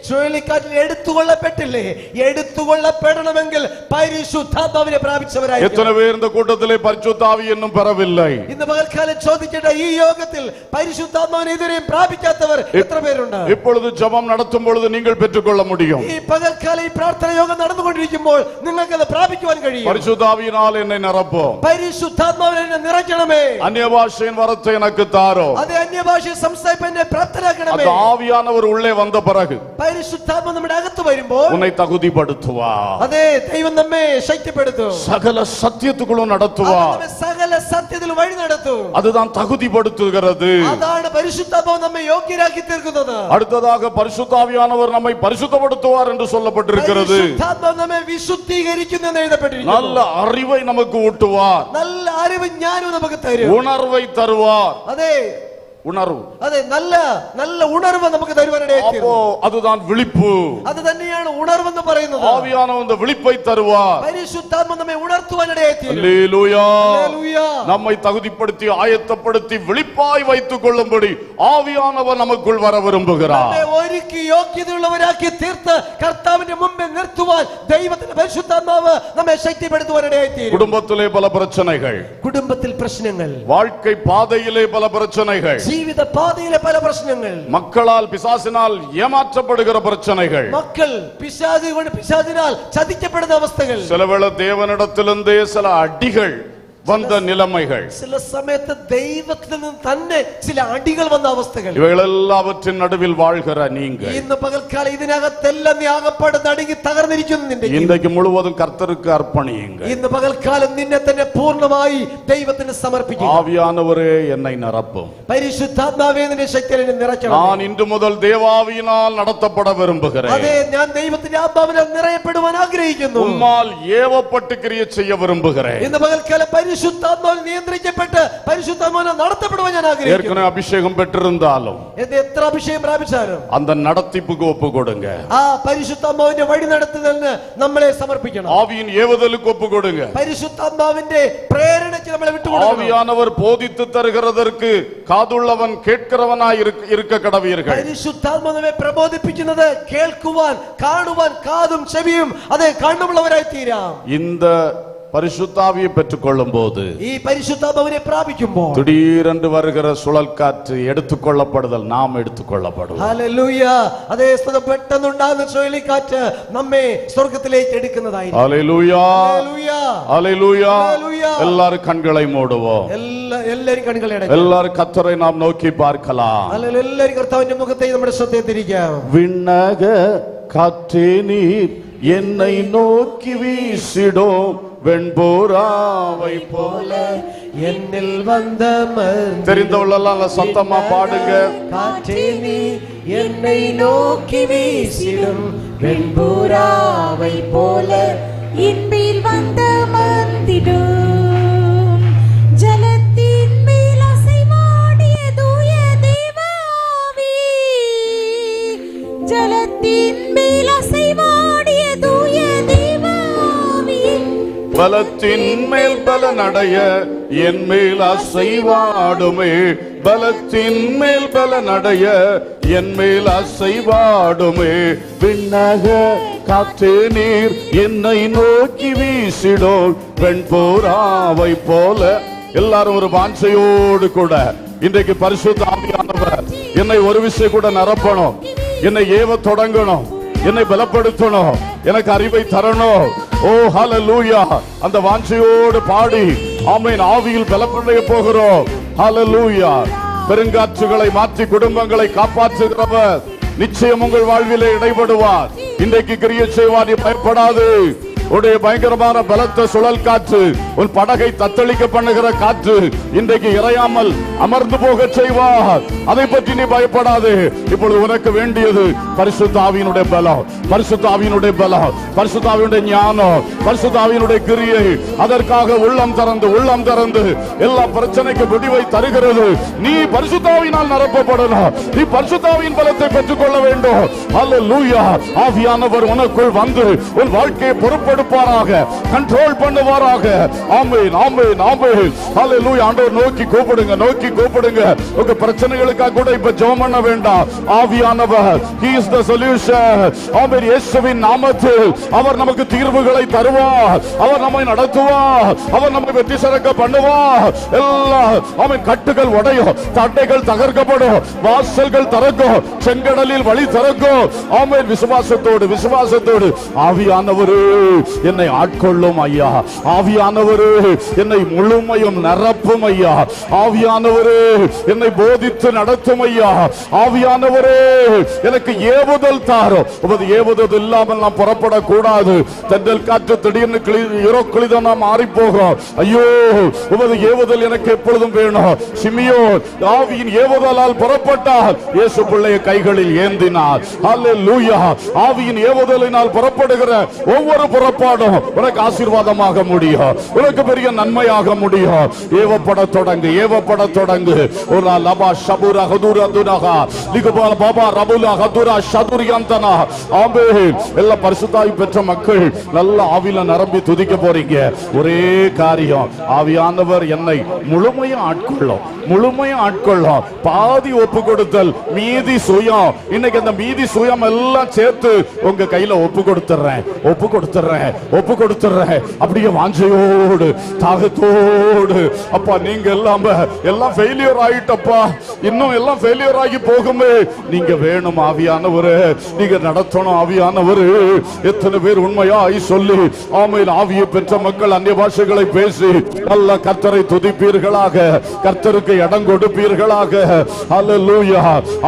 ചുഴലിക്കാറ്റിൽ എടുത്തുകൊള്ളപ്പെട്ടില്ലേ? എടുത്തുകൊള്ളപ്പെടണമെങ്കിൽ പരിശുദ്ധാത്മാവിനെ പ്രാപിച്ചവരായി. எத்தனை பேர் இந்த கூட்டத்திலே பரிசுத்த ஆவி இன்னும் பெறவில்லை? ഇന്ന് പകൽക്കാലം ചോദിക്കട്ടെ, ഈ യോഗത്തിൽ പരിശുദ്ധാത്മാവിനെ ഇതുവരെയും പ്രാപിക്കാത്തവർ എത്ര പേരുണ്ട്? இப்பொழுது ஜெபம் நடத்தும் பொழுது நீங்கள் பெற்றுக்கொள்ள முடியும். ഈ പകൽക്കാലം ഈ പ്രാർത്ഥന യോഗം നടന്നുകൊണ്ടിരിക്കുമ്പോൾ നിങ്ങൾക്ക് അത് പ്രാപിക്കുവാൻ കഴിയും. பரிசுத்த ஆவியினால் என்னை நிரப்பும். പരിശുദ്ധാത്മാവിനെ എന്നെ നിറയ്ക്കണമേ. அந்நிய பாஷையின் வரத்தை எனக்கு தாரும். അതേ, അന്യഭാഷയിൽ സംസാരിപ്പാൻ എന്നെ പ്രാപ്തരാക്കണമേ. அந்த ஆவியானவர் உள்ளே வந்த பிறகு പരിശുദ്ധാത്മ നമ്മുടെ അകത്ത് വരുമ്പോൾ உன்னை தகுதிப்படுத்துவார். അതേ, ദൈവം നമ്മെ ശക്തിപ്പെടുത്തും. சகல சத்தியத்துக்குள்ளும் நடத்துவார். നമ്മെ സകല സത്യത്തിൽ വഴി നടത്തും. அதுதான் தகுதிப்படுத்துகிறது. അതാണ് പരിശുദ്ധാത്മാവ് നമ്മെ യോഗ്യരാക്കി തീർക്കുന്നത്. அடுத்ததாக பரிசுத்தாவியானவர் நம்மை பரிசுத்தப்படுத்துவார் என்று சொல்லப்பட்டிருக்கிறது. പരിശുദ്ധാത്മാവ് നമ്മെ വിശുദ്ധീകരിക്കുന്നു എന്ന് എഴുതപ്പെട്ടിരിക്കുന്നു. நல்ல அறிவை நமக்கு ஊட்டுவார். നല്ല അറിവ് ജ്ഞാനവും നമുക്ക് തരും. உணர்வை தருவார். അതെ, உணர்வு. അതെ, നല്ല നല്ല ഉണർവ് നമുക്ക് തരുവാനിടയായി. அப்போ அதுதான் விழிப்பு. അത് തന്നെയാണ് ഉണർവെന്ന് പറയുന്നത്. ஆவியானவர் அந்த விழிப்பை தருவார். പരിശുദ്ധാത്മ നമ്മെ ഉണർത്തുവാനിടയായി. அல்லேலூயா. ഹല്ലേലൂയ. நம்மை தகுதிப்படுத்தி ஆயத்தப்படுத்தி விழிப்பாய் வைத்துக் கொள்ளும்படி ஆவியானவர் நமக்குள் வர விரும்புகிறார். നമ്മെ ഒരുക്കി യോഗ്യതയുള്ളവരാക്കി തീർത്ത് കർത്താവിന്റെ മുമ്പിൽ നിർത്തുവാൻ ദൈവത്തിന്റെ പരിശുദ്ധാത്മാവ് നമ്മെ ശക്തിപ്പെടുത്തുവാനിടയായി. குடும்பத்திலே பல பிரச்சனைகள், കുടുംബത്തിൽ പ്രശ്നങ്ങൾ, வாழ்க்கை பாதையிலே பல பிரச்சனைகள், ജീവിത പാതയിലെ പല പ്രശ്നങ്ങൾ, மக்களால் பிசாசினால் ஏமாற்றப்படுகிற பிரச்சனைகள், മക്കൾ പിശാചിനാൽ ചതിക്കപ്പെടുന്ന അവസ്ഥകൾ, சிலவேளை தேவனிடத்திலிருந்தே சில அடிகள் வந்த நிலைமைகள், சில சமயத்து தெய்வத்தில் നിന്ന് തന്നെ ചില അടികൾ വന്ന അവസ്ഥകൾ, இவைகள் எல்லாவற்றின் நடுவில் வாழ்கிற நீங்க ഇന്ന് പകൽക്കാലം ഇതിനകത്തെല്ലാം നീ ആകപ്പാടെ നടുങ്ങി തകർന്നിരിക്കുന്നു. നിന്റെ இன்றைக்கு முழுவதும் கர்த்தருக்கு அர்ப்பணியுங்க. ഇന്ന് പകൽക്കാലം നിന്നെ തന്നെ പൂർണ്ണമായി ദൈവത്തിന് സമർപ്പിക്കുക. ஆவியானவரே என்னை நிரப்பும். പരിശുദ്ധാത്മാവേ നിന്റെ ശക്തിയെ നിറയ്ക്കണം. நான் இன்று முதல் தேவாவியினால் நடத்தப்பட விரும்புகிறேன். അതെ, ഞാൻ ദൈവത്തിന്റെ ആത്മാവിനാൽ നിറയപ്പെടുവാൻ ആഗ്രഹിക്കുന്നു. உம்மால் ஏவப்பட்டு கிரியை செய்ய விரும்புகிறேன். ഇന്ന് പകൽക്കാലം പരിശുദ്ധാത്മാവിൽ നിയന്ത്രിക്കപ്പെട്ട് പരിശുദ്ധാത്മാവിനാൽ നടത്തപ്പെടുവാൻ ഞാൻ ആഗ്രഹിക്കുന്നു. ஏற்கனவே அபிஷேகம் பெற்றிருந்தாலும் എത്ര അഭിഷേകം പ്രാപിച്ചാലും அந்த நடத்திப்புக்கு ஒப்பு கொடுங்க. ആ പരിശുദ്ധാത്മാവിന്റെ വഴി നടത്തുന്നതിന് നമ്മളെ സമർപ്പിക്കണം. ஆவியின் ஏவுதலுக்கு ஒப்பு கொடுங்க. പരിശുദ്ധാത്മാവിന്റെ പ്രേരണയ്ക്ക് നമ്മളെ വിട്ടുകൊടുക്കണം. ஆவியானவர் போதித்து தருகிறதற்கு காதுள்ளவன் கேட்கிறவனாய் இருக்க கடவீர்கள். പരിശുദ്ധാത്മാവിനെ പ്രബോധിപ്പിക്കുന്നത് കേൾക്കുവാൻ, കാണുവാൻ കാതും ചെവിയും അതേ കണ്ണുമുള്ളവരായി തീരാം. இந்த பரிசுத்தாவியை பெற்றுக் கொள்ளும் போது ഈ പരിശുദ്ധാത്മാവിനെ പ്രാപിക്കുമ്പോൾ திடீரென்று வருகிற சுழல் காற்று எடுத்துக்கொள்ளப்படுதல் நாம் எடுத்துக்கொள்ளப்படுவோம். ഹല്ലേലൂയ. അതേ സ്ഥലം പെട്ടെന്നുണ്ടാകുന്ന ചുഴലിക്കാറ്റ് നമ്മെ സ്വർഗ്ഗത്തിലേക്ക് എടുക്കുന്നതായിരിക്കും. ஹல்லேலூயா, ഹല്ലേലൂയ, ஹல்லேலூயா. ഹല്ലേലൂയ. எல்லாரும் கண்களை மூடுவோம். എല്ലാരും കണ്ണുകളെ അടയ്ക്കുക. எல்லாரும் கர்த்தரை நாம் நோக்கி பார்க்கலாம். ഹല്ലേലൂയ. എല്ലാരും കർത്താവിന്റെ മുഖത്തേക്ക് നമ്മുടെ ശ്രദ്ധയെ തിരിക്കാം. விண்ணக காற்றே நீர் என்னை நோக்கி வீசிடும் வெண்போராவை போல என்னில் வந்த தெரிந்தவள்ளெல்லாம் சத்தமா பாடுங்க. காற்றே நீ என்னை நோக்கி வீசிடும் வெண்புறாவை போல இன்பில் வந்த மந்திடும் ஜலத்தின் மேல் அசைவாடிய தூய தேவாவி, ஜலத்தின் மேல் அசைவாடிய தூய தேவாவி, பலத்தின் மேல் பலனடைய என் மேல் அசைவாடுமே, பலத்தின் மேல் பலனடைய என் மேல் அசைவாடுமே. விண்ணக காற்றே நீர் என்னை நோக்கி வீசிடும் வெண்போராவை போல. எல்லாரும் ஒரு வாஞ்சையோடு கூட இன்றைக்கு பரிசுத்த ஆவியானவர் என்னை ஒரு விஷயம் கூட நிரப்பணும், என்னை ஏவ தொடங்கணும், என்னை பலப்படுத்தணும், எனக்கு அறிவை தரணும். ஓ ஹல்லேலூயா. அந்த வாஞ்சையோடு பாடி ஆமென் ஆவியில் பலப்படைய போகிறோம். ஹல்லேலூயா. பெருங்காற்றுகளை மாற்றி குடும்பங்களை காப்பாற்றுகிறவர் நிச்சயம் உங்கள் வாழ்விலே இடைபடுவார். இன்றைக்கு கிரியை செய்வார், நீ பயப்படாது. உடைய பயங்கரமான பலத்த சுழல் காற்று, உன் படகை தத்தளிக்க பண்ணுகிற காற்று இன்றைக்கு இறையாமல் அமர்ந்து போக செய்வார். அதை பற்றி நீ பயப்படாது. இப்பொழுது உனக்கு வேண்டியது பரிசுத்த ஆவியினுடைய பலம், பரிசுத்த ஆவியினுடைய பலம், பரிசுத்த ஆவியினுடைய ஞானம், பரிசுத்த ஆவியினுடைய கிரியை. அதற்காக உள்ளம் திறந்து எல்லா பிரச்சனைக்கு முடிவை தருகிறது. நீ பரிசுத்த ஆவியினால் நிரப்பப்படணும், நீ பரிசுத்த ஆவியின் பலத்தை பெற்றுக்கொள்ள வேண்டும். ஹல்லேலூயா. ஆவியானவர் உனக்குள் வந்து உன் வாழ்க்கையை பொறுப்பெடுப்பாராக, கண்ட்ரோல் பண்ணுவாராக. ஆமென், ஆமென், ஆமென். ஹல்லேலூயா. ஆண்டவரை நோக்கி கூப்பிடுங்க. உங்க பிரச்சனைகளுக்காக கூட இப்ப ஜெபம் பண்ண வேண்டாம். ஆவியானவர் he is the solution. ஆமென். இயேசுவின் நாமத்தில் அவர் நமக்கு தீர்வுகளை தருவார், அவர் நம்மை நடத்துவார், அவர் நம்மை வெற்றி சிறக்க பண்ணுவார். எல்லா ஆமென் கட்டுகள் உடையும், தடைகள் தகர்க்கப்படும், வாசல்கள் திறக்கும், செங்கடலில் வழி திறக்கும். ஆமென். விசுவாசத்தோடு ஆவியானவரே என்னை ஆட்கொள்ளும் ஐயா, ஆவியானவரே என்னை முழுமையும் நிரப்பும் ஐயா, ஆவியானவரே என்னை போதித்து நடத்தும் ஐயா, ஆவியானவரே எனக்கு ஏவுதல் தாரும். உமது ஏவுதல் இல்லாமல் நாம் புறப்படக்கூடாது. தென்றல் காற்று திடீர்னு இரக்குளிதனா மாறி போகும். ஐயோ, உமது ஏவுதல் எனக்கு எப்பொழுதும் வேணும். சிமியோன் ஆவியின் ஏவுதலால் புறப்பட்டால் இயேசு பிள்ளையை கைகளில் ஏந்தினார். ஹல்லேலூயா. ஆவியின் ஏவுதலினால் புறப்படுகிற ஒவ்வொரு புறப்பாடும் உனக்கு ஆசீர்வாதமாக முடியும், உனக்கு பெரிய நன்மையாக முடியும். ஏவப்பட தொடங்கு. ஒரு லபா ஷபுரா ஹதுரா துனஹா லிகபால பாபா ரபுலா ஹதுரா ஷதுரியந்தனா. ஆமென். எல்லா பரிசுத்தாய் பெற்ற மக்கள் நல்ல ஆவியில நிரம்பி துதிக்க போறீங்க. ஒரே காரியம், ஆவியானவர் என்னை முழுமையா ஆட்கொள்ளும். பாதி ஒப்பு கொடுத்தல், மீதி சுயம். இன்னைக்கு அந்த மீதி சுயம் எல்லாம் சேர்த்து உங்க கையில ஒப்பு கொடுத்துறேன். கொடுத்துறேன், ஒப்பு கொடுத்துறேன். அப்படியே வாஞ்சையோடு தாகத்தோடு, அப்பா நீங்க எல்லாம் ஃபெயிலியர் ஆயிட்டப்பா, இன்னும் எல்லாம் ஃபெயிலியர் ஆகி போகுமே, நீங்க வேணும் ஆவியானவரே, நீங்க நடத்தணும் ஆவியானவரே. எத்தனை பேர் உண்மையாய் சொல்லி ஆமென் ஆவியை பெற்ற மக்கள் அந்நிய பாஷைகளை பேசி நல்ல கர்த்தரை துதிப்பீர்களாக, கர்த்தருக்கு இடம் கொடுப்பீர்களாக. ஹல்லேலூயா.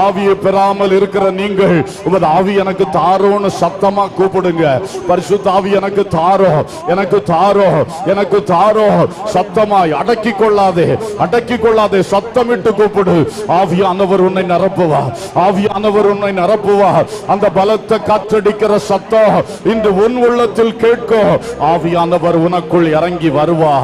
ஆவியை பெறாமல் இருக்கிற நீங்கள் உமது ஆவி எனக்கு தாரோன்னு சத்தமா கூப்பிடுங்க. பரிசுத்த ஆவி எனக்கு தாரோ, எனக்கு தாரோ, எனக்கு தாரோ. சத்தமாய் அடக்கி கொள்ளாதே, அடக்கி கொள்ளாதே, சத்தமிட்டு கூப்பிடு. ஆவியானவர் உன்னை நிரப்புவா, ஆவியானவர் உன்னை நிரப்புவா. அந்த பலத்த காற்றடிக்கிற சத்தம் இன்று உன் உள்ளத்தில் கேட்கும். ஆவியானவர் உனக்குள் இறங்கி வருவா,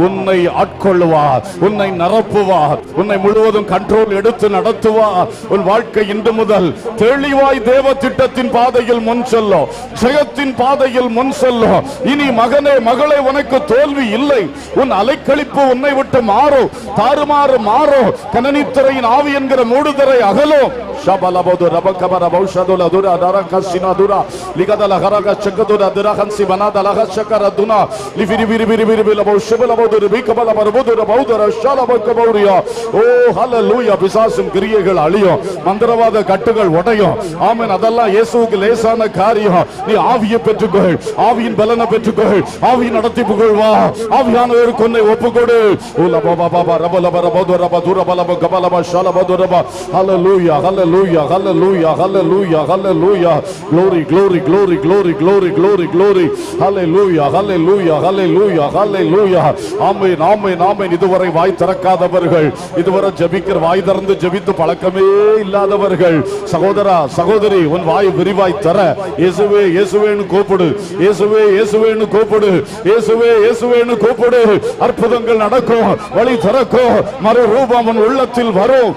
உன்னை ஆட்கொள்ளுவா, உன்னை நிரப்புவா, உன்னை முழுவதும் கண்ட்ரோல் எடுத்து நடத்துவா. உன் வாழ்க்கை இன்று முதல் தெளிவாய் தேவ திட்டத்தின் பாதையில் முன் செல்லும், ஜெயத்தின் பாதையில் முன் செல்லும். இனி மகனே மகளே உனக்கு தோல்வி இல்லை. உன் அலைக்கழிப்பு உன்னை விட்டு மாறும், தாறுமாறு மாறும். கனனித்திரையின் ஆவி என்கிற மூடுதரை அகலும். ஷபலபது ரபகபர பௌஷதுல துரா தரகசினா துரா லிகதல ஹரக சக்கதுர திரஹன்சி பனதல ஹஷகரதுனா லிவிரிவிரிவிரிவிரில பௌஷபலபது ரிபிகபல பரபுதுர பௌதர ஷலபகபௌரியா. ஓ ஹalleluya. பிசாசின் கிரியைகள் அழியும், மந்திரவாத கட்டுகள் உடையும். ஆமென். அதெல்லாம் இயேசுவுக்கு லேசான காரியம். நீ ஆவியை பெற்றுக்கொள், ஆவியின் பலனை பெற்றுக்கொள், ஆவியின் நடத்தி புகழ்வா. ஆவியானவருக்கு உன்னை ஒப்புக்கொடு. உலபபபப ரபலபரபது ரபதுர பலப கபலப ஷலபதுரப. ஹalleluya, hallelujah, hallelujah, hallelujah, hallelujah. Glory, glory, glory, glory, glory, glory, glory. Hallelujah, hallelujah, hallelujah, hallelujah. ஆமென், ஆமென், ஆமென். இதுவரை வாய் திறக்காதவர்கள், இதுவரை ஜெபிக்கிற வாய் திறந்து ஜெபித்து பழக்கமே இல்லாதவர்கள், சகோதரா சகோதரி, உன் வாய் விரிவாய் தர. இயேசுவே இயேசுவேன்னு கூப்பிடு, இயேசுவே இயேசுவேன்னு கூப்பிடு, இயேசுவே இயேசுவேன்னு கூப்பிடு. அற்புதங்கள் நடக்கும், வழி திறக்கும், மறு ரூபம் உன் உள்ளத்தில் வரும்.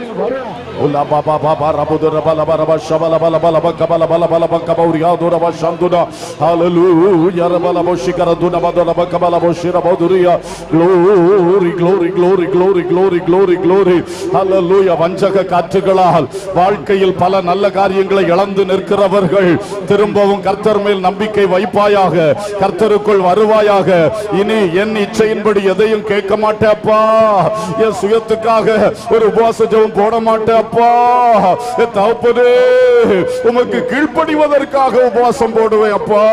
உலா பாபா பாபா ரபுதுர பலபரப ஷபலபலபலப கபலபலபலப கபௌரியா துரப ஷந்துனா. ஹalleluya ரபலப ஷிகரதுன பதலப கபலப ஷிரபதுரியா. glory glory glory glory glory glory glory. ஹalleluya. வஞ்சக காற்றுகளால் வாழ்க்கையில் பல நல்ல காரியங்களை இழந்து நிற்கிறவர்கள் திரும்பவும் கர்த்தர் மேல் நம்பிக்கை வைப்பாயாக, கர்த்தருக்குள் வருவாயாக. இனி என் இச்சையின்படி எதையும் கேட்க மாட்டேப்பா, என் சுயத்துக்காக ஒரு உபவாச ஜெபம் போட மாட்டேன். தகப்பனே, உமக்கு கீழ்ப்படிவதற்காக உபவாசம் போடுவேன் அப்பா,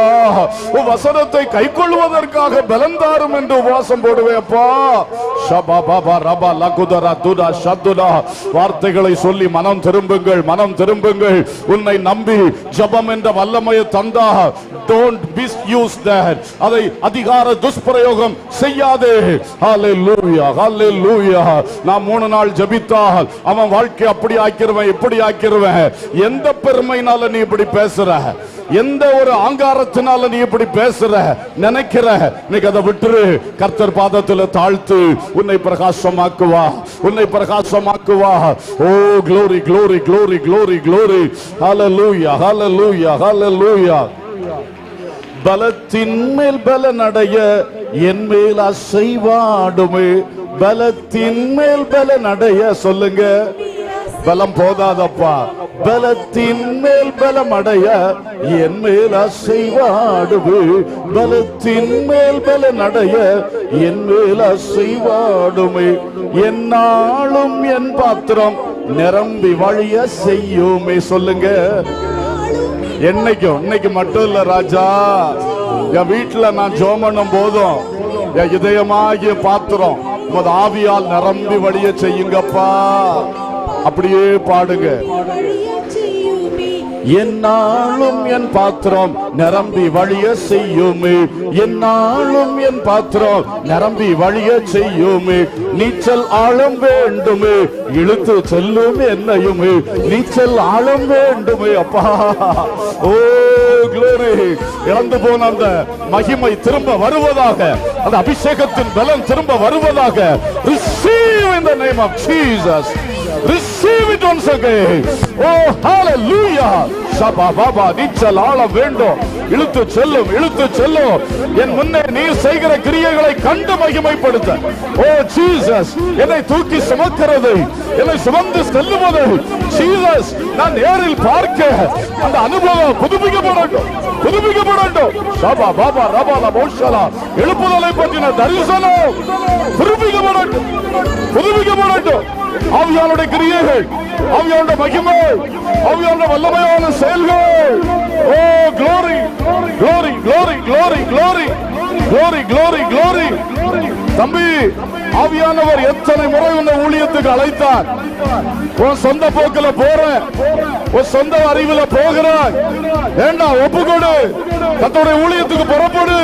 உன் வசனத்தை கைக்கொள்வதற்காக பலன் தாரும் என்று உபவாசம் போடுவேன் அப்பா. வார்த்தைகளை சொல்லி மனம் திரும்புங்கள், மனம் திரும்புங்கள். உன்னை நம்பி ஜெபம் என்ற வல்லமையை தந்தா, don't misuse that. அதை அதிகார துஷ்பிரயோகம் செய்யாதே. ஹalleluya, ஹalleluya. நான் 3 நாள் ஜெபித்தால் அவன் வாழ்க்கை அப்படி ஆக்கிருவேன், இப்படி ஆக்கிருவேன். எந்த பெருமைனால நீ இப்படி பேசுற, எந்த ஒரு ஆங்காரத்தினால நீ இப்படி பேசுற நினைக்கிற, இன்னைக்கு அதை விட்டுரு. கர்த்தர் பாதத்தில் தாழ்த்து. உன்னை பிரகாசமாக்குவா, உன்னை பிரகாசமாக்குவா. ஓ glory glory glory glory glory. hallelujah hallelujah hallelujah. பலத்தின் மேல் பலனடைய என் மேல் அசைவாடுமே, பலத்தின் மேல் பலனடைய. சொல்லுங்க, பலம் போதாதப்பா, பலத்தின் மேல் பலம் அடைய என் மேல் அசைவாடுவே, பலத்தின் மேல் பலன் அடைய என் மேல் அசைவாடுமே. என்னாலும் என் பாத்திரம் நிரம்பி வழிய செய்யுமே. சொல்லுங்க, என்னைக்கும், இன்னைக்கு மட்டும் இல்ல ராஜா, என் வீட்டுல நான் ஜெபம் பண்ணும் போதும் என் இதயமாகிய பாத்திரம் உமது ஆவியால் நிரம்பி வழிய செய்யுங்கப்பா. அப்படியே பாடுங்க. என்னாலும் என் பாத்திரம் நிரம்பி வழிய செய்யுமே, என்னாலும் என் பாத்திரம் நிரம்பி வழிய செய்யுமே. நீச்சல் ஆழம் வேண்டுமே, இழுத்து செல்லும் என்னையுமே, நீச்சல் ஆழம் வேண்டுமே அப்பா. ஓ glory. இழந்து போன அந்த மகிமை திரும்ப வருவதாக, அந்த அபிஷேகத்தின் பலன் திரும்ப வருவதாக. Receive in the name of Jesus. Receive it once again. Oh hallelujah. சபா பாபா, நீச்சல் ஆழம் வேண்டும், இழுத்து செல்லும், இழுத்து செல்லும். என் முன்னே நீர் செய்கிற கிரியைகளை கண்டு மகிமைப்படுத்த. ஓ ஜீசஸ், என்னை தூக்கி சுமக்கிறது, என்னை சுமந்து செல்லுவது ஜீசஸ் நான் நேரில் பார்க்க அந்த அனுபவம் புதுப்பிக்கப்படட்டும், புதுப்பிக்கப்படட்டும். சபா பாபா ரபாலா மௌஷலா எழுப்புதலை பற்றின தரிசனம் புதுப்பிக்கப்படட்டும், புதுப்பிக்கப்படட்டும். ஆவியானுடைய கிரியைகள், ஆவியானுடைய மகிமை, ஆவியானுடைய வல்லமையான செயல்கள். ஓ glory glory glory glory glory glory glory glory. தம்பி, ஆவியானவர் எத்தனை முறை உன்னை ஊழியத்துக்கு அழைத்தார். உன் சொந்த போக்கில போற, உன் சொந்த அறிவுல போகிறாய். வேண்டாம், ஒப்புக்கொடு, கர்த்தருடைய ஊழியத்துக்கு புறப்படு.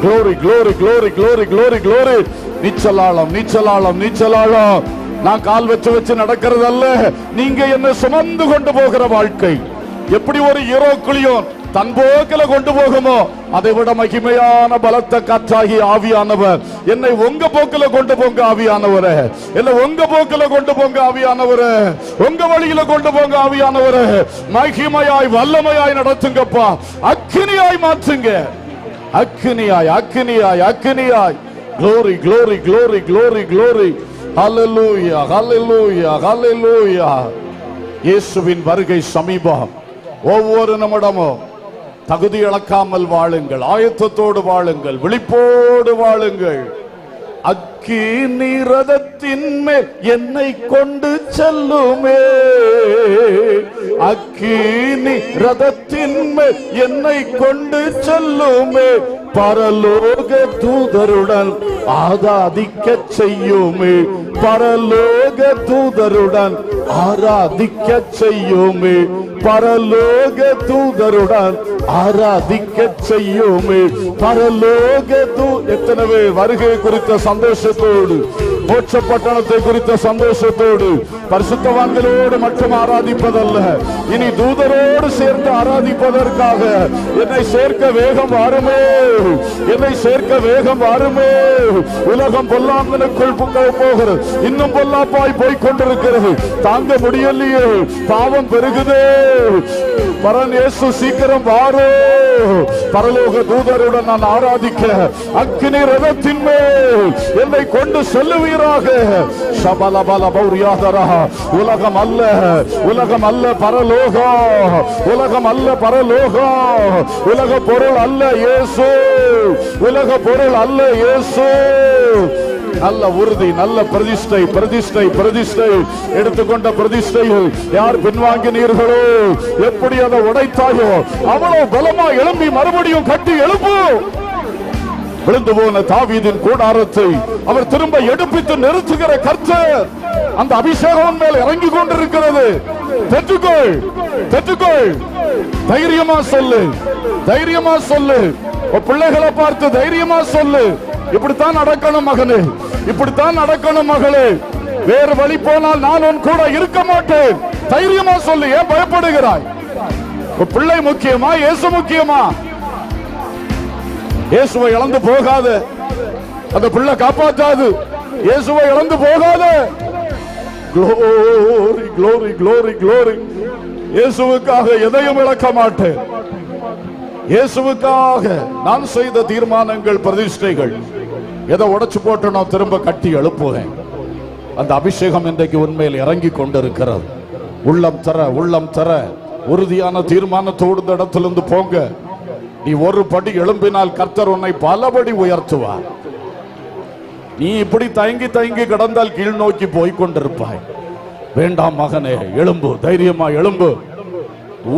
glory glory glory glory glory glory. நீச்சலாளம் நீச்சலாளம் நீச்சலாளம். நான் கால் வச்சு நடக்கிறது அல்ல, நீங்க என்ன சுமந்து கொண்டு போகிற வாழ்க்கை. எப்படி ஒரு ஈரோக்குளியோன் தன் போக்கில கொண்டு போகுமோ, அதை விட மகிமையான பலத்த காற்றாகி ஆவியானவர் என்னை உங்க போக்கில கொண்டு போங்க ஆவியானவரே, என்னை உங்க போக்கில கொண்டு போங்க ஆவியானவரே, உங்க வழியில கொண்டு போங்க ஆவியானவரே. மகிமையாய் வல்லமையாய் நடத்துங்கப்பா, அக்கினியாய் மாற்றுங்க, அக்கினியாய் அக்கினியாய் அக்கினியாய். glory glory glory glory glory. hallelujah hallelujah hallelujah. இயேசுவின் வருகை சமீபம். ஒவ்வொரு நிமிடமும் தகுதி இழக்காமல் வாழுங்கள், ஆயத்தத்தோடு வாழுங்கள், விழிப்போடு வாழுங்கள். அக்கினி ரதத்தின் மேல் என்னை கொண்டு செல்லுமே, அக்கினி ரதத்தின் மேல் என்னை கொண்டு செல்லுமே, பரலோக தூதருடன் ஆராதிக்க செய்யுமே, பரலோக தூதருடன் ஆராதிக்க செய்யுமே, பரலோக தூதருடன் ஆராதிக்க செய்யுமே, பரலோக எத்தனை வருகை குறித்த சந்தோஷத்தோடு, மோட்ச பட்டணத்தை குறித்த சந்தோஷத்தோடு, பரிசுத்தவான்களோடு மட்டும் ஆராதிப்பதல்ல, இனி தூதரோடு சேர்ந்து ஆராதிப்பதற்காக என்னை சேர்க்க வேகம் வாருமே, என்னை சேர்க்க வேகம் வாருமே. உலகம் பொல்லாங்கனுக்குள் போகிறது, இன்னும் பொல்லாப்பாய் போய் கொண்டிருக்கிறது, தாங்க முடியலையே, பாவம் பெருகுதே. பரன் இயேசு சீக்கிரம் வாரோ, பரலோக தூதருடன் நான் ஆராதிக்க அக்கினி ரதத்தின் மேல் என்னை கொண்டு செல்லுவீராக. சபலபல பௌரியாதரா. உலகம் அல்ல, உலகம் அல்ல பரலோகம், உலகம் அல்ல பரலோகம், உலக பொருள் அல்ல இயேசு, உலக பொருள் அல்ல இயேசு. நல்ல உறுதி, நல்ல பிரதிஷ்டை, பிரதிஷ்டை, பிரதிஷ்டை, எடுத்துக்கொண்ட பிரதிஷ்டையில் யார் பின்வாங்கினீர்களோ, எப்படி அதை உடைத்தாயோ அவ்வளவு பலமா எழும்பி மறுபடியும் கட்டி எழுப்பு. விழுந்து போன தாவீதின் கூடாரத்தை அவர் திரும்ப எடுப்பித்து நிறுத்துகிற கர்த்தர் அந்த அபிஷேகம் மேல் இறங்கி கொண்டிருக்கிறது. பெற்றுக்கொள், பெற்றுக்கொள், தைரியமா சொல்லு, தைரியமா சொல்லு, பிள்ளைகளை பார்த்து தைரியமா சொல்லு, இப்படித்தான் நடக்கணும் மகனே, இப்படித்தான் நடக்கணும் மகளே, வேறு வழி போனால் நான் உன் கூட இருக்க மாட்டேன். தைரியமா சொல்லு, ஏன் பயப்படுகிறாய்? பிள்ளை முக்கியமா, இயேசு முக்கியமா? இயேசுவை இழந்து போகாத, அந்த பிள்ளை காப்பாற்றாது. இயேசுவை இழந்து போகாத. glory glory glory glory. இயேசுவுக்காக எதையும் இழக்க மாட்டேன். இயேசுவுக்காக நான் செய்த தீர்மானங்கள், பிரதிஷ்டைகள், எதை உடைச்சு போட்டு நான் திரும்ப கட்டி எழுப்புவேன். அந்த அபிஷேகம் இன்றைக்கு உண்மையில் இறங்கி கொண்டிருக்கிறது. உள்ளம் தர, உள்ளம் தர, உறுதியான தீர்மானத்தோடு இந்த இடத்திலிருந்து போங்க. நீ ஒரு படி எழும்பினால் கர்த்தர் உன்னை பலபடி உயர்த்துவார். நீ இப்படி தயங்கி தயங்கி கிடந்தால் கீழ் நோக்கி போய் கொண்டிருப்பாய். வேண்டாம் மகனே, எழும்பு, தைரியமா எழும்பு.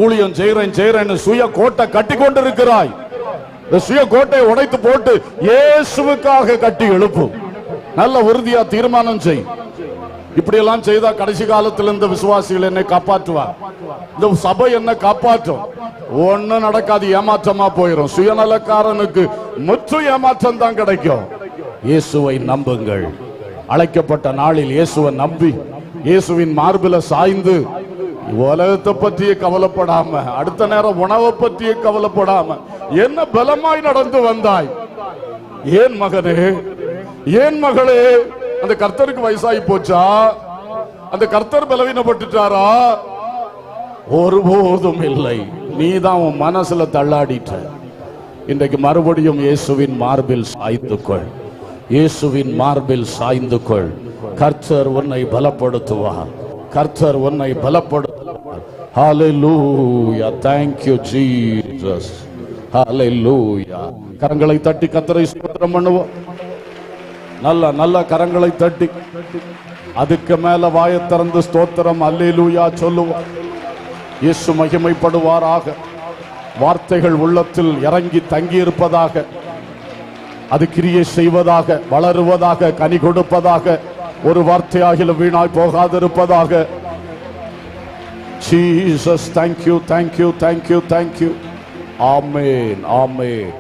ஊழியம் செய்றேன் செய்றேன்னு சுய கோட்டை கட்டி கொண்டிருக்கிறாய். இந்த சுய கோட்டையை உடைத்து போட்டு இயேசுவுக்காக கட்டி எழுப்பு. நல்ல உறுதியா தீர்மானம் செய். இப்படி எல்லாம் செய்தா கடைசி காலத்தில் இந்த விசுவாசிகள் என்னை காப்பாற்றுவார், இந்த சபை என்ன காப்பாற்றும். ஒன்னும் நடக்காது, ஏமாற்றமா போயிடும். சுயநலக்காரனுக்கு முற்று ஏமாற்றம் தான் கிடைக்கும். இயேசுவை நம்புங்கள். அழைக்கப்பட்ட நாளில் இயேசுவை நம்பி இயேசுவின் மார்பில சாய்ந்து உலகத்தை பற்றிய கவலைப்படாம, அடுத்த நேரம் உணவை பற்றிய கவலைப்படாம என்ன பலமாய் நடந்து வந்தாய். ஏன் மகனே, ஏன் மகளே, அந்த கர்த்தருக்கு வயசாகி போச்சா? அந்த கர்த்தர் பலவீனப்பட்டுட்டாரா? ஒருபோதும் இல்லை. நீதான் உன் மனசுல தள்ளாடிட்ட. இன்றைக்கு மறுபடியும் இயேசுவின் மார்பில் சாய்ந்து கொள், இயேசுவின் மார்பில் சாய்ந்து கொள். கர்த்தர் உன்னை பலப்படுத்துவார், கர்த்தர் உன்னை பலப்படுத்துவார். ஹalleluya. Thank you Jesus. ஹல்லேலூயா. கரங்களை தட்டி கர்த்தரை ஸ்தோத்திரம் பண்ணுவோம். நல்ல நல்ல கரங்களை தட்டி அதுக்கு மேல வாயை திறந்து ஸ்தோத்திரம் அல்லேலூயா சொல்லுவோம். இயேசு மகிமைப்படுவாராக. வார்த்தைகள் உள்ளத்தில் இறங்கி தங்கி இருப்பதாக, அது கிரியை செய்வதாக, வளருவதாக, கனி கொடுப்பதாக, ஒரு வார்த்தையாகிலும் வீணாய் போகாதிருப்பதாக. Jesus, thank you, thank you, thank you, thank you. ஆமென், ஆமென்.